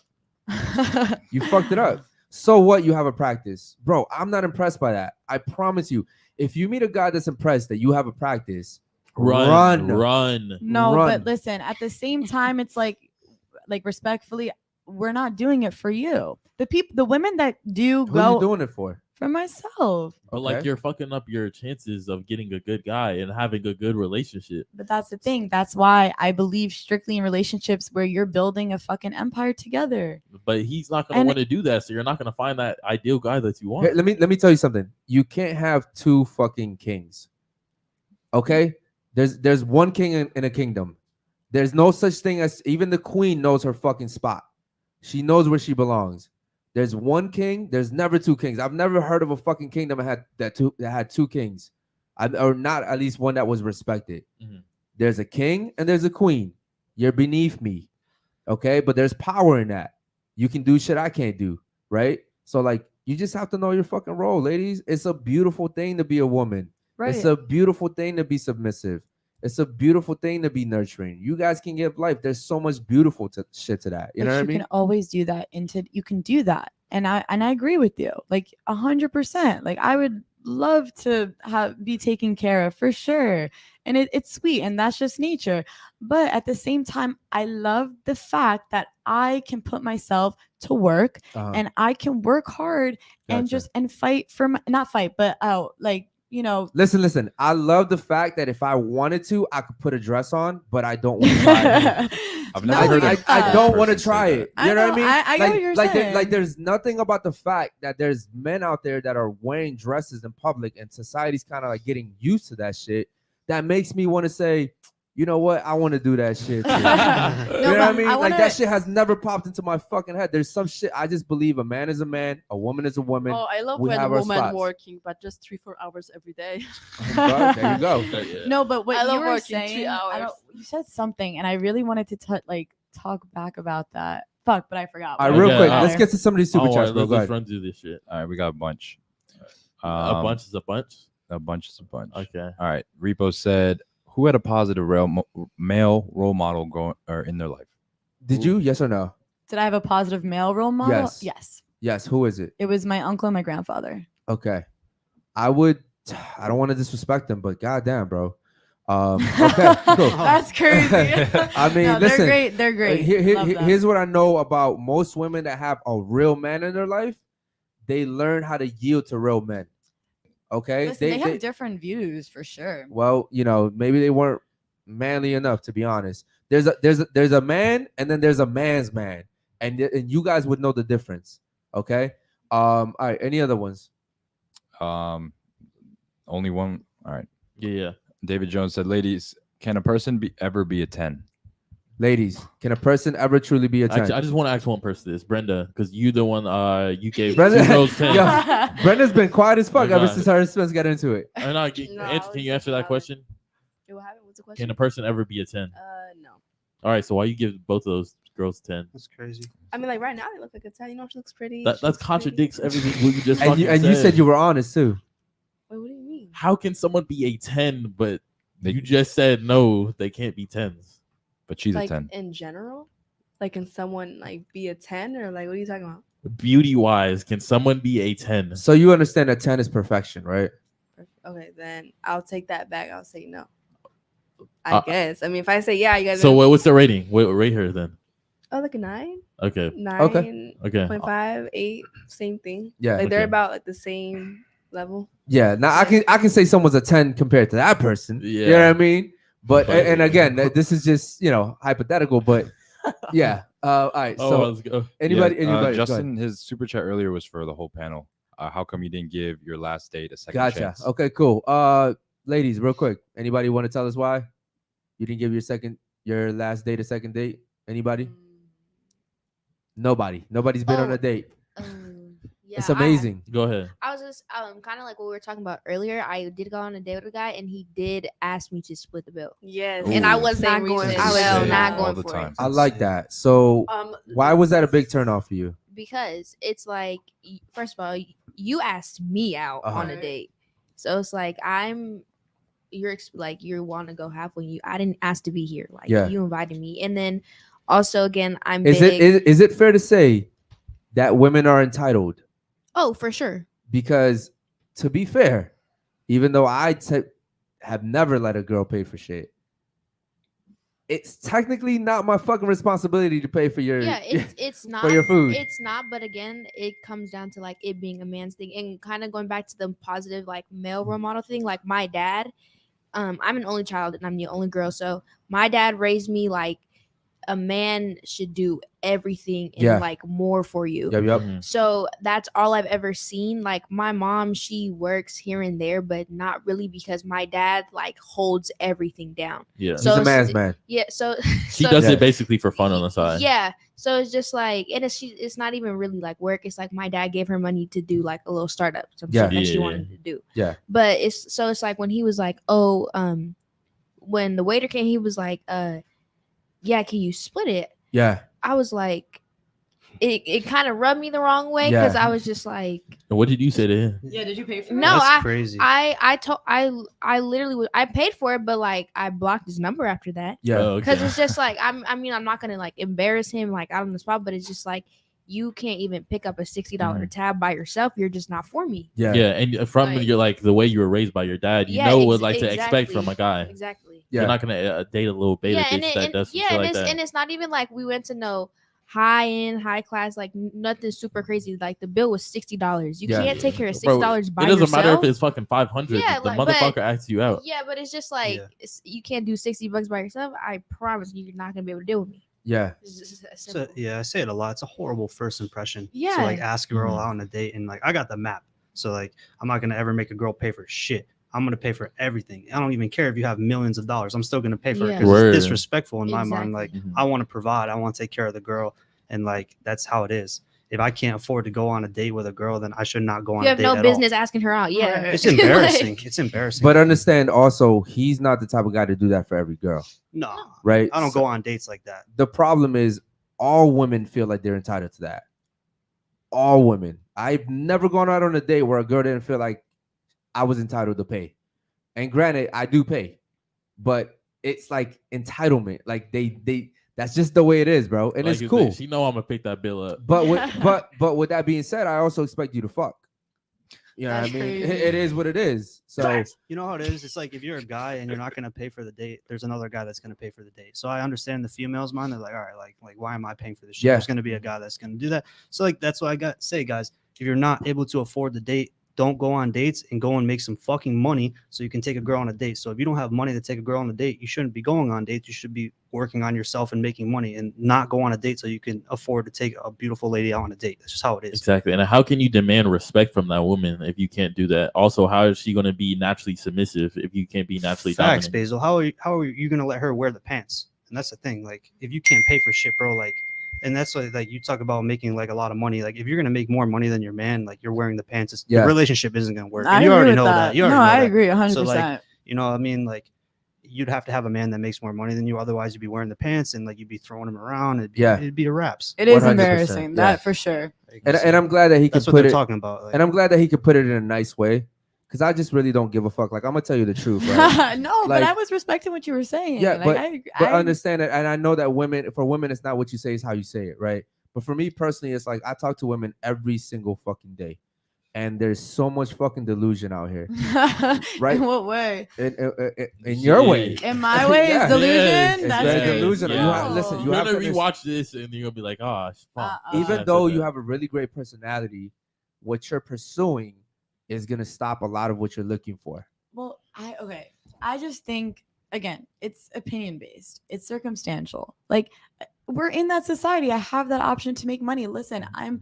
You fucked it up. So what? You have a practice, bro. I'm not impressed by that. I promise you. If you meet a guy that's impressed that you have a practice, Run. No, run. but listen, at the same time, it's like respectfully, we're not doing it for you. The women that do Who go you doing it for? for myself. But like you're fucking up your chances of getting a good guy and having a good relationship. But that's the thing. That's why I believe strictly in relationships where you're building a fucking empire together. But he's not gonna And- want to do that, so you're not gonna find that ideal guy that you want. Here, let me tell you something. You can't have 2 fucking kings. Okay? There's one king in a kingdom. There's no such thing as, even the queen knows her fucking spot. She knows where she belongs. There's one king. There's never 2 kings. I've never heard of a fucking kingdom that had 2 kings, or not at least one that was respected. Mhm. There's a king and there's a queen. You're beneath me, okay? But there's power in that. You can do shit I can't do, right? So like, you just have to know your fucking role, ladies. It's a beautiful thing to be a woman. Right. It's a beautiful thing to be submissive. It's a beautiful thing to be nurturing. You guys can give life. There's so much beautiful shit to that. You know what I you mean? can always do that. You can do that. And I agree with you. Like 100%. Like I would love to be taken care of for sure. And it's sweet and that's just nature. But at the same time, I love the fact that I can put myself to work and I can work hard and Gotcha. fight for not fight, but like, Listen. I love the fact that if I wanted to, I could put a dress on, but I don't want to try it. I've never heard of I don't want to person say try that. it. You know what I mean? I get what you're saying. There's nothing about the fact that there's men out there that are wearing dresses in public, and society's kind of like getting used to that shit. That makes me want to say, you know what? I want to do that shit too. You know what I mean? Like that shit has never popped into my fucking head. There's some shit. I just believe a man is a man, a woman is a woman. Oh, I love We when have a our woman spots. working, but just 3-4 hours every day. Well, there you go. No, but what I you love were working 3 saying, hours. you said something, and I really wanted to talk back about that. Fuck, but I forgot. All right, real quick, let's get to some of these super chats, bro. Let's Go just ahead. run through this shit. All right, we got a bunch. A bunch is a bunch. A bunch is a bunch. Okay. All right. Repo said, "Who had a positive male role model in their life?" Did you? Yes or no? Did I have a positive male role model? Yes. Yes. Yes. Who is it? It was my uncle and my grandfather. Okay. I don't want to disrespect them, but goddamn, bro. Okay, cool. That's crazy. I mean, No, listen. they're great. They're great. Love them. Here's what I know about most women that have a real man in their life. They learn how to yield to real men. Okay. Listen, they have different views for sure. Well, maybe they weren't manly enough, to be honest. There's a man, and then there's a man's man, and you guys would know the difference. Okay. All right. Any other ones? Only one. All right. Yeah. David Jones said, "Ladies, can a person ever be a 10?" Ladies, can a person ever truly be a 10? Actually, I just want to ask one person this, Brenda, because you the one you gave Brenda, 2 girls 10. yeah, Brenda's been quiet as fuck Oh, ever God. since her and Spence got into it. Can you answer that question? What happened? What's the question? Can a person ever be a 10? No. All right, so why you give both of those girls 10? That's crazy. I mean, like right now they look like a 10. She looks pretty. That contradicts everything you just And you said you were honest too. Wait, what do you mean? How can someone be a 10, but you just said no, they can't be 10s? But she's like a 10. in general, like can someone like be a 10 or like what are you talking about? Beauty wise, can someone be a 10? So you understand that 10 is perfection, right? Okay, then I'll take that back. I'll say no. I guess. I mean, if I say yeah, you guys. So what's the rating? Rate her then. Oh, like a 9. Okay. 9. Okay. 0.5, 8, same thing. Yeah. Like they're Okay. about like the same level. Yeah. Now I can say someone's a 10 compared to that person. Yeah. You know what I mean? But and again, this is just hypothetical. But yeah. All right. So let's go. anybody? Yeah, Anybody? go Justin, ahead. his super chat earlier was for the whole panel. How come you didn't give your last date a second Gotcha. chance? Okay. Cool. Ladies, real quick. Anybody want to tell us why you didn't give your last date a second date? Anybody? Nobody. Nobody's been on a date. Yeah, It's amazing. Go ahead. I was just kind of like what we were talking about earlier. I did go on a date with a guy, and he did ask me to split the bill. Yes, and I Ooh. was not going. I was not going for it I like that. So why was that a big turn off for you? because it's like, first of all, you asked me out on a date, so it's like you want to go halfway. I didn't ask to be here. Like you invited me, and then also again, I'm Is big. is it fair to say that women are entitled? Oh, for sure. Because to be fair, even though have never let a girl pay for shit, it's technically not my fucking responsibility to pay for your it's not for your food. It's not, but again, it comes down to like it being a man's thing, and kind of going back to the positive like male role model thing. Like my dad, I'm an only child and I'm the only girl, so my dad raised me like a man should do everything and like more for you. Yep. So that's all I've ever seen. Like my mom, she works here and there, but not really because my dad like holds everything down. Yeah. So he's a man's man. Yeah. So She does it basically for fun on the side. Yeah. So it's just like, and it's not even really like work. It's like my dad gave her money to do like a little startup, some stuff that she wanted to do. Yeah. But it's like when he was like, oh, when the waiter came, he was like, yeah, can you split it? Yeah. I was like, it kind of rubbed me the wrong way because I was just like, And what did you say to him? Yeah, did you pay for it? no, That's crazy. I literally I paid for it, but like I blocked his number after that. Yeah. Oh, Because okay. it's just like I'm not gonna like embarrass him like out on the spot, but it's just like you can't even pick up a $60 tab by yourself. You're just not for me. Yeah, and from Like- your like the way you were raised by your dad, you Yeah, know what like to expect from exactly. a guy. Exactly. You're not gonna date a little beta Yeah, bitch that does some shit like that. and it's not even like we went to know high end, high class, like nothing super crazy. Like the bill was $60. You can't take care of $60 by It doesn't yourself. matter if it's fucking 500. Yeah, the like, motherfucker but- asks you out. Yeah, but it's just like you can't do $60 by yourself. I promise you're not gonna be able to deal with me. Yeah. It's just that So, simple. yeah, I say it a lot. It's a horrible first impression. Yeah. So like ask a girl out on a date and like I got the map. So like I'm not gonna ever make a girl pay for shit. I'm gonna pay for everything. I don't even care if you have millions of dollars. I'm still gonna pay for it Yeah. because Word. it's disrespectful in my mind. Like Exactly. I want to provide. I want to take care of the girl, and like that's how it is. If I can't afford to go on a date with a girl, then I should not go on You a have date no at business asking her out. Yeah, all. It's embarrassing. It's embarrassing. But understand also, he's not the type of guy to do that for every girl. No, Right? I don't go on dates like that. The problem is all women feel like they're entitled to that. All women. I've never gone out on a date where a girl didn't feel like I was entitled to pay. And granted, I do pay, but it's like entitlement. Like they that's just the way it is, bro. And Like it's you cool. said, she know I'm gonna pick that bill up. But with that being said, I also expect you to fuck. You know what I That's mean? crazy. It is what it is. So You know how it is? It's like if you're a guy and you're not gonna pay for the date, there's another guy that's gonna pay for the date. So I understand the female's mind. They're like, all right, like why am I paying for this shit? Yeah. There's gonna be a guy that's gonna do that. So like that's why I say, guys, if you're not able to afford the date, don't go on dates and go and make some fucking money so you can take a girl on a date. So if you don't have money to take a girl on a date, you shouldn't be going on dates. You should be working on yourself and making money and not go on a date so you can afford to take a beautiful lady out on a date. That's just how it is. Exactly. And how can you demand respect from that woman if you can't do that? Also, how is she going to be naturally submissive if you can't be naturally Facts, dominant? Basil. How are you gonna let her wear the pants? And that's the thing. Like, if you can't pay for shit, bro, like, and that's like you talk about making like a lot of money. Like, if you're gonna make more money than your man, like you're wearing the pants, Yeah. the relationship isn't gonna work. I And you agree already with know that. that. You No, already know I that. agree 100%. So like, you know, I mean, like, you'd have to have a man that makes more money than you. Otherwise, you'd be wearing the pants and like you'd be throwing them around. It'd be a wraps. It is 100%, embarrassing. yeah. That for sure. and I'm glad that he could That's what put they're it talking about, like- and I'm glad that he could put it in a nice way. Because I just really don't give a fuck. Like, I'm gonna tell you the truth, right? No, Like, but I was respecting what you were saying. yeah, like, but I understand it, and I know that for women, it's not what you say, it's how you say it, right? But for me personally, it's like I talk to women every single fucking day, and there's so much fucking delusion out here, right? In what way? In your way, In my way is delusion. It's That's very crazy. delusional. You have, listen, you You're have gonna to rewatch this and you're gonna be like, oh, fuck. even though you have a really great personality, what you're pursuing is gonna stop a lot of what you're looking for. Well, I just think again, it's opinion based. It's circumstantial. Like we're in that society. I have that option to make money. Listen, I'm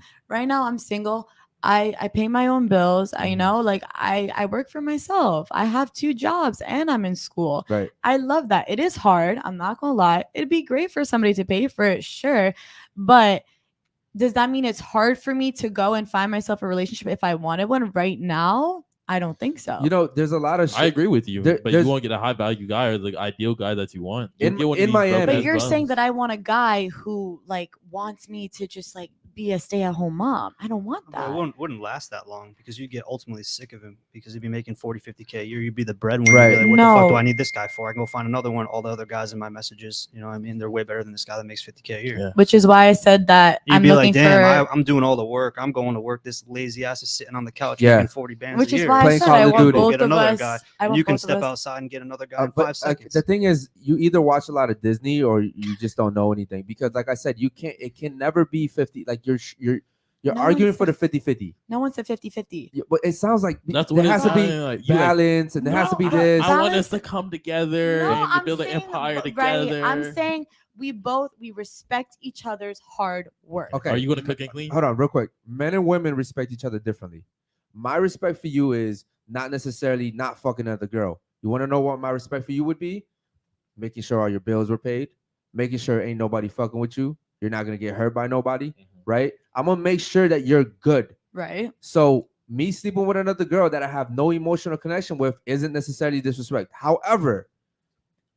single. I pay my own bills. I work for myself. I have 2 jobs and I'm in school. Right. I love that. It is hard. I'm not gonna lie. It'd be great for somebody to pay for it, sure. But does that mean it's hard for me to go and find myself a relationship if I wanted one right now? I don't think so. You know, there's a lot of shit. I agree with you, but you there's- won't get a high value guy or the ideal guy that you want. You'll In- get one of in these Miami- broke But you're ass saying bums. that I want a guy who like wants me to just like be a stay-at-home mom. I don't want that. Well, it wouldn't last that long because you get ultimately sick of him because he'd be making 40, 50K a year. You'd be the breadwinner. Right. You'd be like, what the fuck do No. I need this guy for? I can go find another one. All the other guys in my messages, you know what I mean? They're way better than this guy that makes 50K a year. Which is why I said that You'd I'm be looking like, damn, for. I'm doing all the work. I'm going to work. This lazy ass is sitting on the couch Yeah. making 40 bands Which a is year. why I Playing said Call I of want Duty. both Get of another us. guy. I And want you can both of step us. outside and get another guy in But, 5 seconds. the thing is, you either watch a lot of Disney or you just don't know anything. Because, like I said, it can never be 50. Like you're No arguing one's for the 50-50. No one said 50-50. Yeah, but it sounds like That's there what has it's to be saying, like, you like, balance and there has to be this. I want us to come together No, and I'm build an saying, empire right, together. I'm saying we respect each other's hard work. Okay. Are you gonna cook and clean? Hold on, real quick. Men and women respect each other differently. My respect for you is not necessarily not fucking another girl. You want to know what my respect for you would be? Making sure all your bills were paid, making sure ain't nobody fucking with you. You're not gonna get hurt by nobody, right? I'm gonna make sure that you're good. Right. So me sleeping with another girl that I have no emotional connection with isn't necessarily disrespect. However,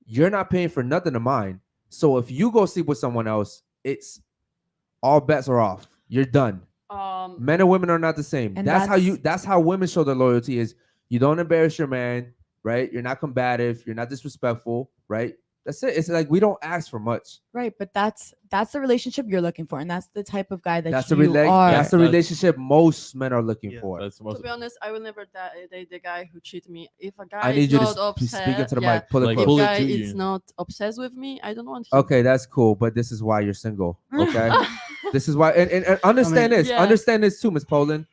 you're not paying for nothing of mine. So if you go sleep with someone else, it's all bets are off. You're done. Men and women are not the same. And That's how women show their loyalty is you don't embarrass your man, right? You're not combative, you're not disrespectful, right? That's it. It's like we don't ask for much. Right, but that's the relationship you're looking for, and that's the type of guy that That's you the are. that's the relationship most men are looking for. That's the To be honest, I will never date the guy who cheat me. If a guy I need is you to not obsessed, speak into the yeah, mic. Pull it Like, close. pull if it guy to is you. not obsessed with me, I don't want him. Okay, that's cool, but this is why you're single. Okay, this is why, and understand this. yeah. Understand this too, Miss Poland.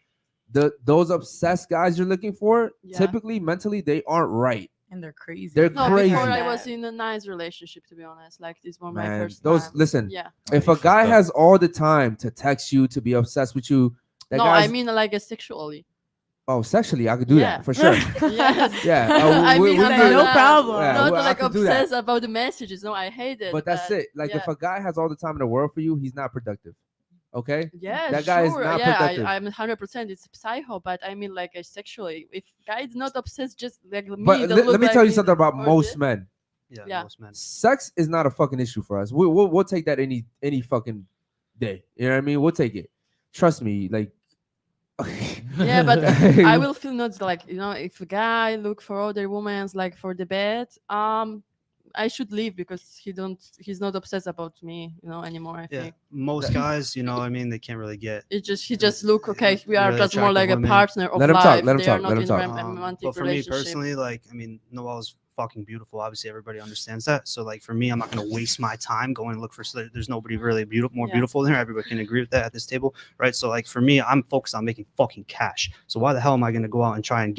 Those obsessed guys you're looking for, Yeah. typically mentally they aren't right. And they're crazy. They're No, crazy. before I was in a nice relationship, to be honest. Like this was my Man, first those time. listen. Yeah. If a guy has all the time to text you, to be obsessed with you, that No, guy's, I mean like sexually. oh, sexually, I could do Yeah. that for sure. Yes. Yeah, I mean, we like could- no problem. Yeah, Not I like could do that. obsessed about the messages. No, I hate it. But that's it. Like if yeah. a guy has all the time in the world for you, he's not productive. Okay? Yeah, that guy sure. is not Yeah, productive. I'm 100%. It's psycho, but I mean, like, sexually. If guy is not obsessed, just like me, But don't let look me like tell you me something about or most this. men. Yeah. Most men. Sex is not a fucking issue for us. We'll take that any fucking day. You know what I mean? We'll take it. Trust me. Like, Yeah, but I will feel not like, if a guy look for other women like for the bed, I should leave because he's not obsessed about me, anymore. I Yeah, think most guys, I mean, they can't really get. he just look okay. We are really just more like attractive a women. partner of Let him life. talk, let him They talk, are let not him in talk. a romantic But for me relationship. personally, like, I mean, Noelle's fucking beautiful. Obviously, everybody understands that. So, like, for me, I'm not gonna waste my time going to look for. There's nobody really more Yeah. beautiful than her. Everybody can agree with that at this table, right? So, like, for me, I'm focused on making fucking cash. So why the hell am I gonna go out and try and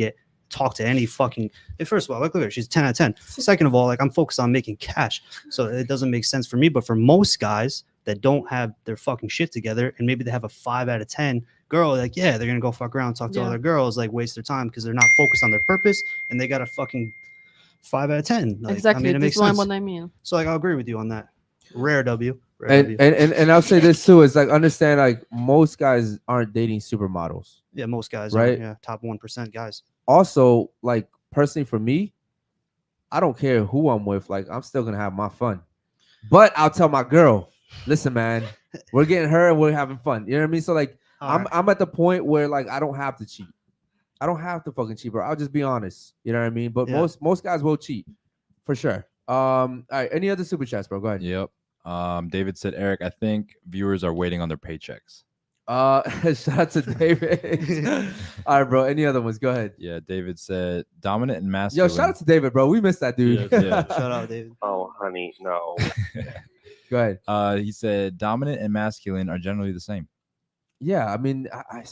talk to any fucking first of all, look at her, she's 10 out of 10. Second of all, like, I'm focused on making cash, so it doesn't make sense for me. But for most guys that don't have their fucking shit together, and maybe they have a 5 out of 10 girl, like, yeah, they're gonna go fuck around, talk to Yeah. other girls, like, waste their time because they're not focused on their purpose, and they got a fucking 5 out of 10. Like, Exactly, I mean, it this makes one sense. what I mean. So, like, I'll agree with you on that. Rare W. Rare and, W. and I'll say this too, is like, understand, like, most guys aren't dating supermodels. Yeah, most guys right? are, yeah, top 1% guys. Also, like, personally for me, I don't care who I'm with, like, I'm still gonna have my fun. But I'll tell my girl, listen, man, we're getting her and we're having fun. You know what I mean? So, like, I'm at the point where, like, I don't have to cheat. I don't have to fucking cheat, bro. I'll just be honest. You know what I mean? But Yeah. most guys will cheat for sure. All right, any other super chats, bro? Go ahead. Yep. David said, Eric, I think viewers are waiting on their paychecks. Shout out to David. All right, bro. Any other ones? Go ahead. Yeah, David said, dominant and Yo, masculine. shout out to David, bro. We missed that dude. Yeah. Shout out, David. Oh, honey, no. Go ahead. He said, dominant and masculine are generally the same. Yeah, I mean,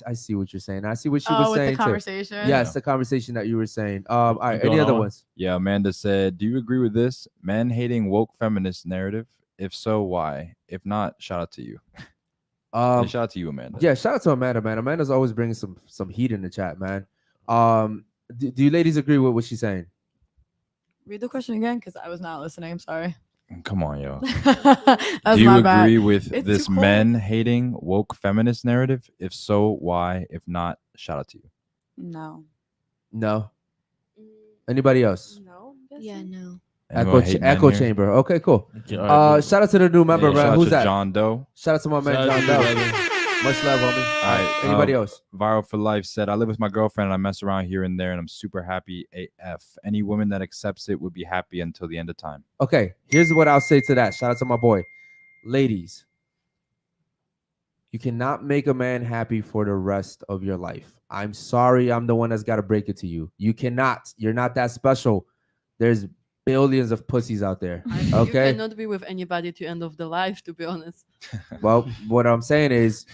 I see what you're saying. I see what she Oh, was with the saying too. conversation? Yes, Yeah. the conversation that you were saying. All right, Keep any going other on. ones? Yeah, Amanda said, do you agree with this? Men hating woke feminist narrative? If so, why? If not, shout out to you. Yeah, shout out to you, Amanda. Yeah, shout out to Amanda, man. Amanda's always bringing some heat in the chat, man. Do you ladies agree with what she's saying? Read the question again because I was not listening. I'm sorry. Come on, yo. That was Do you my bad. agree with It's this too cold. men hating woke feminist narrative? If so, why? If not, shout out to you. No. No. Anybody else? No. Yeah, no. Anyone hate men Echo here? chamber. Okay, cool. Okay, all right, Shout out to the new member, Yeah, man. shout out Who's to that? John Doe. Shout out to my man Shout out John to Doe. you, brother. Much love, homie. All right. Anybody else? Viral for Life said, I live with my girlfriend and I mess around here and there and I'm super happy AF. Any woman that accepts it would be happy until the end of time. Okay, here's what I'll say to that. Shout out to my boy. Ladies, you cannot make a man happy for the rest of your life. I'm sorry, I'm the one that's got to break it to you. You cannot. You're not that special. There's billions of pussies out there. You Okay. cannot be with anybody to end of the life, to be honest. Well, what I'm saying is,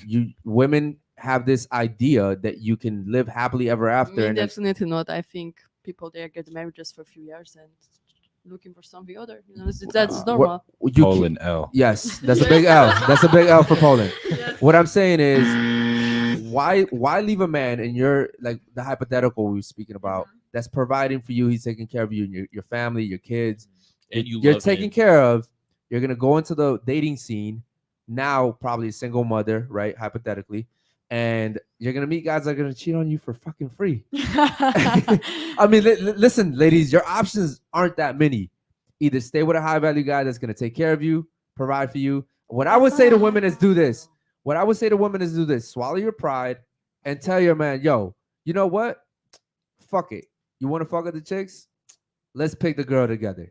women have this idea that you can live happily ever after. Me, And then- definitely not. I think people there get married just for a few years and looking for something other. That's normal. you Poland can- L. Yes, that's a big L. That's a big L for Poland. What I'm saying is, why leave a man in your, like, the hypothetical we were speaking about, that's providing for you, he's taking care of you and your family, your kids, And you you're love taken him. care of. You're gonna go into the dating scene now, probably a single mother, right? Hypothetically, and you're gonna meet guys that are gonna cheat on you for fucking free. I mean, listen, ladies, your options aren't that many. Either stay with a high value guy that's gonna take care of you, provide for you. What I would say to women is do this. What I would say to women is do this. Swallow your pride and tell your man, yo, you know what? Fuck it. You want to fuck with the chicks? Let's pick the girl together.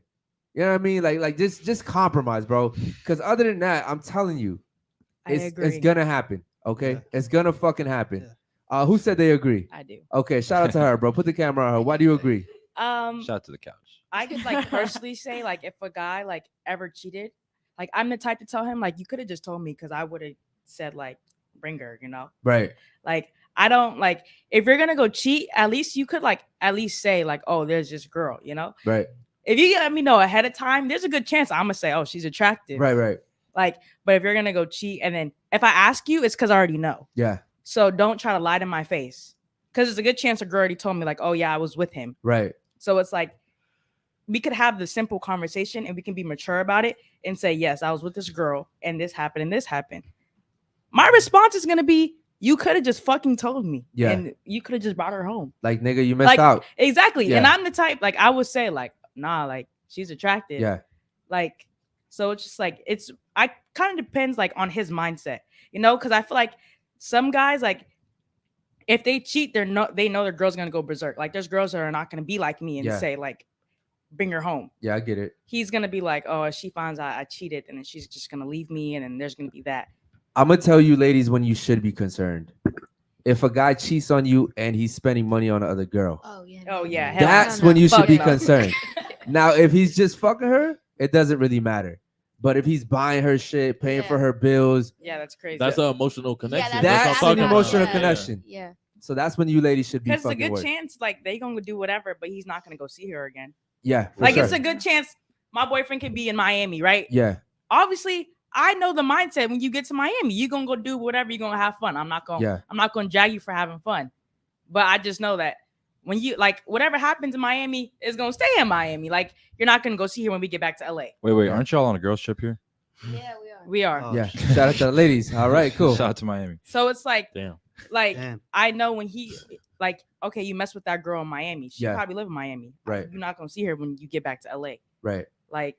You know what I mean? Like just compromise, bro. Because other than that, I'm telling you, it's agree. gonna happen. Okay, it's gonna fucking happen. Who said they agree? I do. Okay, shout out to her, bro. Put the camera on her. Why do you agree? Shout out to the couch. I could like personally say like if a guy like ever cheated, like I'm the type to tell him like you could have just told me because I would have said like bring her, you know. Right. Like I don't like if you're gonna go cheat, at least you could like at least say like, oh, there's this girl, you know. Right. If you let me know ahead of time, there's a good chance I'm gonna say, oh, she's attractive. Right. Right. Like, but if you're gonna go cheat and then if I ask you, it's because I already know. Yeah. So don't try to lie to my face. Because there's a good chance a girl already told me, like, oh yeah, I was with him. Right. So it's like we could have the simple conversation and we can be mature about it and say, yes, I was with this girl and this happened and this happened. My response is gonna be, you could have just fucking told me. Yeah. And you could have just brought her home. Like, nigga, you missed Like, out. exactly. Yeah. And I'm the type, like, I would say, like, nah, like, she's attractive. Yeah. Like, so it's just like, I kind of depends, like, on his mindset, you know? Because I feel like some guys, like, if they cheat, they know their girl's gonna go berserk. Like, there's girls that are not gonna be like me and say, like, bring her home. Yeah, I get it. He's gonna be like, oh, if she finds out I cheated, and then she's just gonna leave me, and then there's gonna be that. I'm gonna tell you, ladies, when you should be concerned. If a guy cheats on you and he's spending money on another girl, Oh yeah, that's when you should be concerned. Now, if he's just fucking her, it doesn't really matter. But if he's buying her shit, paying for her bills, Yeah, that's crazy. That's an emotional connection. that's what I'm an talking emotional about. connection. Yeah. So that's when you ladies should be Because it's a fucking good worried. chance, like they gonna do whatever, but he's not gonna go see her again. Yeah, for Like sure. it's a good chance my boyfriend could be in Miami, right? Yeah. Obviously, I know the mindset when you get to Miami, you're gonna go do whatever, you're gonna have fun. I'm not gonna jag you for having fun. But I just know that when you like whatever happens in Miami is gonna stay in Miami. Like you're not gonna go see her when we get back to LA. Wait, aren't y'all on a girls trip here? Yeah, we are. Yeah. Shout out to the ladies. All right, cool. Shout out to Miami. So it's like, Damn. like I know when he like, okay, you mess with that girl in Miami. She Yeah. probably live in Miami. Right. You're not gonna see her when you get back to LA. Right. Like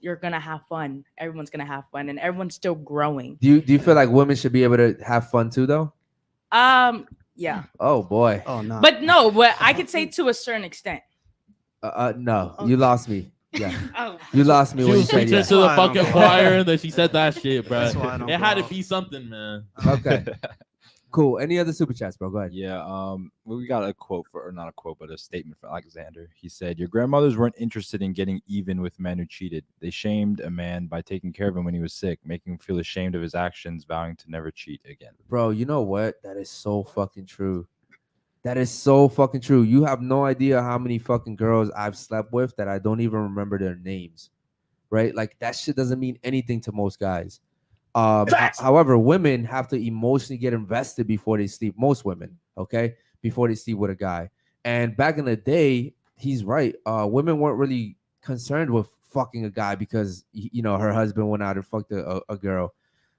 you're gonna have fun. Everyone's gonna have fun, and everyone's still growing. Do you feel like women should be able to have fun too, though? Yeah. Oh boy. Oh no. But no, but I could say to a certain extent. No, you lost me. Yeah. Oh. You lost me She when you was said preaching yeah. to the fucking choir and then she said that shit, bro. That's why I don't It go had to out. be something, man. Okay. Cool. Any other super chats, bro? Go ahead. Yeah. We got a quote or not a quote, but a statement from Alexander. He said, "Your grandmothers weren't interested in getting even with men who cheated. They shamed a man by taking care of him when he was sick, making him feel ashamed of his actions, vowing to never cheat again." Bro, you know what? That is so fucking true. That is so fucking true. You have no idea how many fucking girls I've slept with that I don't even remember their names. Right? Like that shit doesn't mean anything to most guys. However, women have to emotionally get invested before they sleep. Most women, okay, before they sleep with a guy. And back in the day, he's right. Women weren't really concerned with fucking a guy because you know her husband went out and fucked a girl.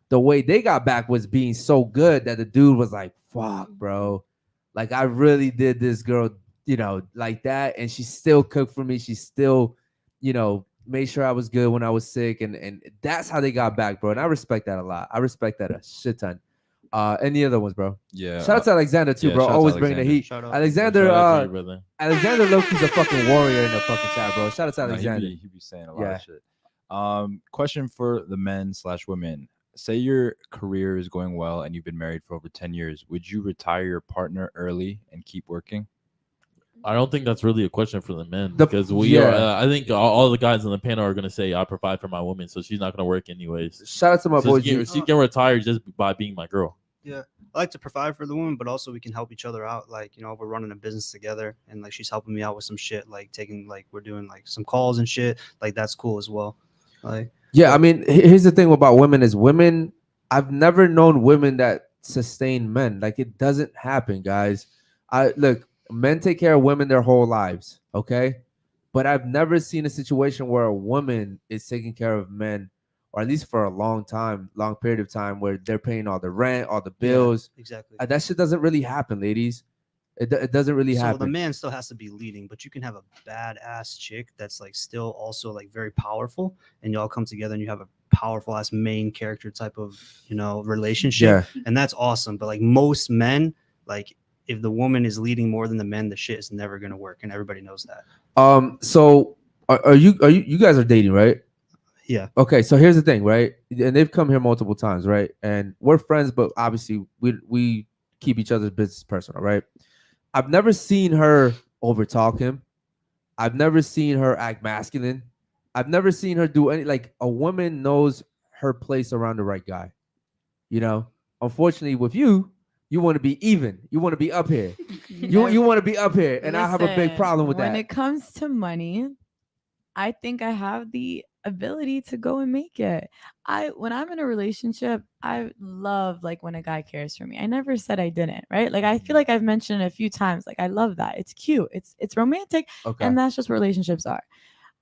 The way they got back was being so good that the dude was like, "Fuck, bro, like I really did this girl, you know, like that, and she still cooked for me. She still, you know." Made sure I was good when I was sick, and that's how they got back, bro. And I respect that a lot. I respect that a shit ton. Any other ones, bro? Yeah. Shout out to Alexander too, yeah, bro. shout out to Always bringing the Alexander. heat. Shout out. Alexander, Shout out to you, brother. Alexander Loki's a fucking warrior in the fucking chat, bro. Shout out to No, Alexander. he be saying a lot of shit. Question for the men/women. Say your career is going well and you've been married for over 10 years. Would you retire your partner early and keep working? I don't think that's really a question for the men The- because we yeah. are. I think all the guys on the panel are gonna say I provide for my woman, so she's not gonna work anyways. Shout out to my So boy. she can retire just by being my girl. Yeah, I like to provide for the woman, but also we can help each other out. Like, you know, we're running a business together, and like she's helping me out with some shit, like we're doing like some calls and shit. Like that's cool as well. Like, Yeah, I mean, here's the thing about women is women. I've never known women that sustain men. Like it doesn't happen, guys. Look. Men take care of women their whole lives, okay? But I've never seen a situation where a woman is taking care of men, or at least for a long period of time, where they're paying all the rent, all the bills. Yeah, exactly. That shit doesn't really happen, ladies. It doesn't really So happen. the man still has to be leading, but you can have a badass chick that's like still also like very powerful, and y'all come together and you have a powerful ass main character type of, you know, relationship. Yeah. And that's awesome. But like most men, like if the woman is leading more than the men, the shit is never gonna work, and everybody knows that. So Are you guys are dating, right? Yeah. Okay, so here's the thing, right? And they've come here multiple times, right? And we're friends, but obviously we keep each other's business personal, right? I've never seen her overtalk him. I've never seen her act masculine. I've never seen her do any like a woman knows her place around the right guy. You know, unfortunately, with you, you want to be even. You want to be up here. You want to be up here, and I have a big Listen, problem with when that. it comes to money, I think I have the ability to go and make it. When I'm in a relationship, I love like when a guy cares for me. I never said I didn't, right? Like I feel like I've mentioned it a few times. Like I love that. It's cute. It's romantic, Okay. and that's just what relationships are.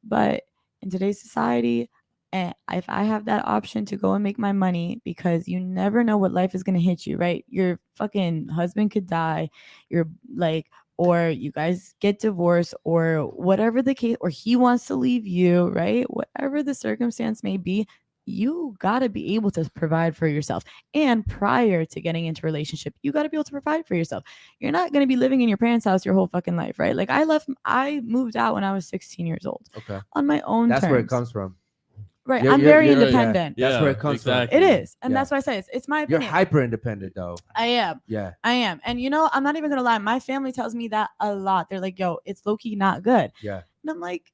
But in today's society, and if I have that option to go and make my money, because you never know what life is going to hit you, right? Your fucking husband could die, you're like, or you guys get divorced, or whatever the case, or he wants to leave you, right? Whatever the circumstance may be, you got to be able to provide for yourself. And prior to getting into a relationship, you got to be able to provide for yourself. You're not going to be living in your parents' house your whole fucking life, right? Like I moved out when I was 16 years old. Okay. On my own That's terms. where it comes from. Right. You're- I'm you're- very you're- independent. Yeah, that's where it comes from. It is. And Yeah. that's why I say it's my You're opinion. hyper independent though. I am. Yeah. I am. And you know, I'm not even gonna lie. My family tells me that a lot. They're like, yo, it's low-key not good. Yeah. And I'm like,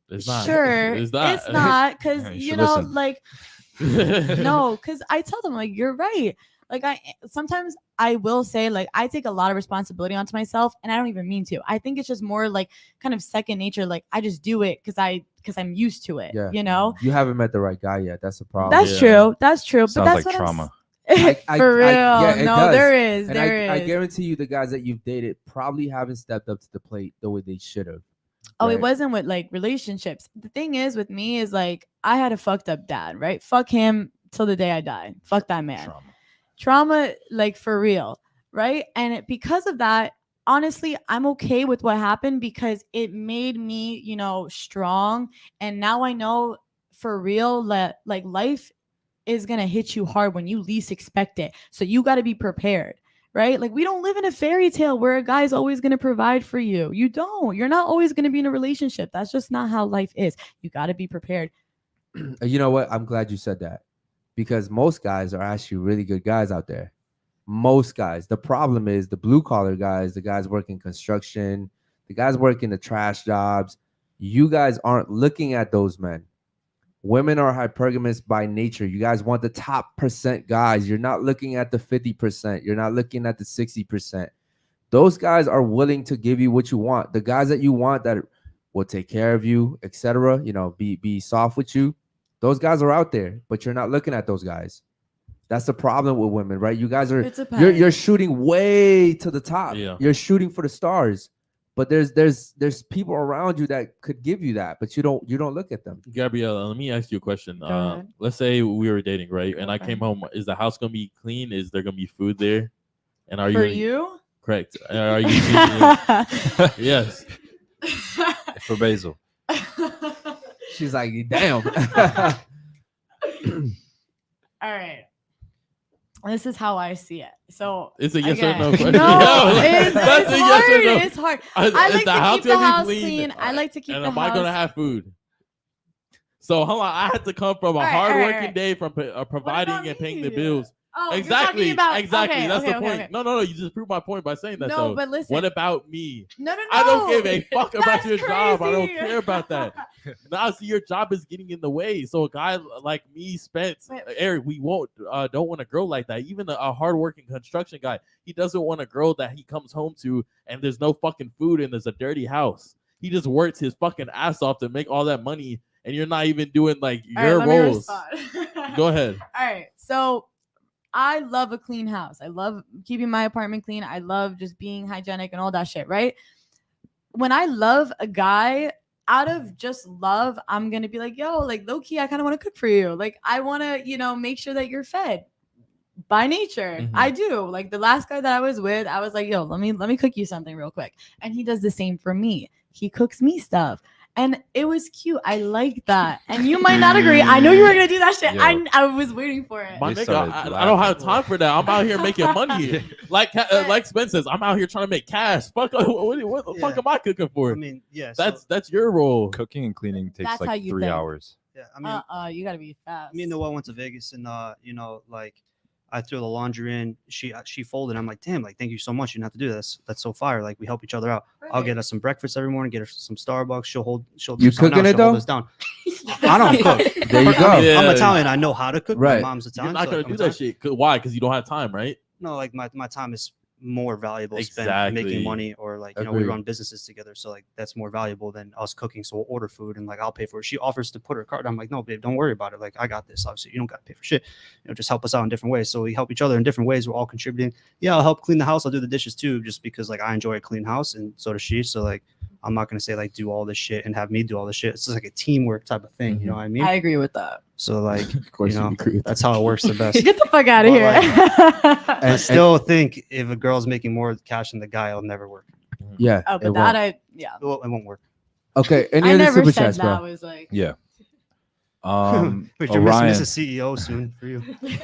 It's not. sure, It's not. it's not, because You you should know, listen. like no, because I tell them like you're right. Like I sometimes I will say like I take a lot of responsibility onto myself, and I don't even mean to. I think it's just more like kind of second nature. Like I just do it because I'm used to it. Yeah. You know. You haven't met the right guy yet. That's the problem. That's true. That's true. Sounds but that's like what trauma. For real. yeah, it No, does. there is. And There I is. guarantee you, the guys that you've dated probably haven't stepped up to the plate the way they should have. Oh, right? it wasn't with like relationships. The thing is with me is like I had a fucked up dad, right? Fuck him till the day I die. Fuck that man. Trauma, like for real, right? And because of that, honestly, I'm okay with what happened because it made me, you know, strong. And now I know for real that like life is gonna hit you hard when you least expect it. So you got to be prepared. Right? Like we don't live in a fairy tale where a guy's always going to provide for you. You don't. You're not always going to be in a relationship. That's just not how life is. You got to be prepared. You know what? I'm glad you said that because most guys are actually really good guys out there. Most guys. The problem is the blue collar guys, the guys working construction, the guys working the trash jobs. You guys aren't looking at those men. Women are hypergamous by nature. You guys want the top percent guys. You're not looking at the 50%. You're not looking at the 60%. Those guys are willing to give you what you want. The guys that you want that will take care of you, etc. You know, be soft with you. Those guys are out there, but you're not looking at those guys. That's the problem with women, right? You guys are you're shooting way to the top. Yeah. You're shooting for the stars. But there's people around you that could give you that, but you don't look at them. Gabriella, let me ask you a question. ahead. Let's say we were dating, right? And I Okay. came home. Is the house gonna be clean? Is there gonna be food there? And are For you you? correct? Are you yes? For Basil. She's like, damn. All right. This is how I see it. So It's a yes or again- no question. No, Yo, it's that's a yes or hard. no. It's hard. Is I like the to house keep the gonna be house clean? clean. I like to keep And the am I house. gonna have food? So hold on, I had to come from a All right, hard all right, working all right. day from providing and paying the bills. Oh, you're exactly, talking about- exactly. okay, That's okay, the okay, point. okay. No, you just proved my point by saying that. No, though. but listen. What about me? No. I don't give a fuck about That's your job. I don't crazy. care about that. Now, see, your job is getting in the way. So a guy like me, Spence, Eric, we don't want a girl like that. Even a hardworking construction guy, he doesn't want a girl that he comes home to and there's no fucking food and there's a dirty house. He just works his fucking ass off to make all that money, and you're not even doing like All your right, let me roles. respond. Go ahead. All right. So I love a clean house. I love keeping my apartment clean. I love just being hygienic and all that shit, right? When I love a guy, out of just love, I'm going to be like, yo, like low key, I kind of want to cook for you. Like I want to, you know, make sure that you're fed by nature. Mm-hmm. I do. Like the last guy that I was with, I was like, yo, let me cook you something real quick. And he does the same for me. He cooks me stuff. And it was cute. I like that. And you might not agree. I know you were gonna do that shit. Yo. I was waiting for it. My nigga, I don't have time for that. I'm out here making money. Like Spence says, I'm out here trying to make cash. Fuck, what the fuck am I cooking for? I mean, yeah. That's your role. Cooking and cleaning takes That's how like you 3 think. hours. Yeah, I mean, You gotta be fast. me and Noelle went to Vegas, and you know, like I threw the laundry in. She folded. I'm like, damn, like thank you so much. You didn't have to do this. That's so fire. Like we help each other out. I'll get us some breakfast every morning. Get her some Starbucks. She'll do You something cooking else, it she'll hold though? us down. I don't cook. There you go. I mean, I'm Yeah. Italian. I know how to cook. Right. My mom's Italian. You're not so, gonna like, do I'm that Italian. shit. Why? Because you don't have time, right? No, like my time is more valuable spent Exactly. making money, or like you know we Agreed. run businesses together, so like that's more valuable than us cooking. So we'll order food and like I'll pay for it. She offers to put her card. I'm like, no, babe, don't worry about it. Like I got this. Obviously, you don't got to pay for shit. You know, just help us out in different ways. So we help each other in different ways. We're all contributing. Yeah, I'll help clean the house. I'll do the dishes too, just because like I enjoy a clean house, and so does she. So like I'm not gonna say like do all this shit and have me do all this shit. It's just like a teamwork type of thing. You know what I mean? I agree with that. So like, Of course you you know, agree with that's how it works the best. Get the fuck out of But, here. like, I still think if a girl's making more cash than the guy, it'll never work. Yeah. Oh, it but that won't. It won't work. Okay. Any I other never super said chats, that bro? was like. Yeah. Wait, you're Orion, Mr. CEO soon for you. Be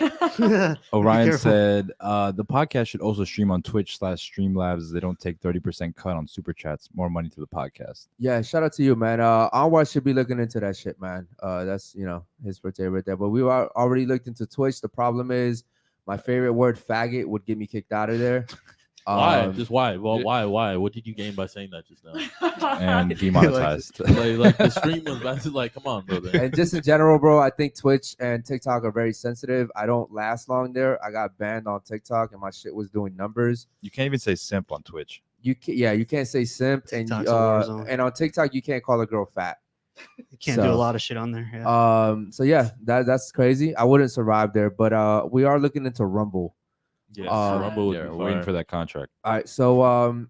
Orion careful. said the podcast should also stream on Twitch/Streamlabs. They don't take 30% cut on super chats. More money to the podcast. Yeah, shout out to you, man. Anwar should be looking into that shit, man. That's his forte right there. But we already looked into Twitch. The problem is my favorite word, faggot, would get me kicked out of there. Why? Just why? Well, why? What did you gain by saying that just now? And demonetized. like the stream was massive. Like, come on, brother. And just in general, bro, I think Twitch and TikTok are very sensitive. I don't last long there. I got banned on TikTok, and my shit was doing numbers. You can't even say simp on Twitch. You can't say simp, and TikTok's a war zone. and on TikTok you can't call a girl fat. You can't do a So, lot of shit on there. Yeah. So yeah, that's crazy. I wouldn't survive there, but we are looking into Rumble. Yeah, Rumble would Yeah, be we're waiting fire. for that contract. All right, so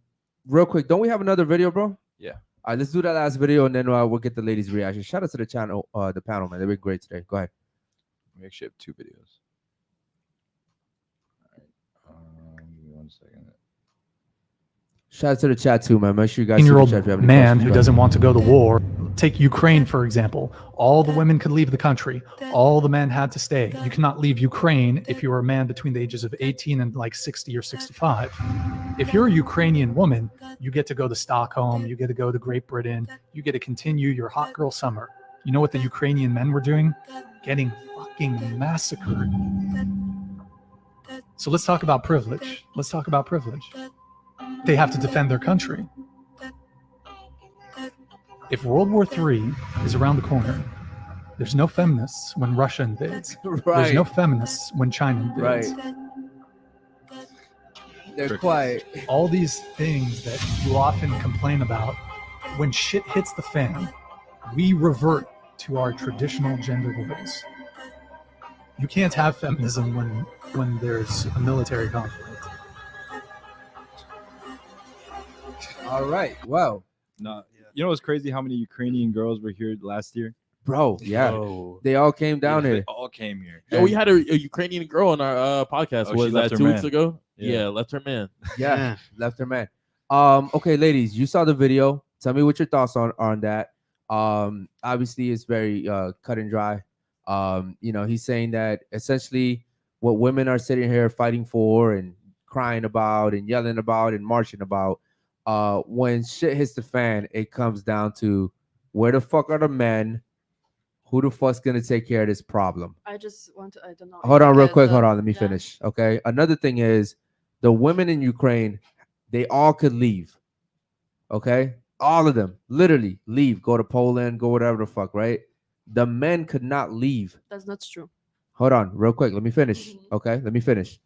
real quick, don't we have another video, bro? Yeah. All right, let's do that last video, and then we'll get the ladies' reaction. Shout out to the channel, the panel, man. They were great today. Go ahead. We actually have 2 videos. All right. Give me 1 second. Shout out to the chat too, man. Make sure you guys. 18-year-old super chat if you have any man questions. who Go doesn't ahead. want to go to war. Take Ukraine, for example. All the women could leave the country. All the men had to stay. You cannot leave Ukraine if you are a man between the ages of 18 and like 60 or 65. If you're a Ukrainian woman, you get to go to Stockholm. You get to go to Great Britain. You get to continue your hot girl summer. You know what the Ukrainian men were doing? Getting fucking massacred. So let's talk about privilege. Let's talk about privilege. They have to defend their country. If World War III is around the corner, there's no feminists when Russia invades. There's no Right. feminists when China invades. Right. They're quiet. All these things that you often complain about, when shit hits the fan, we revert to our traditional gender roles. You can't have feminism when there's a military conflict. All right. Wow. No, you know what's crazy? How many Ukrainian girls were here last year? Bro, yeah. Yo. They all came down They here. all came here. Yo, we had a Ukrainian girl on our podcast. Oh, Was she that left her 2 weeks man. ago? Yeah. Yeah, left her man. Yeah, left her man. Okay, ladies, you saw the video. Tell me what your thoughts on that. Obviously, it's very cut and dry. He's saying that essentially what women are sitting here fighting for and crying about and yelling about and marching about, when shit hits the fan, it comes down to where the fuck are the men? Who the fuck's gonna take care of this problem? I just want to, I don't know. Hold if on, you real get quick. the- Hold on. Let me yeah. finish. Okay. Another thing is the women in Ukraine, they all could leave. Okay. All of them literally leave, go to Poland, go whatever the fuck, right? The men could not leave. That's not true. Hold on, real quick. Let me finish. Okay. Let me finish.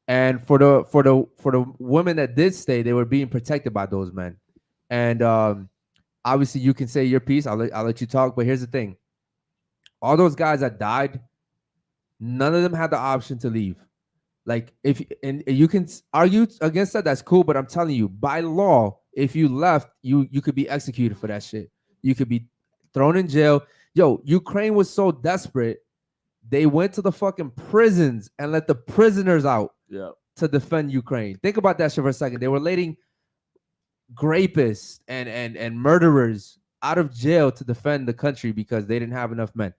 And for the women that did stay, they were being protected by those men. And obviously you can say your piece. I'll let you talk. But here's the thing. All those guys that died, none of them had the option to leave. Like and you can argue against that, that's cool. But I'm telling you, by law, if you left, you could be executed for that shit. You could be thrown in jail. Yo, Ukraine was so desperate, they went to the fucking prisons and let the prisoners out to defend Ukraine. Think about that shit for a second. They were letting rapists and murderers out of jail to defend the country because they didn't have enough men.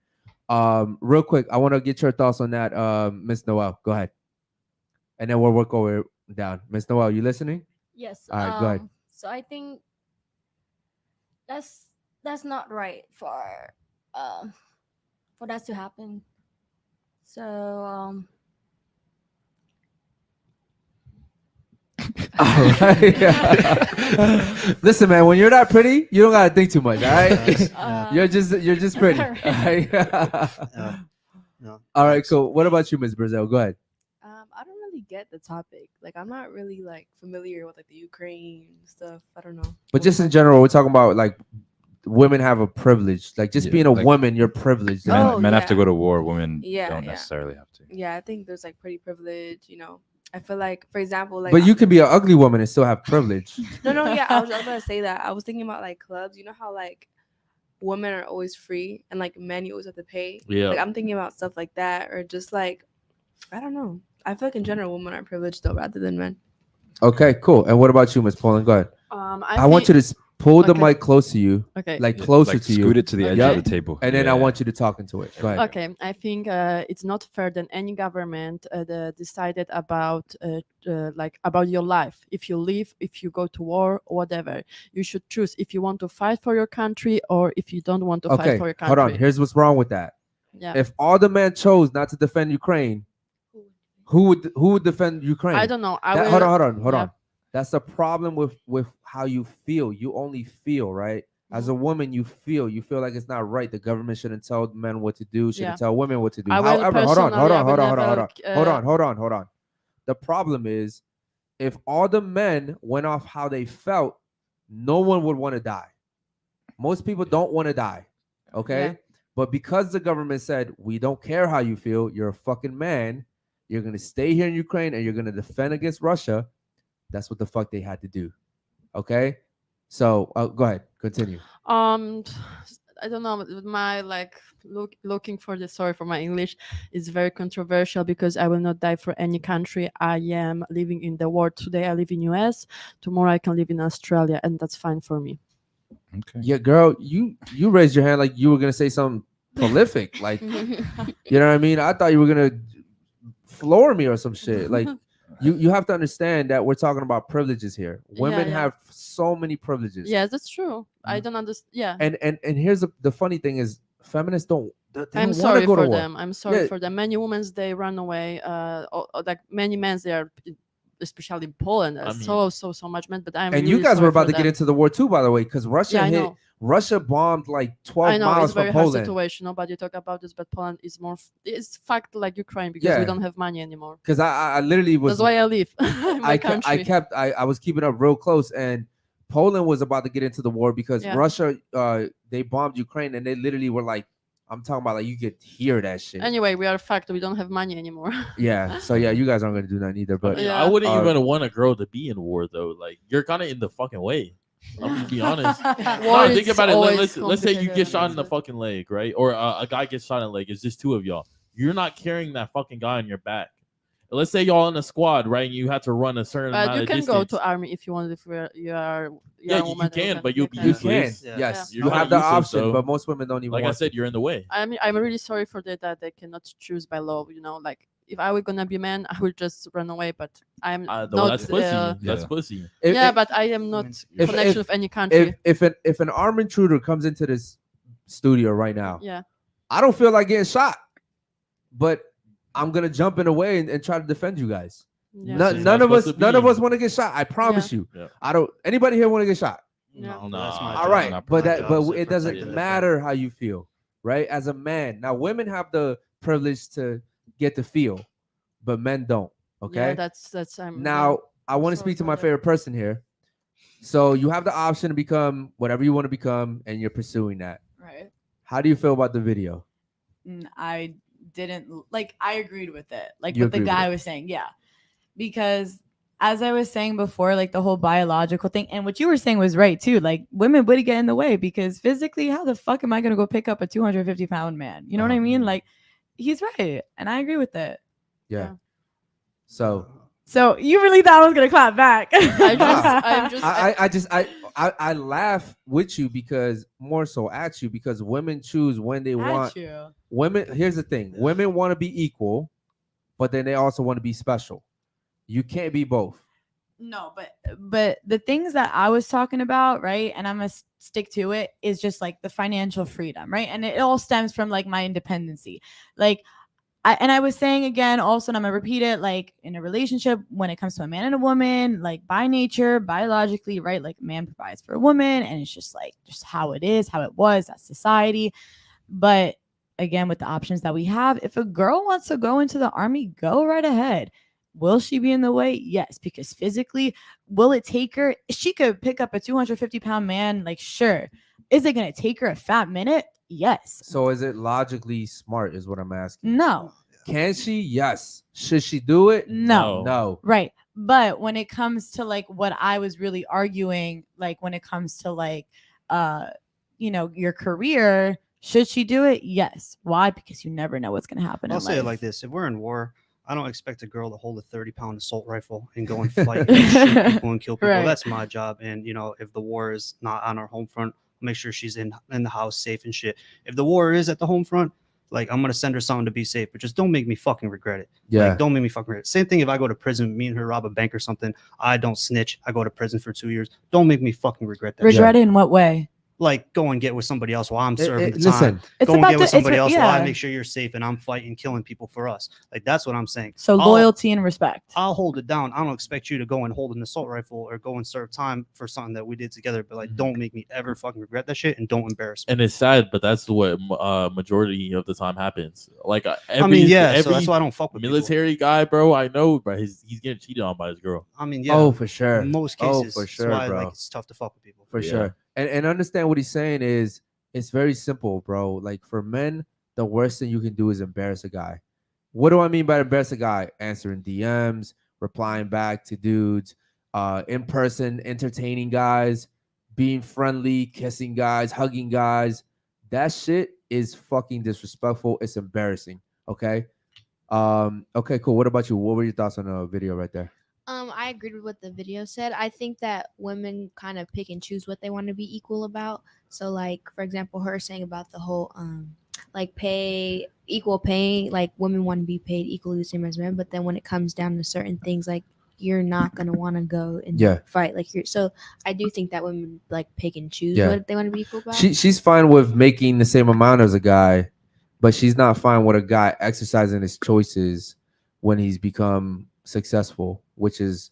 Real quick, I want to get your thoughts on that, Miss Noel. Go ahead, and then we'll work over down. Miss Noel, you listening? Yes. All right, go ahead. So I think that's not right for that to happen. So All right. Listen, man, when you're that pretty, you don't gotta think too much. All right, you're just pretty. All right. All right, cool. What about you, Miss Brazil? Go ahead. I don't really get the topic. Like, I'm not really like familiar with like the Ukraine stuff. I don't know. But just in general, we're talking about like women have a privilege. Like just being a woman, you're privileged. Men have to go to war. Women Yeah, don't yeah. necessarily have to. Yeah, I think there's like pretty privilege. You know, I feel like, for example, like. But you can be an ugly woman and still have privilege. No, yeah, I was gonna say that. I was thinking about like clubs. You know how like women are always free and like men you always have to pay. Yeah. Like I'm thinking about stuff like that, or just like I don't know. I feel like in general women are privileged though rather than men. Okay, cool. And what about you, Miss Poland? Go ahead. I want you to pull the mic close to you. Okay. Like closer Like to you. scoot it to the edge of the table. And then I Yeah. want you to talk into it. Go ahead. Okay, I think it's not fair that any government decided about like about your life. If you leave, if you go to war, whatever, you should choose if you want to fight for your country or if you don't want to Okay, fight for your country. hold on. Here's what's wrong with that. Yeah. If all the men chose not to defend Ukraine, who would defend Ukraine? I don't know. Hold on. Yeah. That's the problem with how you feel. You only feel, right? As a woman, you feel like it's not right. The government shouldn't tell men what to do, shouldn't tell women what to do. However, hold on. The problem is if all the men went off how they felt, no one would want to die. Most people don't want to die. Okay. Yeah. But because the government said, we don't care how you feel, you're a fucking man, you're going to stay here in Ukraine and you're going to defend against Russia. That's what the fuck they had to do. Okay. So go ahead. Continue. I don't know. My looking for the sorry for my English is very controversial because I will not die for any country. I am living in the world today. I live in US. Tomorrow I can live in Australia, and that's fine for me. Okay. Yeah, girl, you raised your hand like you were gonna say something prolific, like you know what I mean. I thought you were gonna floor me or some shit. Like you have to understand that we're talking about privileges here. Women Yeah. have so many privileges. Yes, that's true. I don't understand. Yeah. And here's the funny thing is feminists don't. They I'm don't sorry wanna go to for war. them. I'm sorry Yeah. for them. Many women they run away. Like many men, they are, especially in Poland, so much men. But I'm And really you guys sorry were about for to get them. into the war too, by the way, because Yeah, I know. Russia bombed like 12 I know miles it's very from hard Poland. situation. Nobody talk about this, but Poland is more. It's fact like Ukraine because we Yeah. don't have money anymore. Because I literally was. That's why I leave my I country. I was keeping up real close, and Poland was about to get into the war because Yeah. Russia they bombed Ukraine, and they literally were like, I'm talking about like you could hear that shit. Anyway, we are fact. We don't have money anymore. Yeah. So yeah, you guys aren't gonna do that either. But I wouldn't even want a girl to be in war though. Like you're kind of in the fucking way. I'm just be honest. War Think is about it. always Let's say you get complicated. shot in the fucking leg, right? Or a guy gets shot in the leg. It's just two of y'all. You're not carrying that fucking guy on your back. Let's say y'all in a squad, right? And you have to run a certain amount You of can distance. go to army if you want. If you are Yeah, a you woman, can, but you'll be you can. useless. Yes, You're you not have the useless, option, though. but most women don't even. Like I want said, to. you're in the way. I'm really sorry for that they cannot choose by law. You know, like if I were gonna be a man, I would just run away. But I'm Well, not. that's pussy. That's pussy. But I am not connection with any country. If an armed intruder comes into this studio right now, Yeah. I don't feel like getting shot, but I'm gonna jump in the way and try to defend you guys. Yeah. None of us want to get shot. I promise you. Yeah. I don't. Anybody here want to get shot? No. All right, but it doesn't matter how you feel, right? As a man, now women have the privilege to get the feel, but men don't. Okay. Yeah, that's. Now I want to speak to my favorite person here. So you have the option to become whatever you want to become, and you're pursuing that. Right. How do you feel about the video? I didn't like. I agreed with it, like You what the agreed with guy it. was saying. Yeah, because as I was saying before, like the whole biological thing, and what you were saying was right too. Like women would get in the way because physically, how the fuck am I gonna go pick up a 250-pound man? You know what I mean? Like, he's right, and I agree with it. Yeah. So So you really thought I was gonna clap back? I I laugh with you because more so at you because women choose when they want. Women, here's the thing: women want to be equal, but then they also want to be special. You can't be both. No, but the things that I was talking about, right, and I'm gonna stick to it, is just like the financial freedom, right, and it all stems from like my independency, like. I was saying again, also, and I'm gonna repeat it, like in a relationship, when it comes to a man and a woman, like by nature, biologically, right, like a man provides for a woman, and it's just like just how it is, how it was, that's society. But again, with the options that we have, if a girl wants to go into the army, go right ahead. Will she be in the way? Yes, because physically, will it take her? She could pick up a 250-pound man, like sure. Is it gonna take her a fat minute? Yes. So is it logically smart? Is what I'm asking. No. Can she? Yes. Should she do it? No. No. Right. But when it comes to like what I was really arguing, like when it comes to like your career, should she do it? Yes. Why? Because you never know what's gonna happen. I'll in say it life. like this: if we're in war, I don't expect a girl to hold a 30-pound assault rifle and go and fight and shoot people and kill people. Right. That's my job. And if the war is not on our home front, make sure she's in the house safe and shit. If the war is at the home front, like I'm gonna send her something to be safe, but just don't make me fucking regret it. Yeah. Like, don't make me fucking regret it. Same thing if I go to prison, me and her rob a bank or something. I don't snitch. I go to prison for 2 years. Don't make me fucking regret that. Regret it in what way? Like go and get with somebody else while I'm serving the listen, time. It's Go and about get with the- it's somebody else while I yeah. make sure you're safe and I'm fighting, killing people for us. Like that's what I'm saying. So loyalty and respect. I'll hold it down. I don't expect you to go and hold an assault rifle or go and serve time for something that we did together. But like, don't make me ever fucking regret that shit and don't embarrass me. And it's sad, but that's what majority of the time happens. Like so that's why I don't fuck with military guy, bro. I know, bro. He's getting cheated on by his girl. I mean, yeah. Oh, for sure. In most Oh, cases, for sure, that's why, bro. like, it's tough to fuck with people. For sure. And understand what he's saying is it's very simple, bro. Like for men, the worst thing you can do is embarrass a guy. What do I mean by embarrass a guy? Answering DMs, replying back to dudes, in person, entertaining guys, being friendly, kissing guys, hugging guys. That shit is fucking disrespectful. It's embarrassing. Okay. Okay, cool. What about you? What were your thoughts on the video right there? I agreed with what the video said. I think that women kind of pick and choose what they want to be equal about. So, like, for example, her saying about the whole like equal pay, like women want to be paid equally the same as men, but then when it comes down to certain things, like you're not gonna want to go and fight. Like so I do think that women like pick and choose what they want to be equal about. She's fine with making the same amount as a guy, but she's not fine with a guy exercising his choices when he's become successful, which is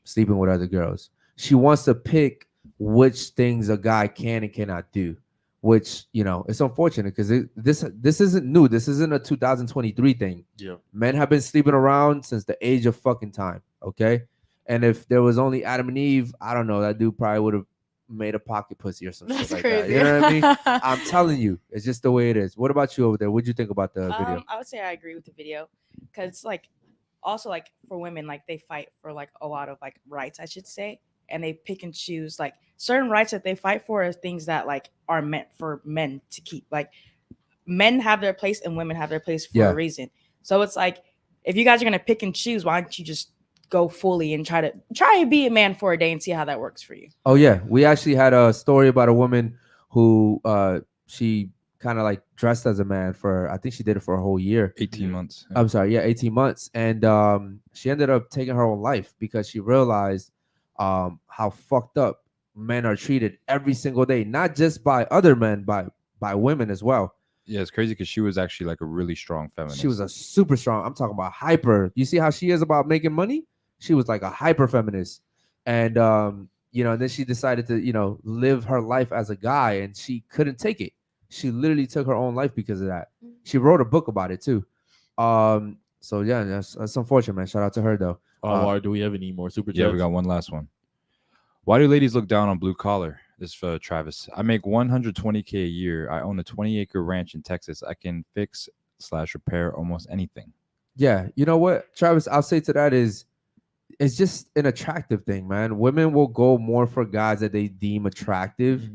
sleeping with other girls. She wants to pick which things a guy can and cannot do, which it's unfortunate because this isn't new. This isn't a 2023 thing. Yeah, men have been sleeping around since the age of fucking time. Okay, and if there was only Adam and Eve, I don't know, that dude probably would have made a pocket pussy or something like that. You know what I mean? I'm telling you, it's just the way it is. What about you over there? What'd you think about the video? I would say I agree with the video because like also like for women, like they fight for like a lot of like rights, I should say, and they pick and choose like certain rights that they fight for are things that like are meant for men to keep. Like men have their place and women have their place for a reason. So it's like if you guys are gonna pick and choose, why don't you just go fully and try and be a man for a day and see how that works for you? Oh yeah, we actually had a story about a woman who she kind of like dressed as a man for, I think she did it for a whole year. 18 months. I'm sorry, 18 months. And she ended up taking her own life because she realized how fucked up men are treated every single day, not just by other men, by women as well. Yeah, it's crazy because she was actually like a really strong feminist. She was a super strong, I'm talking about hyper. You see how she is about making money? She was like a hyper feminist. And and then she decided to, live her life as a guy, and she couldn't take it. She literally took her own life because of that. She wrote a book about it too. So yeah, that's unfortunate, man. Shout out to her though. Do we have any more super chats? Yeah, we got one last one. Why do ladies look down on blue collar? This is for Travis. I make $120K a year. I own a 20-acre ranch in Texas. I can fix/repair almost anything. Yeah, you know what, Travis, I'll say to that is, it's just an attractive thing, man. Women will go more for guys that they deem attractive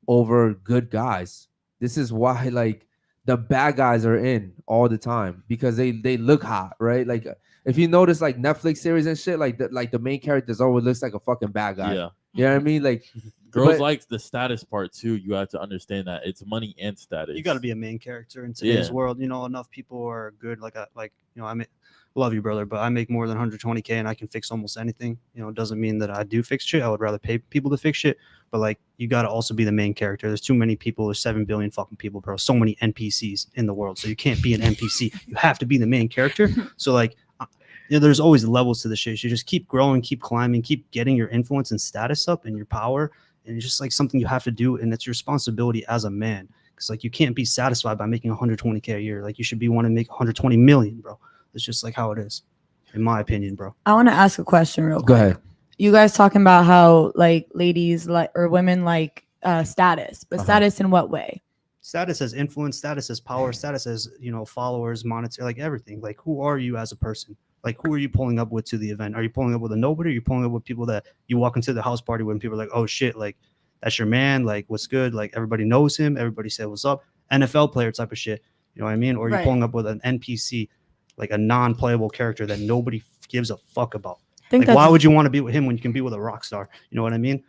over good guys. This is why like the bad guys are in all the time, because they look hot, right? Like if you notice like Netflix series and shit, like the main characters always looks like a fucking bad guy. Yeah. You know what I mean? Like, Girls but- like the status part too. You have to understand that it's money and status. You got to be a main character in today's Yeah. world. You know, enough people are good. I mean, love you, brother, but I make more than 120K and I can fix almost anything. You know, it doesn't mean that I do fix shit. I would rather pay people to fix shit. But like, you got to also be the main character. There's too many people. There's 7 billion fucking people, bro. So many NPCs in the world. So you can't be an NPC. You have to be the main character. So like, there's always levels to the shit. You just keep growing, keep climbing, keep getting your influence and status up and your power. And it's just like something you have to do. And it's your responsibility as a man. Because like, you can't be satisfied by making 120K a year. Like, you should be wanting to make 120 million, bro. It's just like how it is, in my opinion, bro. I want to ask a question real quick. Go ahead. You guys talking about how like ladies like or women like status, but status in what way? Status as influence, status as power, status as, you know, followers, monetary, like everything. Like, who are you as a person? Like, who are you pulling up with to the event? Are you pulling up with a nobody? Or are you pulling up with people that you walk into the house party when people are like, oh shit, like that's your man, like what's good? Like everybody knows him, everybody said what's up. NFL player type of shit. You know what I mean? Or you're Right. pulling up with an NPC, like a non-playable character that nobody gives a fuck about. think Like, why that's- would you want to be with him when you can be with a rock star? You know what I mean?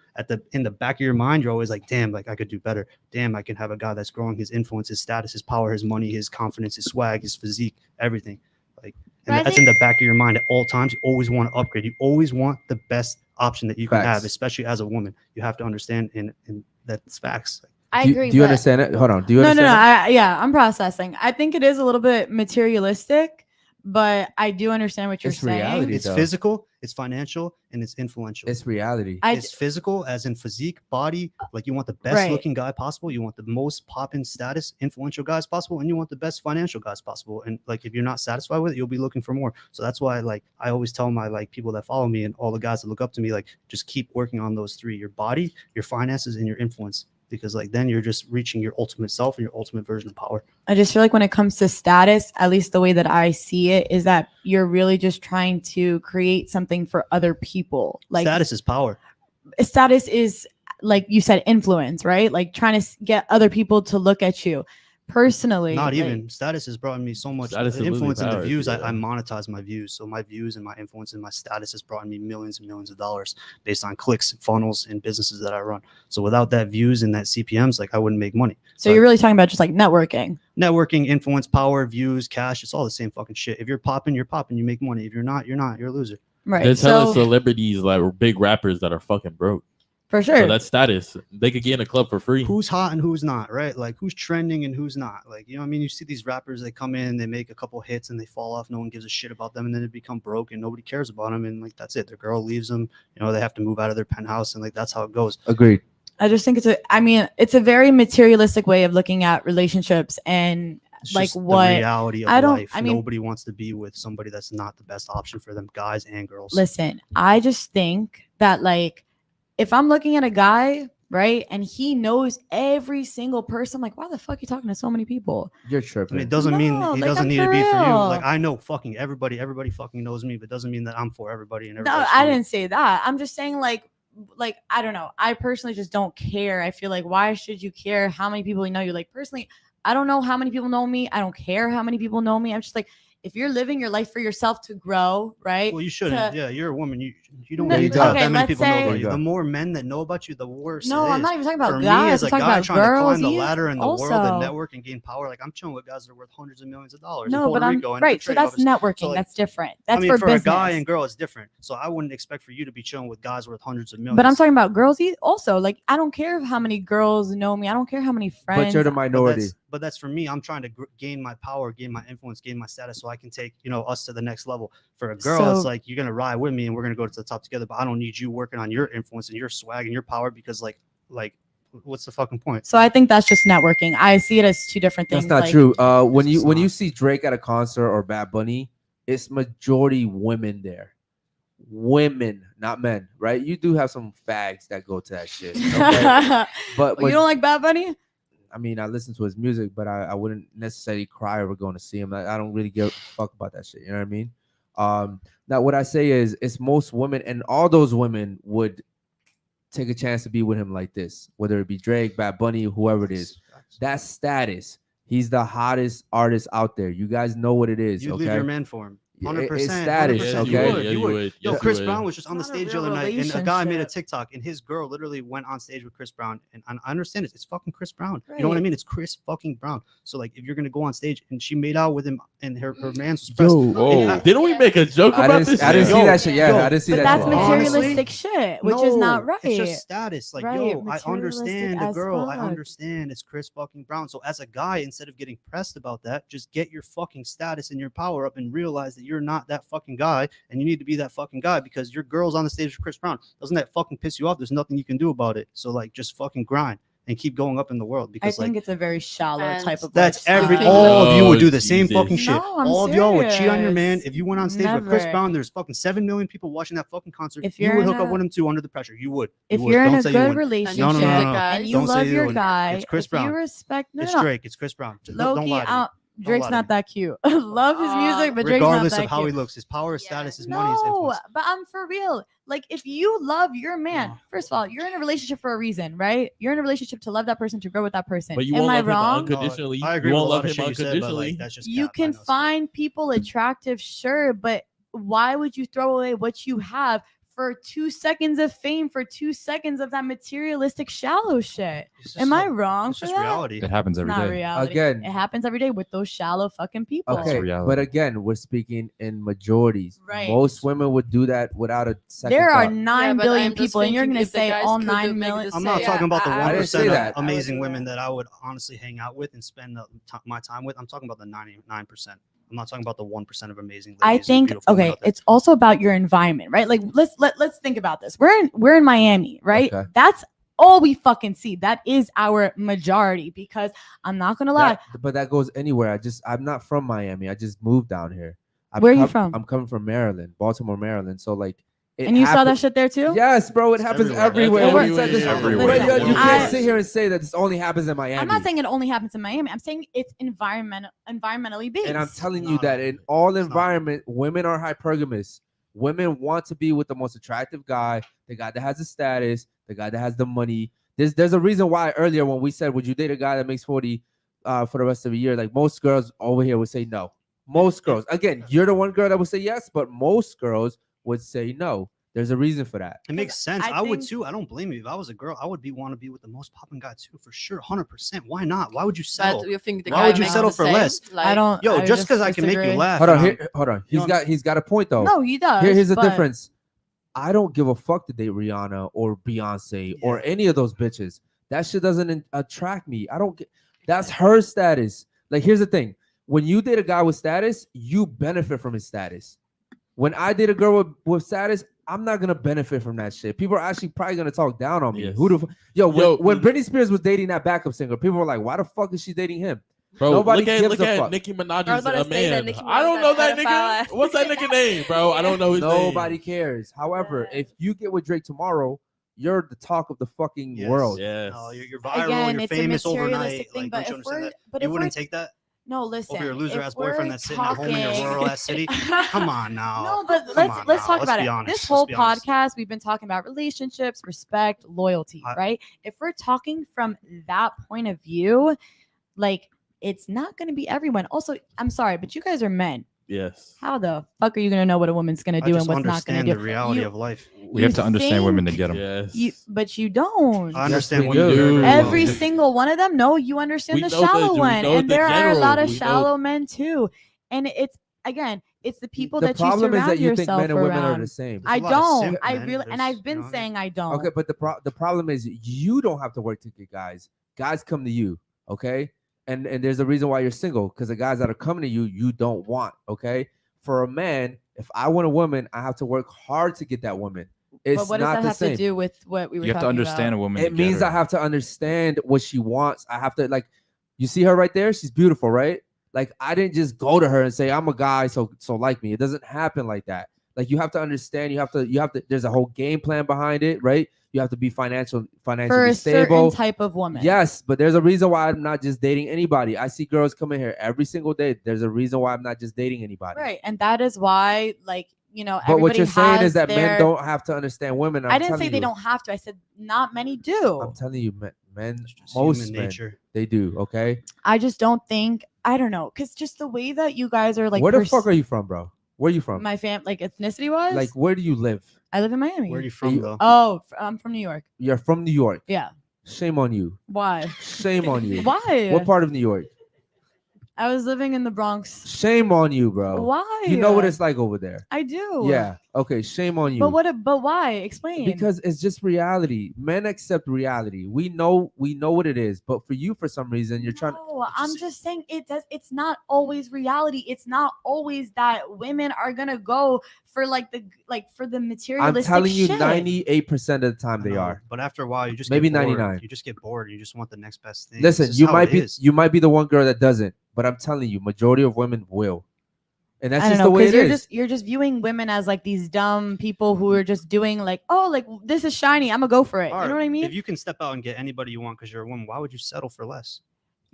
In the back of your mind, you're always like, damn, like I could do better. Damn, I can have a guy that's growing his influence, his status, his power, his money, his confidence, his swag, his physique, everything. Like, and But I that's in the back of your mind at all times. You always want to upgrade. You always want the best option that you can have, Facts. especially as a woman. You have to understand, and that's facts. I do you, agree. Do you but- understand it? Hold on. Do you No, understand? yeah, I'm processing. I think it is a little bit materialistic, but I do understand what you're It's saying. reality. It's though. physical, it's financial, and it's influential. It's reality. It's physical, as in physique, body. Like, you want the best Right. looking guy possible. You want the most poppin' status, influential guys possible, and you want the best financial guys possible. And like, if you're not satisfied with it, you'll be looking for more. So that's why, like, I always tell my like people that follow me and all the guys that look up to me, like, just keep working on those three: your body, your finances, and your influence. Because like, then you're just reaching your ultimate self and your ultimate version of power. I just feel like when it comes to status, at least the way that I see it, is that you're really just trying to create something for other people. Like, Status is power. status is, like you said, influence, right? Like trying to get other people to look at you. Personally, Not like- even status has brought me so much Status is losing influence in the power, views. yeah. I monetize my views, so my views and my influence and my status has brought me millions and millions of dollars based on clicks, funnels, and businesses that I run. So without that views and that CPMs, like, I wouldn't make money. So you're really talking about just like networking, influence, power, views, cash. It's all the same fucking shit. If you're popping, you're popping. You make money. If you're not, you're not. You're a loser. Right. There's hella So celebrities like big rappers that are fucking broke. for So sure. that's status. They could get in a club for free. Who's hot and who's not, right? Like, who's trending and who's not. Like, you know what I mean? You see these rappers, they come in, they make a couple hits and they fall off. No one gives a shit about them, and then they become broke and nobody cares about them. And like, that's it. Their girl leaves them. You know, they have to move out of their penthouse, and like, that's how it goes. Agreed. I just think it's a very materialistic way of looking at relationships and It's like just what the reality of I don't. life. I mean, Nobody wants to be with somebody that's not the best option for them, guys and girls. listen, I just think that like if I'm looking at a guy, right, and he knows every single person, like, why the fuck you talking to so many people? You're I tripping. mean, it doesn't mean No, he like, doesn't I'm need to for be for you. real. Like, I know fucking everybody fucking knows me, but doesn't mean that I'm for everybody and No, everybody. I didn't say that. I'm just saying like I don't know. I personally just don't care. I feel like, why should you care how many people know you? Like, personally, I don't know how many people know me. I don't care how many people know me. I'm just like, if you're living your life for yourself to grow, right? Well, you shouldn't. to- Yeah, you're a woman. You don't No, need okay, that many let's people know say- about you. The more men that know about you, the worse. No, it I'm is. not even talking about For me, guys. as a I'm talking guy about trying to girls. climb the You ladder in the world also- and network and gain power, like, I'm chilling with guys that are worth hundreds of millions of dollars. in No, Puerto but I'm Rico and right. So trade that's office. networking. So, like, That's different. That's I mean, for a business. guy and girl, it's different. So I wouldn't expect for you to be chilling with guys worth hundreds of millions. But I'm talking about girls also. Like, I don't care how many girls know me. I don't care how many friends. But you're the minority. But that's for me. I'm trying to gain my power, gain my influence, gain my status, so I can take, you know, us to the next level. For a girl, it's So- like, you're gonna ride with me and we're gonna go to the top together. But I don't need you working on your influence and your swag and your power, because like what's the fucking point? So I think that's just networking. I see it as two different things. That's not like- true. When It's you not. see Drake at a concert or Bad Bunny, it's majority women there. Women, not men, right? You do have some fags that go to that shit. Okay? But you don't like Bad Bunny? I mean, I listen to his music, but I wouldn't necessarily cry over going to see him. I don't really give a fuck about that shit. You know what I mean? Now, what I say is, it's most women, and all those women would take a chance to be with him like this, whether it be Drake, Bad Bunny, whoever it is. That's status. He's the hottest artist out there. You guys know what it is. You okay? leave your man for him. It's 100%. status, Yes, okay? you would. Yeah, You you would. would. Yo, Yes, Chris you Brown would. was just on the It's not a stage the real other night, and a guy made a relationship. TikTok, and his girl literally went on stage with Chris Brown, and I understand it. It's fucking Chris Brown. You know what I Right. mean? It's Chris fucking Brown. So like, if you're gonna go on stage and she made out with him, and her man's was pressed. Whoa. Didn't we make a joke about this? I didn't shit? see Yo, that shit. Yeah, I didn't see But that that's shit. materialistic shit, which is not right. It's just status. Like, Right, yo, I materialistic understand the as girl. I fuck. understand it's Chris fucking Brown. So as a guy, instead of getting pressed about that, just get your fucking status and your power up and realize that you're not that fucking guy, and you need to be that fucking guy because your girl's on the stage with Chris Brown. Doesn't that fucking piss you off? There's nothing you can do about it. So like, just fucking grind and keep going up in the world I because think like, it's a very shallow type of that's lifestyle. all of you would do the Oh, same Jesus. fucking shit. No, I'm All of y'all would cheat on your man. serious. If you went on stage with Chris Never. Brown, there's fucking 7 million people watching that fucking concert. If You you're would in hook up a- with him too under the pressure. You would. If You would. you're in Don't a say you good wouldn't. relationship No, no, no, no, no. and you Don't say love you your wouldn't. guy, It's Chris if Brown. you respect, no, It's no, Drake. It's Chris Brown. Just don't Low-key, lie to me. Drake's lie to not me. that cute. Love his music, but Drake's Regardless not that of how cute. he looks, his power, status, his money, his No, influence. but I'm for real. Like, if you love your man, first of all, you're in a relationship for a reason, right? You're in a relationship to love that person, to grow with that person. But you Am won't I love him wrong? unconditionally. I agree You with won't a lot love of him shit you said, but unconditionally. like, that's just You cap. can find people attractive, sure, but why would you throw away what you have for 2 seconds of fame, for 2 seconds of that materialistic shallow shit? Am I wrong for that? reality. It happens It's every not day. reality. Again. It happens every day with those shallow fucking people. Okay, but again, we're speaking in majorities. Right. Most women would do that without a second There are thought. 9 but billion I'm just people, and you're thinking gonna if the say guys all could 9 make million. the I'm not talking about the I didn't say 1% that. of amazing women that I would honestly hang out with and spend my time with. I'm talking about the 99%. I'm not talking about the 1% of amazing ladies. I and think beautiful women okay, out there. it's also about your environment, right? Like let's think about this. We're in Miami, right? Okay. That's all we fucking see. That is our majority because I'm not gonna lie. But that goes anywhere. I'm not from Miami. I just moved down here. Where are you from? I'm coming from Maryland, Baltimore, Maryland. So like, it And you saw that happen- shit there too? Yes, bro. It happens everywhere. everywhere. We said this- Everywhere. But yo, you can't I- sit here and say that this only happens in Miami. I'm not saying it only happens in Miami. I'm saying it's environmentally based. And I'm telling you that in all environment, women are hypergamous. Women want to be with the most attractive guy, the guy that has the status, the guy that has the money. There's a reason why earlier when we said, would you date a guy that makes 40 for the rest of the year? Like most girls over here would say no. Most girls. Again, you're the one girl that would say yes, but most girls would say no. There's a reason for that. It makes sense. I I would think- too. I don't blame you. If I was a girl, I would want to be with the most popping guy too, for sure, 100%. Why not? Why would you settle? But you think the Why guy would you makes settle the for same? less? Like, I don't. Yo, I just because I can make you disagree. laugh. Hold on, and hold on. You know, He's got a point though. No, he does. Here's the but difference. I don't give a fuck to date Rihanna or Beyonce or any of those bitches. That shit doesn't attract me. I don't get. That's her status. Like, here's the thing: when you date a guy with status, you benefit from his status. When I date a girl with status, I'm not gonna benefit from that shit. People are actually probably gonna talk down on me. Yes. Who the when Britney Spears was dating that backup singer, people were like, "Why the fuck is she dating him?" Bro, Nobody look gives a at fuck. Nicki I was Minaj's about to a say that man. Nicki I don't know that Minaj nigga. pedophile. What's that nigga name, bro? I don't know his name. Nobody cares. However, if you get with Drake tomorrow, you're the talk of the fucking world. Yes. No, you're viral. Again, you're it's a famous materialistic overnight. thing, Like, but don't you if understand we're- that? but You if wouldn't we're- take that No, listen. over your loser if ass we're boyfriend that's sitting at home in your talking- rural ass city. Come on now. No, but Come let's on let's now. talk Let's about be it. honest. This Let's whole be honest. podcast, we've been talking about relationships, respect, loyalty, right? If we're talking from that point of view, like it's not going to be everyone. Also, I'm sorry, but you guys are men. Yes. How the fuck are you going to know what a woman's going to I do just and what's not going understand to do? the reality You- of life. We have to understand women to think- get them. Yes. But you don't. I understand we women do. very, very well. Every single one of them. No, you understand We the know the- shallow we one, know and the there are a lot general. of We know- shallow men too. And it's again, it's the people The that you problem is surround that you think yourself men and women are around. the same. I There's a lot of don't. simp I men. really, and There's, I've been you know, saying I don't. Okay, but the problem is you don't have to work to get guys. Guys come to you, okay? And there's a reason why you're single, because the guys that are coming to you, you don't want, okay? For a man, if I want a woman, I have to work hard to get that woman. It's But what does not that the have same. to do with what we were You have to talking understand about? a woman. to It get means her. I have to understand what she wants. I have to, like, you see her right there? She's beautiful, right? Like, I didn't just go to her and say, I'm a guy, so like me. It doesn't happen like that. Like, you have to understand, you have to, there's a whole game plan behind it, right? You have to be financially For a stable. certain type of woman. Yes, but there's a reason why I'm not just dating anybody. I see girls come in here every single day. There's a reason why I'm not just dating anybody. Right. And that is why, like, you know, But what everybody you're saying has is that their... men don't have to understand women. I didn't say they don't have to. I said not many do. I'm telling you, men, just most human men, nature. they do. Okay. I just don't think, I don't know, because just the way that you guys are like Where the fuck are you from, bro? Where you from? My like ethnicity was Like, where do you live? I live in Miami. Where are you from, though? Oh, I'm from New York. You're from New York. Yeah. Shame on you. Why? Shame on you. Why? What part of New York? I was living in the Bronx. Shame on you, bro. Why? You know what it's like over there. I do. Yeah. Okay. Shame on you. But why? Explain. Because it's just reality. Men accept reality. We know what it is. But for you, for some reason, you're trying. No, I'm just saying it's not always reality. It's not always that women are gonna go for for the I'm materialistic telling you, shit. 98% of the time they are. But after a while, you just maybe get bored. 99. You just get bored. You just want the next best thing. Listen, This is you how might it be is. you might be the one girl that doesn't, but I'm telling you, majority of women will, and that's I don't just know, the way it is. you're just viewing women as like these dumb people who are just doing like, oh, like this is shiny, I'm gonna go for it. All You know right, what I mean? If you can step out and get anybody you want because you're a woman, why would you settle for less?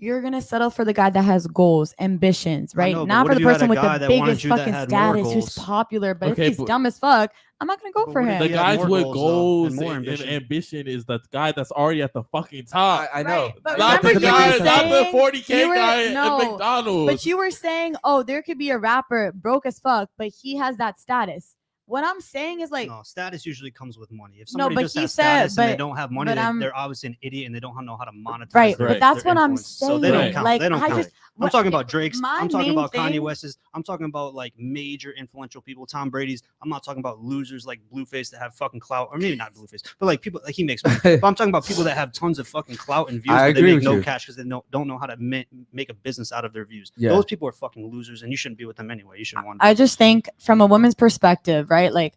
You're gonna settle for the guy that has goals, ambitions, right? know, but Not what for if the you had person a with guy the that wanted biggest you that fucking had more status who's goals? popular, but Okay, if he's but- dumb as fuck, I'm not gonna go for him. The guys with though, goals and more and ambition. ambition is the guy that's already at the fucking top. I know. But Not remember the you guy, were not the saying- 40K you were- guy at no, McDonald's. But you were saying, oh, there could be a rapper broke as fuck, but he has that status. What I'm saying is like, No, status usually comes with money. If No, somebody but just he has said- status and they but- don't have money, but I'm- they're obviously an idiot and they don't know how to monetize. Right, their, but that's their what I'm influence. So they saying. don't count. Like, they don't I count. just- I'm what- talking about Drake's. my I'm talking main about Kanye thing- West's. I'm talking about like major influential people. Tom Brady's. I'm not talking about losers like Blueface that have fucking clout, or maybe not Blueface, but like people like he makes money. But I'm talking about people that have tons of fucking clout and views, I but they agree make with no you. cash because they don't know how to make a business out of their views. Yeah. Those people are fucking losers, and you shouldn't be with them anyway. You shouldn't want. I just think from a woman's perspective, right? Like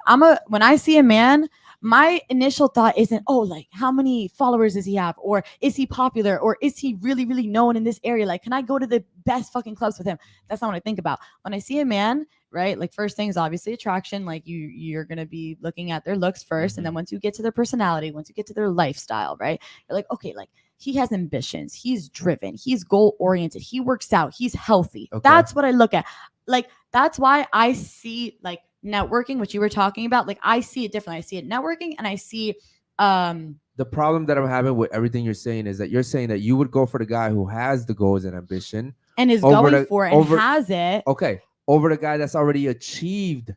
when I see a man, my initial thought isn't, oh, like how many followers does he have? Or is he popular? Or is he really, really known in this area? Like, can I go to the best fucking clubs with him? That's not what I think about. When I see a man, right? Like first thing is obviously attraction. Like you're going to be looking at their looks 1st. And then once you get to their personality, once you get to their lifestyle, right? You're like, okay, like he has ambitions. He's driven. He's goal oriented. He works out. He's healthy. Okay. That's what I look at. Like, that's why I see like networking, which you were talking about. Like I see it differently. I see it networking and I see The problem that I'm having with everything you're saying is that you're saying that you would go for the guy who has the goals and ambition and is over going the- for it and has it. Okay, over the guy that's already achieved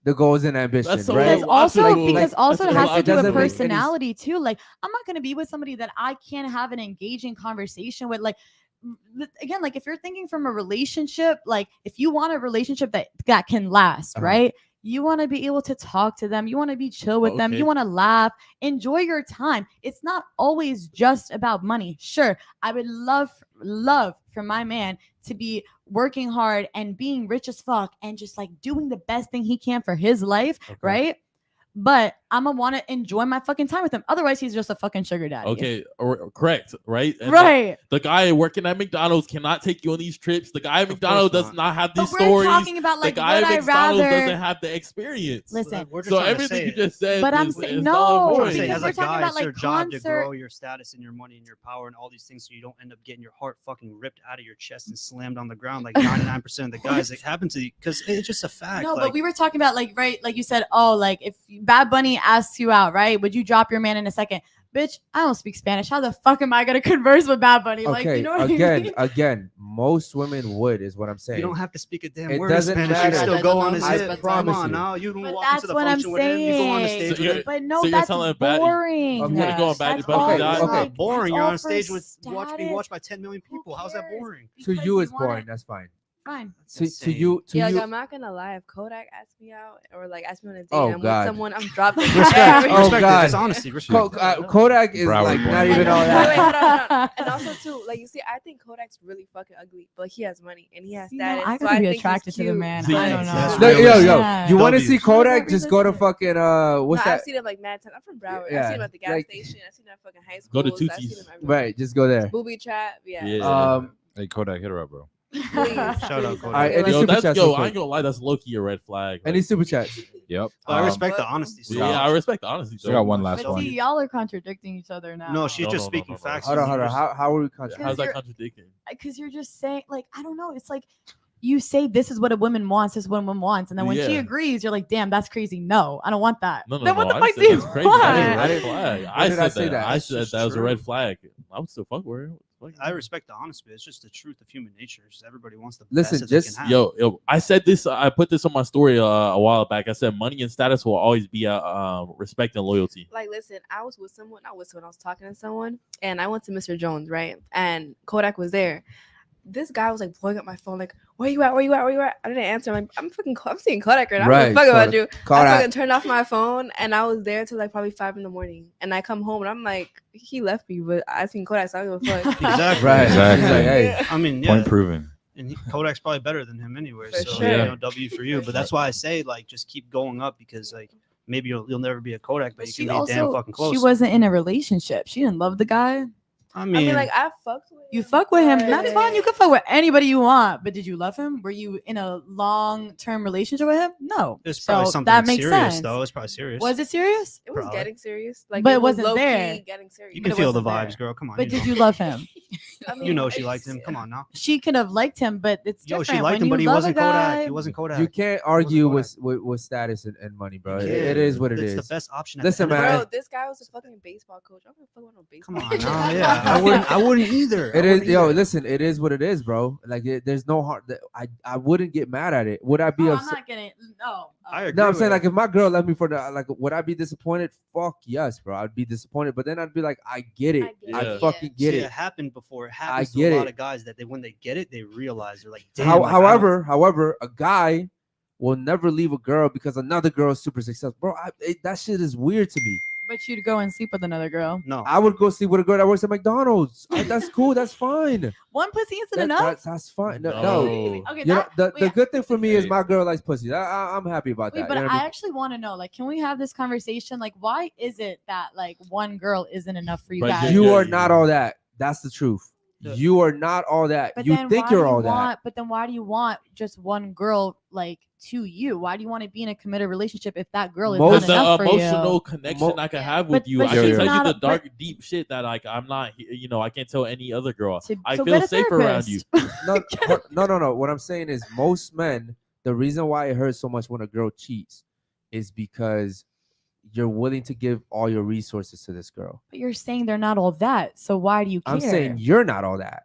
the goals and ambition, That's so right? Because also, illogical. because also it That's has to do with doesn't make any- personality too. Like I'm not going to be with somebody that I can't have an engaging conversation with. Like again, like if you're thinking from a relationship, like if you want a relationship that can last, right? You want to be able to talk to them. You want to be chill with them. Okay. You want to laugh, enjoy your time. It's not always just about money. Sure, I would love for my man to be working hard and being rich as fuck and just like doing the best thing he can for his life, right? But I'm gonna want to enjoy my fucking time with him. Otherwise, he's just a fucking sugar daddy. Okay, or correct, right? And Right. The guy working at McDonald's cannot take you on these trips. The guy at McDonald's does not have these But we're stories. talking about, like, the guy would at I McDonald's rather- doesn't have the experience. Listen, We're just so trying to everything say you it. just said, But I'm is, saying- is no, null and I'm void. trying to say, because as we're a talking guy, about, it's your like, job to concert- grow your status and your money and your power and all these things, so you don't end up getting your heart fucking ripped out of your chest and slammed on the ground like 99% of the guys. It happens to you because it's just a fact. No, like, but we were talking about like, right, like you said, oh, like if Bad Bunny asks you out, right, would you drop your man in a second? Bitch, I don't speak Spanish. How the fuck am I gonna converse with Bad Bunny? Like, Okay, you know what I mean? again, most women would is what I'm saying. you don't have to speak a damn It word of doesn't Spanish. matter. You still go on his I hip. Come promise on you. now. You can But walk into that's the what I'm function with him. You go on the saying. stage with him. But no, so you're that's telling Bad- boring. Okay, you're going Bad That's Bunny all guy? for, Okay. like, boring. that's You're all on for stage with being status. watched by 10 million people. How's that boring? To Because you, you it's wanna- boring. That's fine. Fine. To you, Yeah, like you. I'm not gonna lie. If Kodak asked me out or like asked me on a date, Oh, and I'm God. with someone, I'm dropping. Respect. Oh, Respect it. God. That's honesty. Respect. Kodak is Broward like boy. not even all Wait, hold that. on. And also too, like you see, I think Kodak's really fucking ugly, but he has money and he has You know, status. I so gotta be think he's attracted to the cute, man. See, I don't know. that's Look, yo, Yeah. you want to see W's. Kodak? Just go to fucking what's No, that? I've seen him like mad times. I'm from Broward. Yeah, I've seen him at the gas like- station. I've seen him at fucking high school. Go to I've seen Tootsie's. him everywhere. Right, just go there. Booby trap. Yeah. Yeah. Hey Kodak, hit her up, bro. Please, Shout out please. Kodak. All right, any Yo, super that's chats yo. real I quick? ain't gonna lie, that's low key a red flag. Any super chats? Yep. I respect the honesty. So Yeah, I respect the honesty. So I got one last But one. see, y'all are contradicting each other now. No, she's No, just no, no, speaking no, no. facts. Hold on, hold on. Just- How are we contracting? How's that you're- contradicting? Because you're just saying, like, I don't know. It's like you say this is what a woman wants, this is what a woman wants, and then when she Yeah. agrees, you're like, damn, that's crazy. No, I don't want that. No, no, then no. what the I fuck didn't do you say that's crazy. want? That's a I red didn't- flag. when I did said I say that. that? I That's said just that was a true. red flag. I would still fuck with her. I respect the honesty. It's just the truth of human nature. It's just everybody wants the Listen, best that just- they can have. Yo, I said this. I put this on my story a while back. I said money and status will always be respect and loyalty. Like, listen, I was with someone, not with someone, I was talking to someone, and I went to Mr. Jones, right? And Kodak was there. This guy was like blowing up my phone, like, where you at? Where you at? Where you at? I didn't answer. I'm like, I'm seeing Kodak right now. I don't give a fuck about you. Kodak. I fucking turned off my phone, and I was there till like probably 5 a.m. And I come home, and I'm like, he left me, but I seen Kodak, so I don't give a fuck. Exactly. Right. Exactly. Like, hey. I mean, yeah. Point proven. And Kodak's probably better than him anyway. For So sure. you know, W for you. But that's why I say like just keep going up because like maybe you'll never be a Kodak, but you She can be damn also fucking close. she wasn't in a relationship. She didn't love the guy. I mean, I mean, like, I fucked with You fuck with him. That's but- fine. You can fuck with anybody you want. But did you love him? Were you in a long-term relationship with him? No. it's probably So something that makes serious sense. though. It's probably serious. Was it serious? It was Probably. getting serious. Like, But it was wasn't low-key there. Getting serious. You But can it feel the wasn't vibes, there. girl. Come on. But you did know. you love him? I mean, You know she it's- liked him. Come on now. She could have liked him, but it's Yo, different. she liked when him, but you he love wasn't a guy, Kodak. He wasn't Kodak. You can't argue with status and money, bro. You It can't. is what it It's is. the best option. at Listen, the end of the man. Bro, this guy was a fucking baseball coach. I don't fuck with no baseball. Come on now. Yeah, I wouldn't either. It is, yo. Listen, it is what it is, bro. Like, there's no heart. I wouldn't get mad at it. Would I be Oh, I'm upset? not getting. No. I agree. No, I'm with saying it. like if my girl left me for the like, would I be disappointed? Fuck yes, bro. I'd be disappointed, but then I'd be like, I get it. get I it. fucking get See, it. it happened before. It happens to get a lot it. of guys that when they get it, they realize they're like, damn. However, a guy will never leave a girl because another girl is super successful, bro. That shit is weird to me. But you'd go and sleep with another girl. No, I would go see with a girl that works at McDonald's. That's cool. That's fine. One pussy isn't enough. That's fine. No. Okay, You know, that, the good thing for me is Hey. my girl likes pussy. I'm happy about Wait, that. but You know what I I mean? actually want to know, like, can we have this conversation? Like, why is it that like one girl isn't enough for you But guys? You Yeah, are you- not all that. That's the truth. Yeah. You are not all that. But You then think why you're do you all that. want, But then why do you want just one girl like to you? Why do you want to be in a committed relationship if that girl is Most- not Because the enough for emotional you? connection I can have with But- you, but I can she's tell not you a- the dark, deep shit that like I'm not. You know, I can't tell any other girl. So I get feel a safer around you. therapist. No. What I'm saying is most men, the reason why it hurts so much when a girl cheats is because you're willing to give all your resources to this girl. But you're saying they're not all that. So why do you care? I'm saying you're not all that.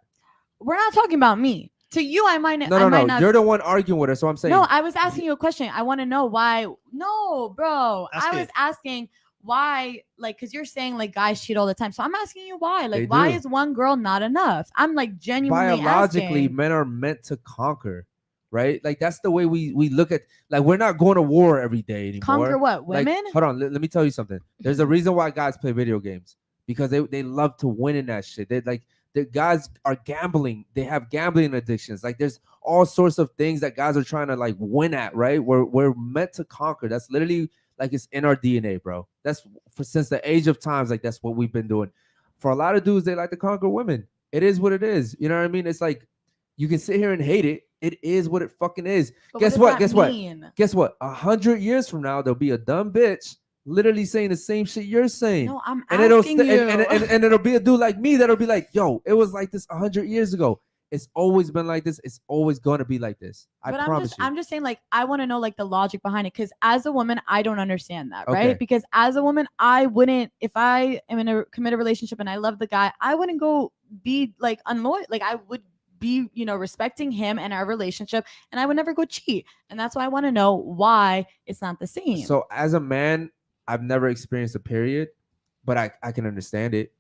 We're not talking about me. To you, I might. I No. might not. You're the one arguing with her. So I'm saying No, I was asking you a question. I want to know why. No, bro. Ask I was it. asking why, like, because you're saying like guys cheat all the time. So I'm asking you why. They Like, why do. is one girl not enough? I'm like genuinely biologically asking. men are meant to conquer, right? Like that's the way we look at, like, we're not going to war every day anymore. Conquer what? Like, Women? hold on, let me tell you something. There's a reason why guys play video games, because they love to win in that shit. They like, the guys are gambling. They have gambling addictions. Like there's all sorts of things that guys are trying to like win at, right? We're meant to conquer. That's literally like it's in our DNA, bro. That's since the age of times. Like that's what we've been doing. For a lot of dudes, they like to conquer women. It is what it is. You know what I mean? It's like you can sit here and hate it. It is what it fucking is. But Guess what? what? does Guess that what? mean? Guess what? 100 years from now, there'll be a dumb bitch literally saying the same shit you're saying. No, I'm and it'll asking you. and it'll be a dude like me that'll be like, yo, it was like this 100 years ago. It's always been like this. It's always gonna be like this. I But promise you. I'm just saying, like, I want to know like the logic behind it. Because as a woman, I don't understand that, Okay. right? Because as a woman, I wouldn't, if I am in a committed relationship and I love the guy, I wouldn't go be like unloyal. Like I would be, you know, respecting him and our relationship, and I would never go cheat. And that's why I want to know why it's not the same. So as a man, I've never experienced a period, but I can understand it.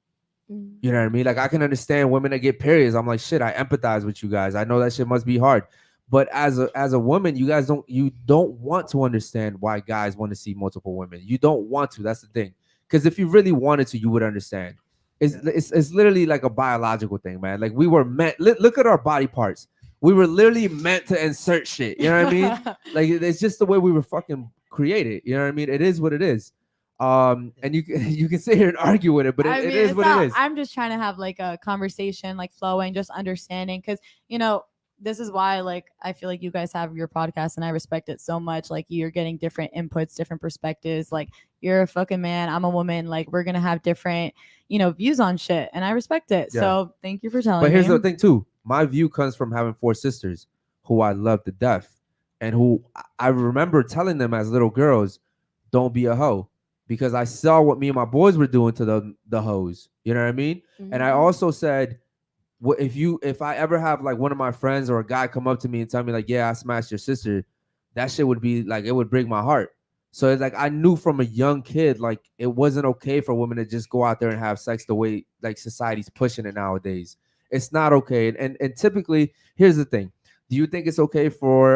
You know what I mean? Like I can understand women that get periods. I'm like, shit, I empathize with you guys. I know that shit must be hard. But as a woman, you don't want to understand why guys want to see multiple women. You don't want to. That's the thing. Because if you really wanted to, you would understand. It's literally like a biological thing, man. Like we were meant. Look at our body parts. We were literally meant to insert shit. You know what I mean? Like it's just the way we were fucking created. You know what I mean? It is what it is. And you can sit here and argue with it, but it is it's what not- it is. I'm just trying to have like a conversation, like flowing, just understanding. Because you know, this is why like I feel like you guys have your podcast, and I respect it so much. Like you're getting different inputs, different perspectives. Like you're a fucking man, I'm a woman. Like we're gonna have different, you know, views on shit, and I respect it. Yeah. So thank you for telling But me. here's the thing too. My view comes from having 4 sisters who I love to death, and who I remember telling them as little girls, don't be a hoe, because I saw what me and my boys were doing to the hoes. You know what I mean? And I also said, if I ever have like one of my friends or a guy come up to me and tell me like, yeah, I smashed your sister, that shit would be like, it would break my heart. So it's like I knew from a young kid like it wasn't okay for women to just go out there and have sex the way like society's pushing it nowadays. It's not okay. And typically, here's the thing. Do you think it's okay for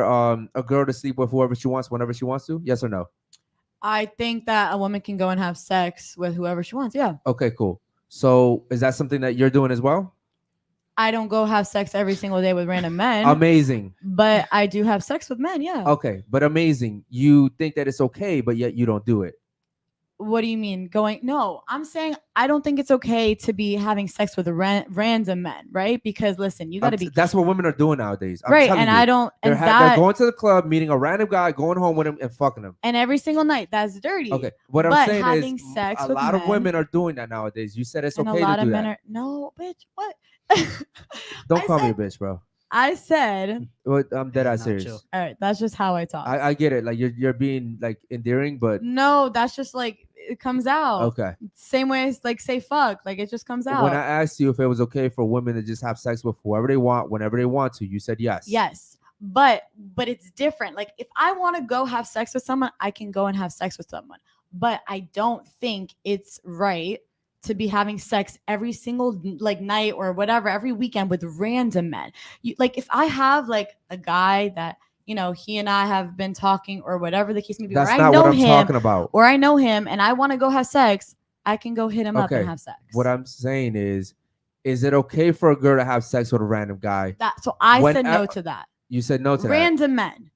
a girl to sleep with whoever she wants whenever she wants to? Yes or no? I think that a woman can go and have sex with whoever she wants. Yeah. Okay, cool. So is that something that you're doing as well? I don't go have sex every single day with random men. Amazing. But I do have sex with men. Yeah. Okay, but amazing. You think that it's okay, but yet you don't do it. What do you mean going? No, I'm saying I don't think it's okay to be having sex with random men, right? Because listen, you got to be. That's what women are doing nowadays. I'm right, telling and you. I don't. They're, And they're going to the club, meeting a random guy, going home with him, and fucking him. and every single night, that's dirty. Okay, what But I'm saying having is, sex a with lot of men- women are doing that nowadays. You said it's and okay a lot to of do men that. are no, bitch. What? Don't call me a bitch, bro. I said. Well, I'm dead ass serious. All right, that's just how I talk. I get it. Like you're being like endearing, but No, that's just like it comes out. okay. Same way as like say fuck, like it just comes out. When I asked you if it was okay for women to just have sex with whoever they want, whenever they want to, you said yes. Yes. But it's different. Like if I want to go have sex with someone, I can go and have sex with someone. But I don't think it's right to be having sex every single like night or whatever every weekend with random men. You like if I have like a guy that he and I have been talking or whatever the case may be, That's or I not know what I'm him, talking about. or I know him and I want to go have sex, I can go hit him up and have sex. What I'm saying is it okay for a girl to have sex with a random guy? So I said no to that. You said no to that. Random men.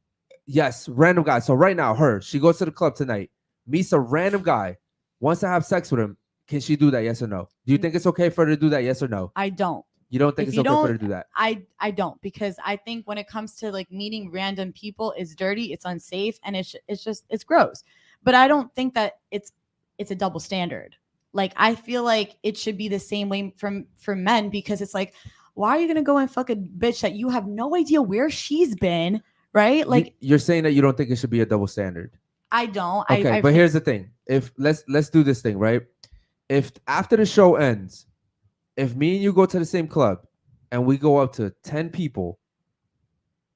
Yes, random guy. So right now, she goes to the club tonight, meets a random guy, wants to have sex with him. Can she do that? Yes or no? Do you think it's okay for her to do that? Yes or no? I don't. You don't think If it's you okay for her don't- to do that? I don't, because I think when it comes to like meeting random people, it's dirty, it's unsafe, and it's gross. But I don't think that it's a double standard. Like I feel like it should be the same way for men, because it's like, why are you gonna go and fuck a bitch that you have no idea where she's been, right? Like You're saying that you don't think it should be a double standard. I don't. Okay, I but here's the thing. If let's do this thing, right? If after the show ends, if me and you go to the same club and we go up to 10 people,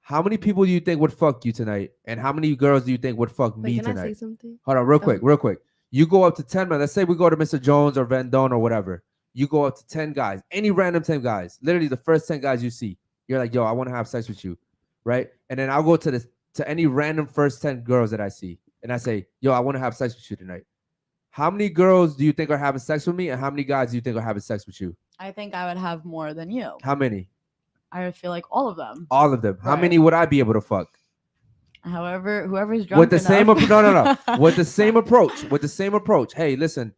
how many people do you think would fuck you tonight? And how many girls do you think would fuck me Wait, can tonight? I say something? Hold on, real quick. You go up to 10 men. Let's say we go to Mr. Jones or Vendone or whatever. You go up to 10 guys, any random 10 guys, literally the first 10 guys you see. You're like, yo, I want to have sex with you, right? And then I'll go to any random first 10 girls that I see. And I say, yo, I want to have sex with you tonight. How many girls do you think are having sex with me? And how many guys do you think are having sex with you? I think I would have more than you. How many? I would feel like all of them. All of them. How Right. many would I be able to fuck? However, whoever's drunk With the same enough. no. With the same approach. With the same approach. Hey, listen.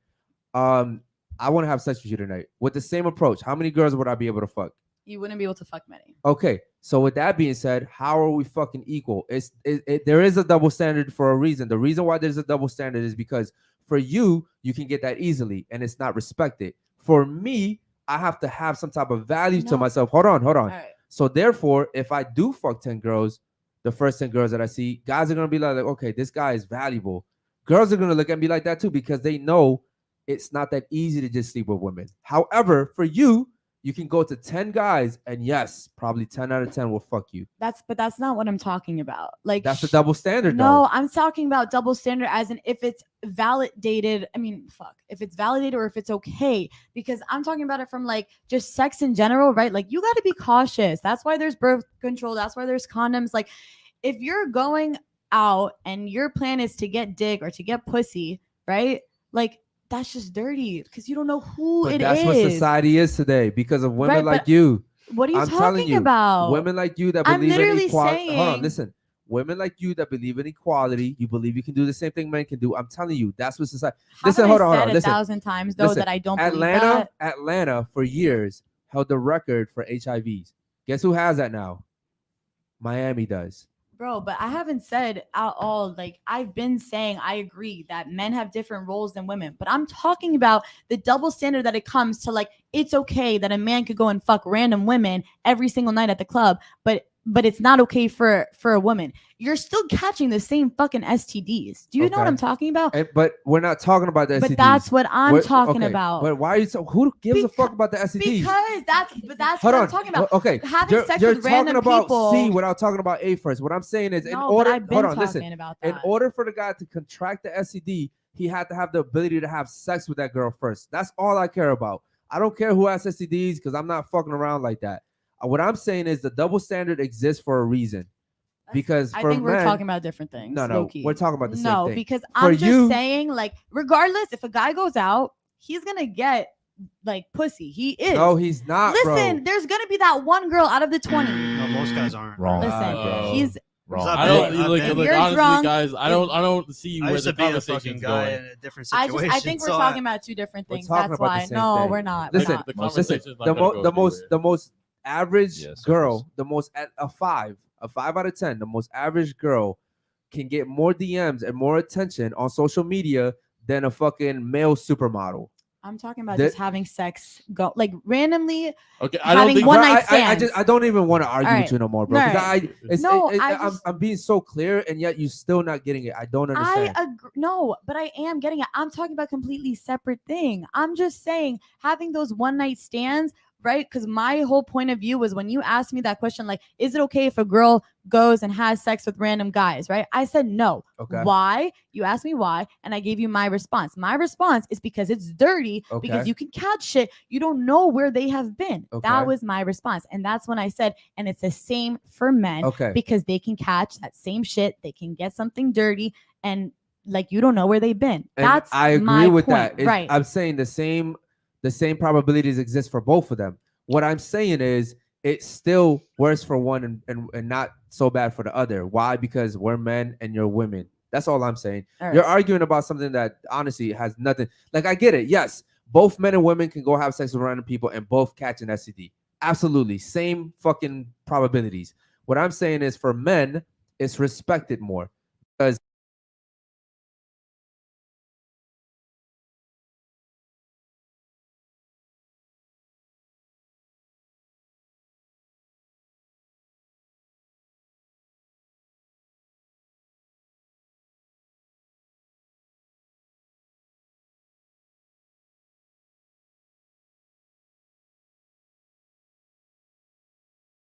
I want to have sex with you tonight. With the same approach, how many girls would I be able to fuck? You wouldn't be able to fuck many. Okay. So with that being said, how are we fucking equal? There is a double standard for a reason. The reason why there's a double standard is because for you can get that easily and it's not respected. For me, I have to have some type of value to myself. Hold on. right. So therefore, if I do fuck 10 girls, the first 10 girls that I see, guys are going to be like, okay, this guy is valuable. Girls are going to look at me like that too, because they know it's not that easy to just sleep with women. However, for you can go to 10 guys and yes, probably 10 out of 10 will fuck you. But that's not what I'm talking about. Like That's a double standard No, though. I'm talking about double standard as in if it's validated. I mean, if it's validated or if it's okay, because I'm talking about it from like just sex in general, right? Like you got to be cautious. That's why there's birth control. That's why there's condoms. Like if you're going out and your plan is to get dick or to get pussy, right? Like that's just dirty because you don't know who But it that's is. what society is today because of women Right, like but you. what are you I'm telling talking you, about? Women like you that I'm believe in literally equality. Hold on, saying- listen. Women like you that believe in equality, you believe you can do the same thing men can do. I'm telling you, that's what society. Listen, Haven't hold I on, said listen. 1,000 times though Listen, that I don't believe Atlanta, that? Atlanta for years held the record for HIVs. Guess who has that now? Miami does. Bro, but I haven't said at all. Like I've been saying, I agree that men have different roles than women, but I'm talking about the double standard that it comes to. Like it's okay that a man could go and fuck random women every single night at the club, but but it's not okay for a woman. You're still catching the same fucking STDs. Do you know what Okay. I'm talking about? But we're not talking about the STDs. But that's what I'm talking okay, about. But why are you so? Who gives a fuck about the STDs? Because that's Hold what on. I'm talking about. Okay, Having sex you're with talking random about people. C without talking about A first. What I'm saying is, in No, order, but I've been hold on, listen. talking about In that. order for the guy to contract the STD, he had to have the ability to have sex with that girl first. That's all I care about. I don't care who has STDs because I'm not fucking around like that. What I'm saying is the double standard exists for a reason. Because I for think we're men, talking about different things. No, low-key. we're talking about the same No, thing. because For I'm just you- saying, like, regardless, if a guy goes out, he's gonna get like pussy. He is. No, he's not, Listen, bro. there's gonna be that one girl out of the 20. No, most guys aren't. Wrong. Listen, he's wrong. I don't look, If look you're honestly, drunk, guys. I don't see I where used the to be the conversation's fucking guy going. in a different I situation. think we're so talking about two different We're things. talking That's about why. the same No, thing. we're not. We're Listen, not. The listen. conversation's not The, gonna go the most average Yeah, circles. girl, the most at a 5 out of 10, the most average girl can get more DMs and more attention on social media than a fucking male supermodel. I'm talking about That- just having sex, go like randomly. Okay, I don't having think one Bro, night stands. I don't even want to argue All with you right. no more, bro. All Because right. No, I'm being so clear, and yet you still not getting it. I don't understand. I agree. No, but I am getting it. I'm talking about a completely separate thing. I'm just saying having those one night stands, right? Because my whole point of view was when you asked me that question, like, is it okay if a girl goes and has sex with random guys, right? I said no. Okay. Why? You asked me why, and I gave you my response. My response is because it's dirty, because Okay. you can catch shit. You don't know where they have been. Okay. That was my response. And that's when I said, and it's the same for men, Okay. because they can catch that same shit. They can get something dirty, and like you don't know where they've been. And That's I agree my with point. that. Right. I'm saying the same probabilities exist for both of them. What I'm saying is it's still worse for one and not so bad for the other. Why? Because we're men and you're women. That's all I'm saying. All right. You're arguing about something that honestly has nothing. Like, I get it. Yes, both men and women can go have sex with random people and both catch an STD. Absolutely. Same fucking probabilities. What I'm saying is for men, it's respected more.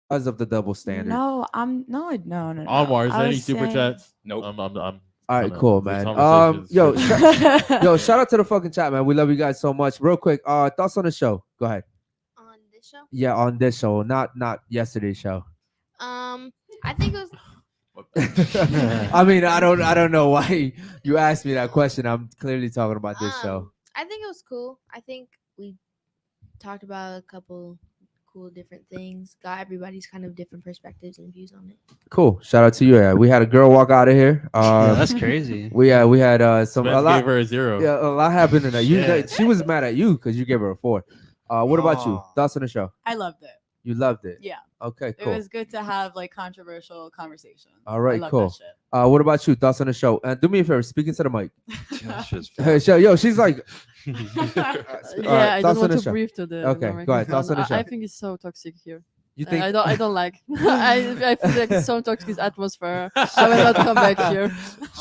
Because of the double standard. No, I'm no. Omar, is I there any was super saying- chats? Nope. I'm All right, kinda- cool, this man. conversation's Yo, shit. yo, shout out to the fucking chat, man. We love you guys so much. Real quick, thoughts on the show? Go ahead. On this show, Yeah, on this show, not yesterday's show. I think it was. I mean, I don't know why you asked me that question. I'm clearly talking about this show. I think it was cool. I think we talked about a couple cool different things. Got everybody's kind of different perspectives and views on it. Cool. Shout out to you. Yeah, we had a girl walk out of here. Yeah, that's crazy. We had some Spence a lot. gave her a 0. Yeah, a lot happened in that. Shit. She was mad at you because you gave her a 4. What about you? Oh. Thoughts on the show? I loved it. You loved it. Yeah. Okay, It cool. was good to have like controversial conversations. All right, I love cool. that shit. What about you? Thoughts on the show? And do me a favor, speaking to the mic. That's just Yo, she's like. Yeah, Alright, I thoughts don't on want the to show. breathe to the Okay, go ahead. Thoughts on the show. I think it's so toxic here. You think? I don't like. I feel like it's so toxic this atmosphere. I will not come back here.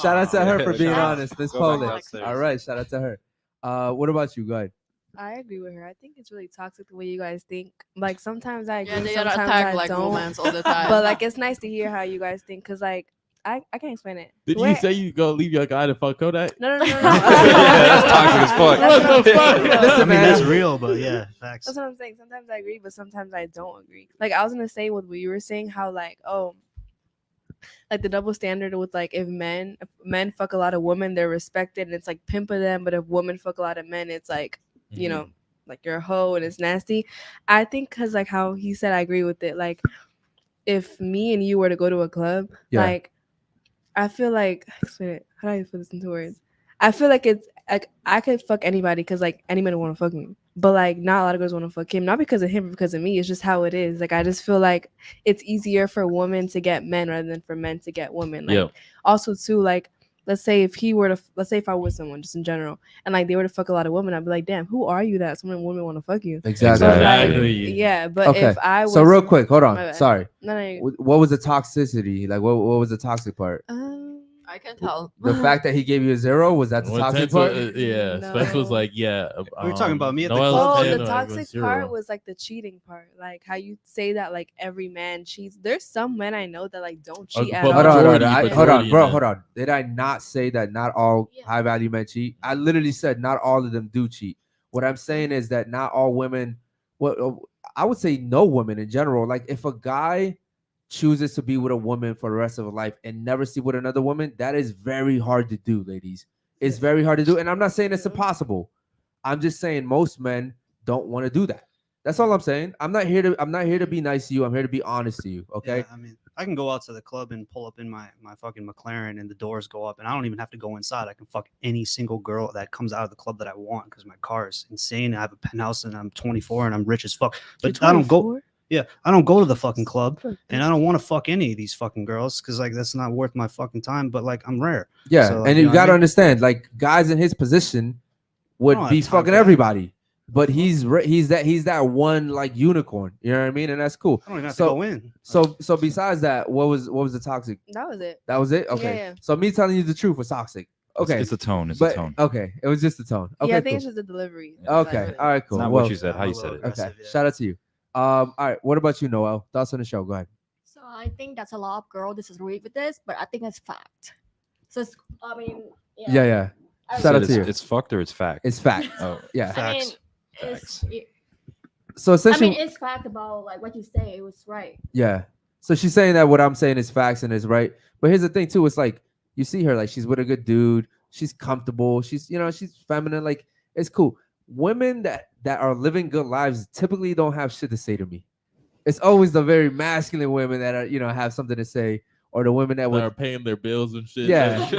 Shout out to her for being Shout out. honest. Miss Go back Poland. downstairs. All right, shout out to her. What about you? Go ahead. I agree with her. I think it's really toxic the way you guys think. Like sometimes I agree, Yeah, they gotta sometimes attack I like don't. romance all the time. But like it's nice to hear how you guys think, cause like I can't explain it. Did Where- you say you go leave your guy to fuck Kodak? No. That's toxic as fuck. What the fuck? Listen, I mean, man. that's real, but yeah, facts. That's what I'm saying. Sometimes I agree, but sometimes I don't agree. Like I was gonna say with what you were saying, how like like the double standard with like if men fuck a lot of women, they're respected and it's like pimp of them, but if women fuck a lot of men, it's like you know like you're a hoe and it's nasty. I think because like how he said, I agree with it. Like if me and you were to go to a club, Yeah. like I feel like explain it. How do I put this into words? I feel like it's like I could fuck anybody because like any man want to fuck me, but like not a lot of girls want to fuck him, not because of him, but because of me. It's just how it is. Like I just feel like it's easier for women to get men rather than for men to get women. Like Yeah. also too, like let's say if he were to, let's say if I was someone just in general, and like they were to fuck a lot of women, I'd be like, damn, who are you that some women want to fuck you? Exactly. But, like, Exactly. yeah, but Okay. if I was So real quick, hold My on. bad. Sorry. No, you- What was the toxicity? Like, what was the toxic part? I can tell. The fact that he gave you a 0, was that the When toxic Tense part? yeah, Spence was like, yeah. We were talking about me at the Noel's club. Oh, 10 the or toxic 0. part was like the cheating part, like how you say that like every man cheats. There's some men I know that like don't cheat at but all. Hold on, majority, hold on, bro, man. hold on. Did I not say that not all high value men cheat? I literally said not all of them do cheat. What I'm saying is that not all women, I would say no women in general. Like if a guy chooses to be with a woman for the rest of his life and never see with another woman, that is very hard to do, ladies. It's very hard to do. And I'm not saying it's impossible. I'm just saying most men don't want to do that. That's all I'm saying. I'm not here to be nice to you. I'm here to be honest to you. Okay. Yeah, I mean, I can go out to the club and pull up in my fucking McLaren and the doors go up and I don't even have to go inside. I can fuck any single girl that comes out of the club that I want because my car is insane. I have a penthouse and I'm 24 and I'm rich as fuck. But I don't go. Yeah, I don't go to the fucking club and I don't want to fuck any of these fucking girls because like that's not worth my fucking time. But like I'm rare. Yeah, So, like, and you you know got to what I mean? understand, like guys in his position would don't be have time fucking for that. everybody, but he's that one like unicorn. You know what I mean? And that's cool. I don't even have to go in. So besides that, what was the toxic? That was it. That was it. Okay. Yeah. So me telling you the truth was toxic. Okay. It's a tone. It's But- a tone. Okay, it was just the tone. Okay. Yeah, I think cool. it's just the delivery. Okay. All right. Cool. Not Well, what you said. How you said it. Okay. Shout out to you. All right. What about you, Noel? Thoughts on the show? Go ahead. So I think that's a lot of girls disagree with this, but I think it's fact. So it's, I mean, Yeah. I Shout out it's, to you. It's fucked or it's fact. It's fact. Oh, Yeah. I mean, it's, So essentially, I mean, it's fact about like what you say. It was right. yeah. So she's saying that what I'm saying is facts and is right. But here's the thing too. It's like you see her, like she's with a good dude. She's comfortable. She's she's feminine. Like it's cool. Women that are living good lives typically don't have shit to say to me. It's always the very masculine women that are have something to say, or the women that are paying their bills and shit. yeah,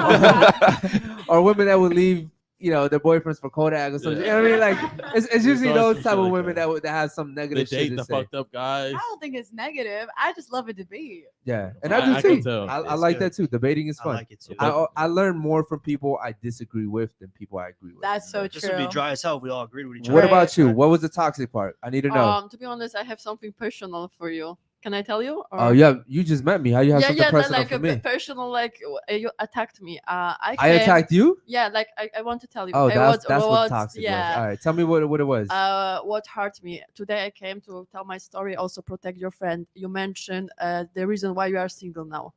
or women that would leave their boyfriends for Kodak or something. You know what I mean? Like it's usually always those some type shit of like women that. that have some They negative shit date to the say. fucked up guys. I don't think it's negative. I just love a debate. Yeah, and I I do can too. tell. I It's like good. that too. Debating is fun. like it too. I learn more from people I disagree with than people I agree with. That's so This true. would be dry as hell if we all agreed with each other. What about you? What was the toxic part? I need to know. To be honest, I have something personal for you. Can I tell you? Oh yeah, you just met me. How you have something yeah, personal like for a me? personal, like you attacked me. I attacked you? Yeah, like I want to tell you. Oh, it that's what was- toxic yeah. was. All right, tell me what it was. What hurt me today? I came to tell my story. Also, protect your friend. You mentioned the reason why you are single now.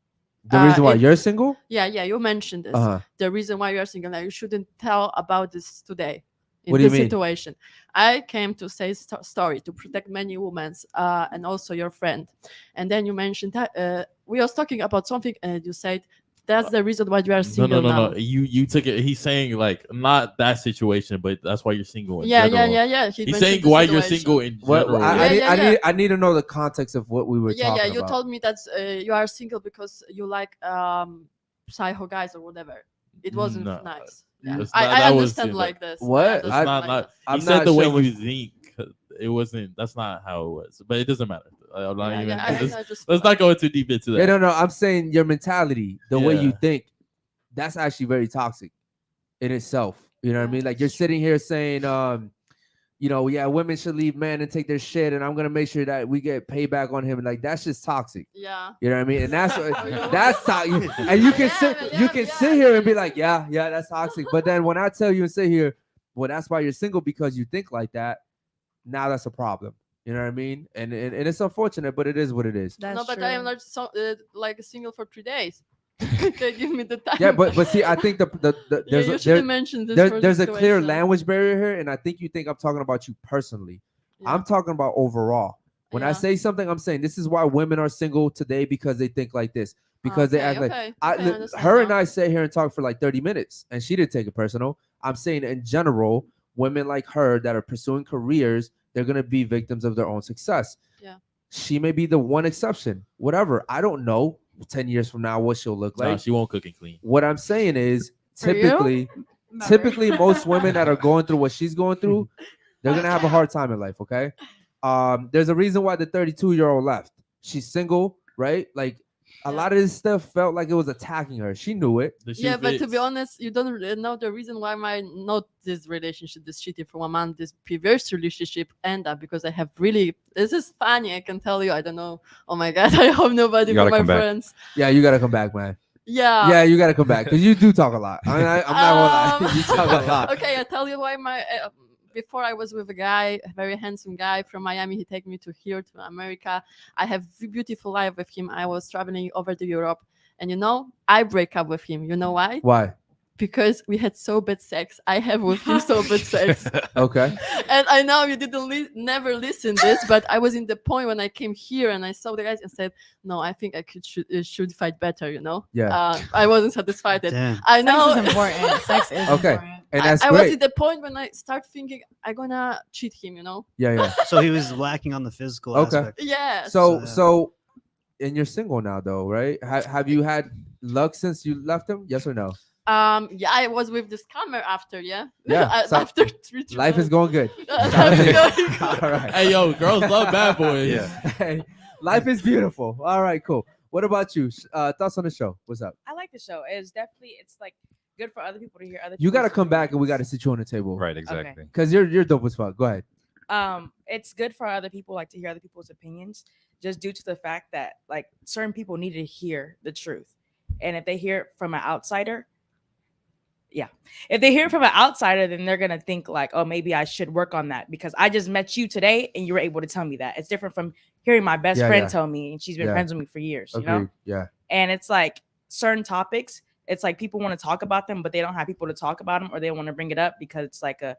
The reason why it- you're single? Yeah, you mentioned this. Uh-huh. The reason why you are single now. You shouldn't tell about this today. In What do you this mean? situation, I came to say story to protect many women and also your friend. And then you mentioned that we was talking about something, and you said that's the reason why you are single now. No. You took it. He's saying like not that situation, but that's why you're single. In Yeah. He's mentioned saying the why you're situation. single in What general. I need to know the context of what we were Yeah, talking you about. told me that you are single because you like psycho guys or whatever. It wasn't No. nice. Yeah. That's I not- that was understand too, like this. I What? understand I- like Not. this. I'm He said not the way sure you think. It wasn't. That's not how it was. But it doesn't matter. I'm not Yeah, even. I let's, just let's not go too deep into that. Yeah, no. I'm saying your mentality, the way you Yeah. think, that's actually very toxic in itself. You know what I mean? Like you're sitting here saying, yeah, women should leave men and take their shit, and I'm gonna make sure that we get payback on him. And like that's just toxic. Yeah. You know what I mean? And that's toxic. And you can sit here and be like, yeah, that's toxic. But then when I tell you and sit here, well, that's why you're single because you think like that. Now that's a problem. You know what I mean? And it's unfortunate, but it is what it is. No, but I am not like single for 3 days. They give me the time. Yeah, but see, I think there's you a, should have mentioned this. there's a clear language barrier here, and I think you think I'm talking about you personally. Yeah. I'm talking about overall. When I Yeah. say something, I'm saying this is why women are single today because they think like this. Because they act like I understand her and now. I sat here and talked for like 30 minutes, and she didn't take it personal. I'm saying in general, women like her that are pursuing careers, they're gonna be victims of their own success. Yeah. She may be the one exception. Whatever. I don't know 10 years from now what she'll look like. No, she won't cook and clean. What I'm saying is For you? typically most women that are going through what she's going through, they're gonna have a hard time in life. Okay. There's a reason why the 32-year-old left. She's single, right? Like a lot of this stuff felt like it was attacking her. She knew it. Yeah, but to be honest, you don't really know the reason why my not this relationship, this shitty for 1 month, this previous relationship end up, because I have really, this is funny, I can tell you, I don't know. Oh my god, I hope nobody from my friends. Yeah, you gotta come back, man. Yeah. Yeah, you gotta come back because you do talk a lot. I'm not gonna lie. You talk a lot. Okay, I tell you why my before I was with a guy, a very handsome guy from Miami. He take me to here to America. I have a beautiful life with him. I was traveling over to Europe, and you know, I break up with him. You know why? Why? Because we had so bad sex. I have with him so bad sex. Okay. And I know you didn't never listen this, but I was in the point when I came here and I saw the guys and said, no, I think I should fight better, you know? Yeah. I wasn't satisfied. Damn. I know. Sex is important. Sex is Okay. important. And that's I great. was at the point when I start thinking I'm gonna cheat him, you know? Yeah, yeah. So he was lacking on the physical Okay. aspect. Yeah. So, and you're single now, though, right? Have you had luck since you left him? Yes or no? Yeah, I was with the scammer after, yeah. Yeah. So after 3 life is going good. Life is going good. All right. Hey, yo, girls love bad boys. Yeah. Hey, life is beautiful. All right, cool. What about you? Thoughts on the show? What's up? I like the show. It's definitely like good for other people to hear other. You got to people's come back and we opinions. got to sit you on the table. Right, exactly. Because you're dope as fuck. Go ahead. It's good for other people like to hear other people's opinions, just due to the fact that like certain people need to hear the truth, and if they hear it from an outsider, if they hear it from an outsider, then they're gonna think like, oh, maybe I should work on that because I just met you today and you were able to tell me that. It's different from hearing my best friend tell me, and she's been friends with me for years, you know? Agreed. Yeah. And it's like certain topics, it's like people want to talk about them, but they don't have people to talk about them, or they want to bring it up because it's like a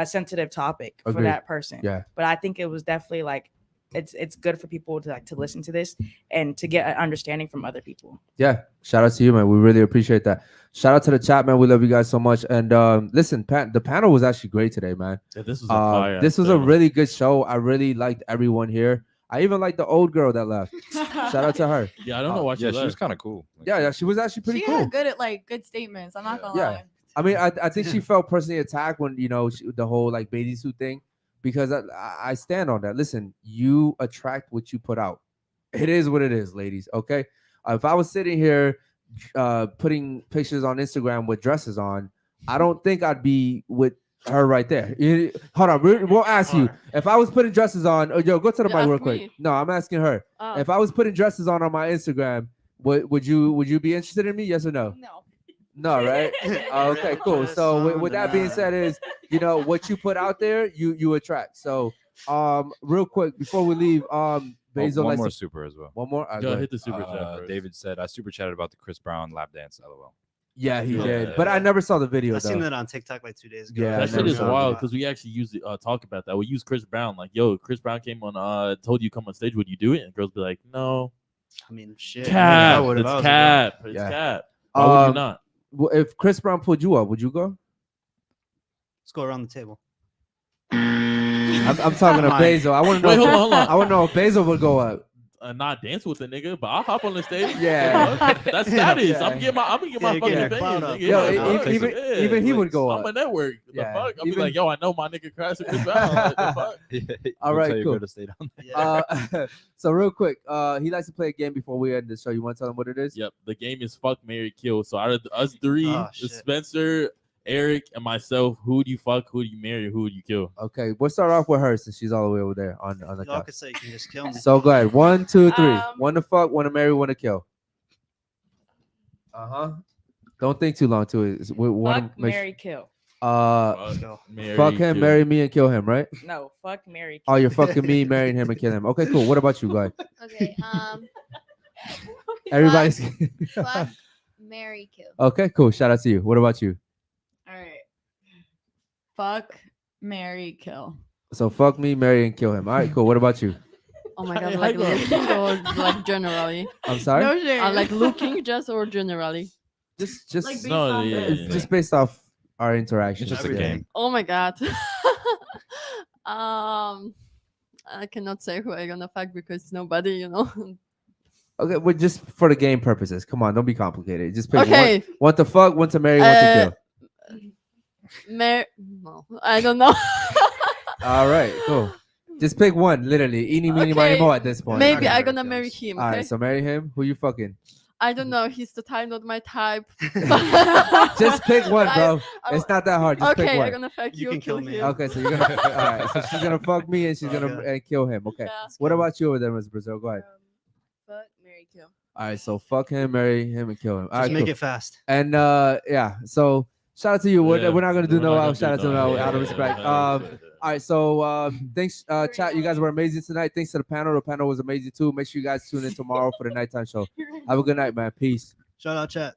sensitive topic for Agreed. that person. Yeah. But I think it was definitely like it's good for people to like to listen to this and to get an understanding from other people. Yeah. Shout out to you, man. We really appreciate that. Shout out to the chat, man. We love you guys so much. And listen, the panel was actually great today, man. Yeah, this was a fire. This was a really good show. I really liked everyone here. I even liked the old girl that left. Shout out to her. Yeah, I don't know why she Yeah, she was left. kind of cool. Yeah, she was actually pretty She cool. had good at like good statements. I'm not gonna lie. I mean, I think she felt personally attacked when the whole like bathing suit thing, because I stand on that. Listen, you attract what you put out. It is what it is, ladies. Okay, if I was sitting here putting pictures on Instagram with dresses on, I don't think I'd be with her right there. Hold on, we'll ask you. If I was putting dresses on, yo, go to the You mic real asked quick. me. No, I'm asking her. Oh. If I was putting dresses on my Instagram, would you be interested in me? Yes or no? No, right? Okay, cool. So with that being said, is what you put out there, you attract. So real quick before we leave, Basil, one likes more to- super as well. One more. All right, Go go hit ahead. the super chat first. David said I super chatted about the Chris Brown lap dance. LOL. Yeah, he Yeah. did, but I never saw the video. I seen though. that on TikTok like 2 days ago. Yeah, That I shit never is saw it. wild because we actually used talk about that. We used Chris Brown. Like, yo, Chris Brown came on, told you come on stage, would you do it? And girls be like, no. I mean, shit. Cap. I would if I It's was a cap. girl. It's Yeah. cap. Why would you not? Well, if Chris Brown pulled you up, would you go? Let's go around the table. I'm talking to Come on. Basil. I want to know. Wait, hold on. I want to know if Basil would go up. Not dance with a nigga, but I'll hop on the stage. Yeah. That's status. Yeah. I'm gonna get my Yeah, fucking get opinion. clout up. nigga. Yo, Yeah, fuck. even Yeah, even he like, would go I'm up. a network. Yeah, The fuck? I'll be even- like, yo, I know my nigga Crash and Chris Brown. Like, the fuck? All right, Tell your cool. girl to stay down there. So real quick, he likes to play a game before we end the show. You want to tell him what it is? Yep. The game is fuck, marry, kill. So out of us three, Oh, shit. Spencer, Eric, and myself, who do you fuck? Who do you marry? Who do you kill? Okay, we'll start off with her since she's all the way over there on the Y'all couch. could say you can just kill me. So go ahead. 1, 2, 3. One to fuck, one to marry, one to kill. Don't think too long to it. We want Fuck, to make marry, kill. fuck him, marry me, and kill him. Right? No, fuck, marry. Oh, you're fucking me, marrying him, and killing him. Okay, cool. What about you, guys? Okay. Everybody's. Fuck, marry, kill. Okay, cool. Shout out to you. What about you? All right. Fuck, marry, kill. So fuck me, marry, and kill him. All right, cool. What about you? Oh my god, like looking or like generally? I'm sorry. No shit. Like looking just or generally? Just Like based No, on yeah, this. yeah. just based off our interaction. It's just a game. Oh my god. I cannot say who I'm gonna fuck because nobody, you know. Okay, well, just for the game purposes. Come on, don't be complicated. Just pick Okay. one to fuck, one to marry, one to kill. No, I don't know. All right, cool. Just pick one, literally. Eeny, meeny, miny, mo at this point. Maybe I'm gonna marry him. All Okay. right, so marry him. Who you fucking? I don't know. He's the type, not my type. Just pick one, bro. It's not that hard. Just okay, pick one. I'm gonna fuck you. can kill me. Okay, so you're gonna. All right, so she's gonna fuck me and she's gonna and kill him. Okay. What about you over there, Ms. Brazil? Go ahead. Fuck, marry, kill. All right, so fuck him, marry him, and kill him. All right, Just make cool. it fast. And yeah, so shout out to you. Yeah, We're not gonna do we're not no gonna shout out do to no- no yeah, out of yeah, respect. yeah. All right, so thanks, chat. You guys were amazing tonight. Thanks to the panel. The panel was amazing too. Make sure you guys tune in tomorrow for the nighttime show. Have a good night, man. Peace. Shout out, chat.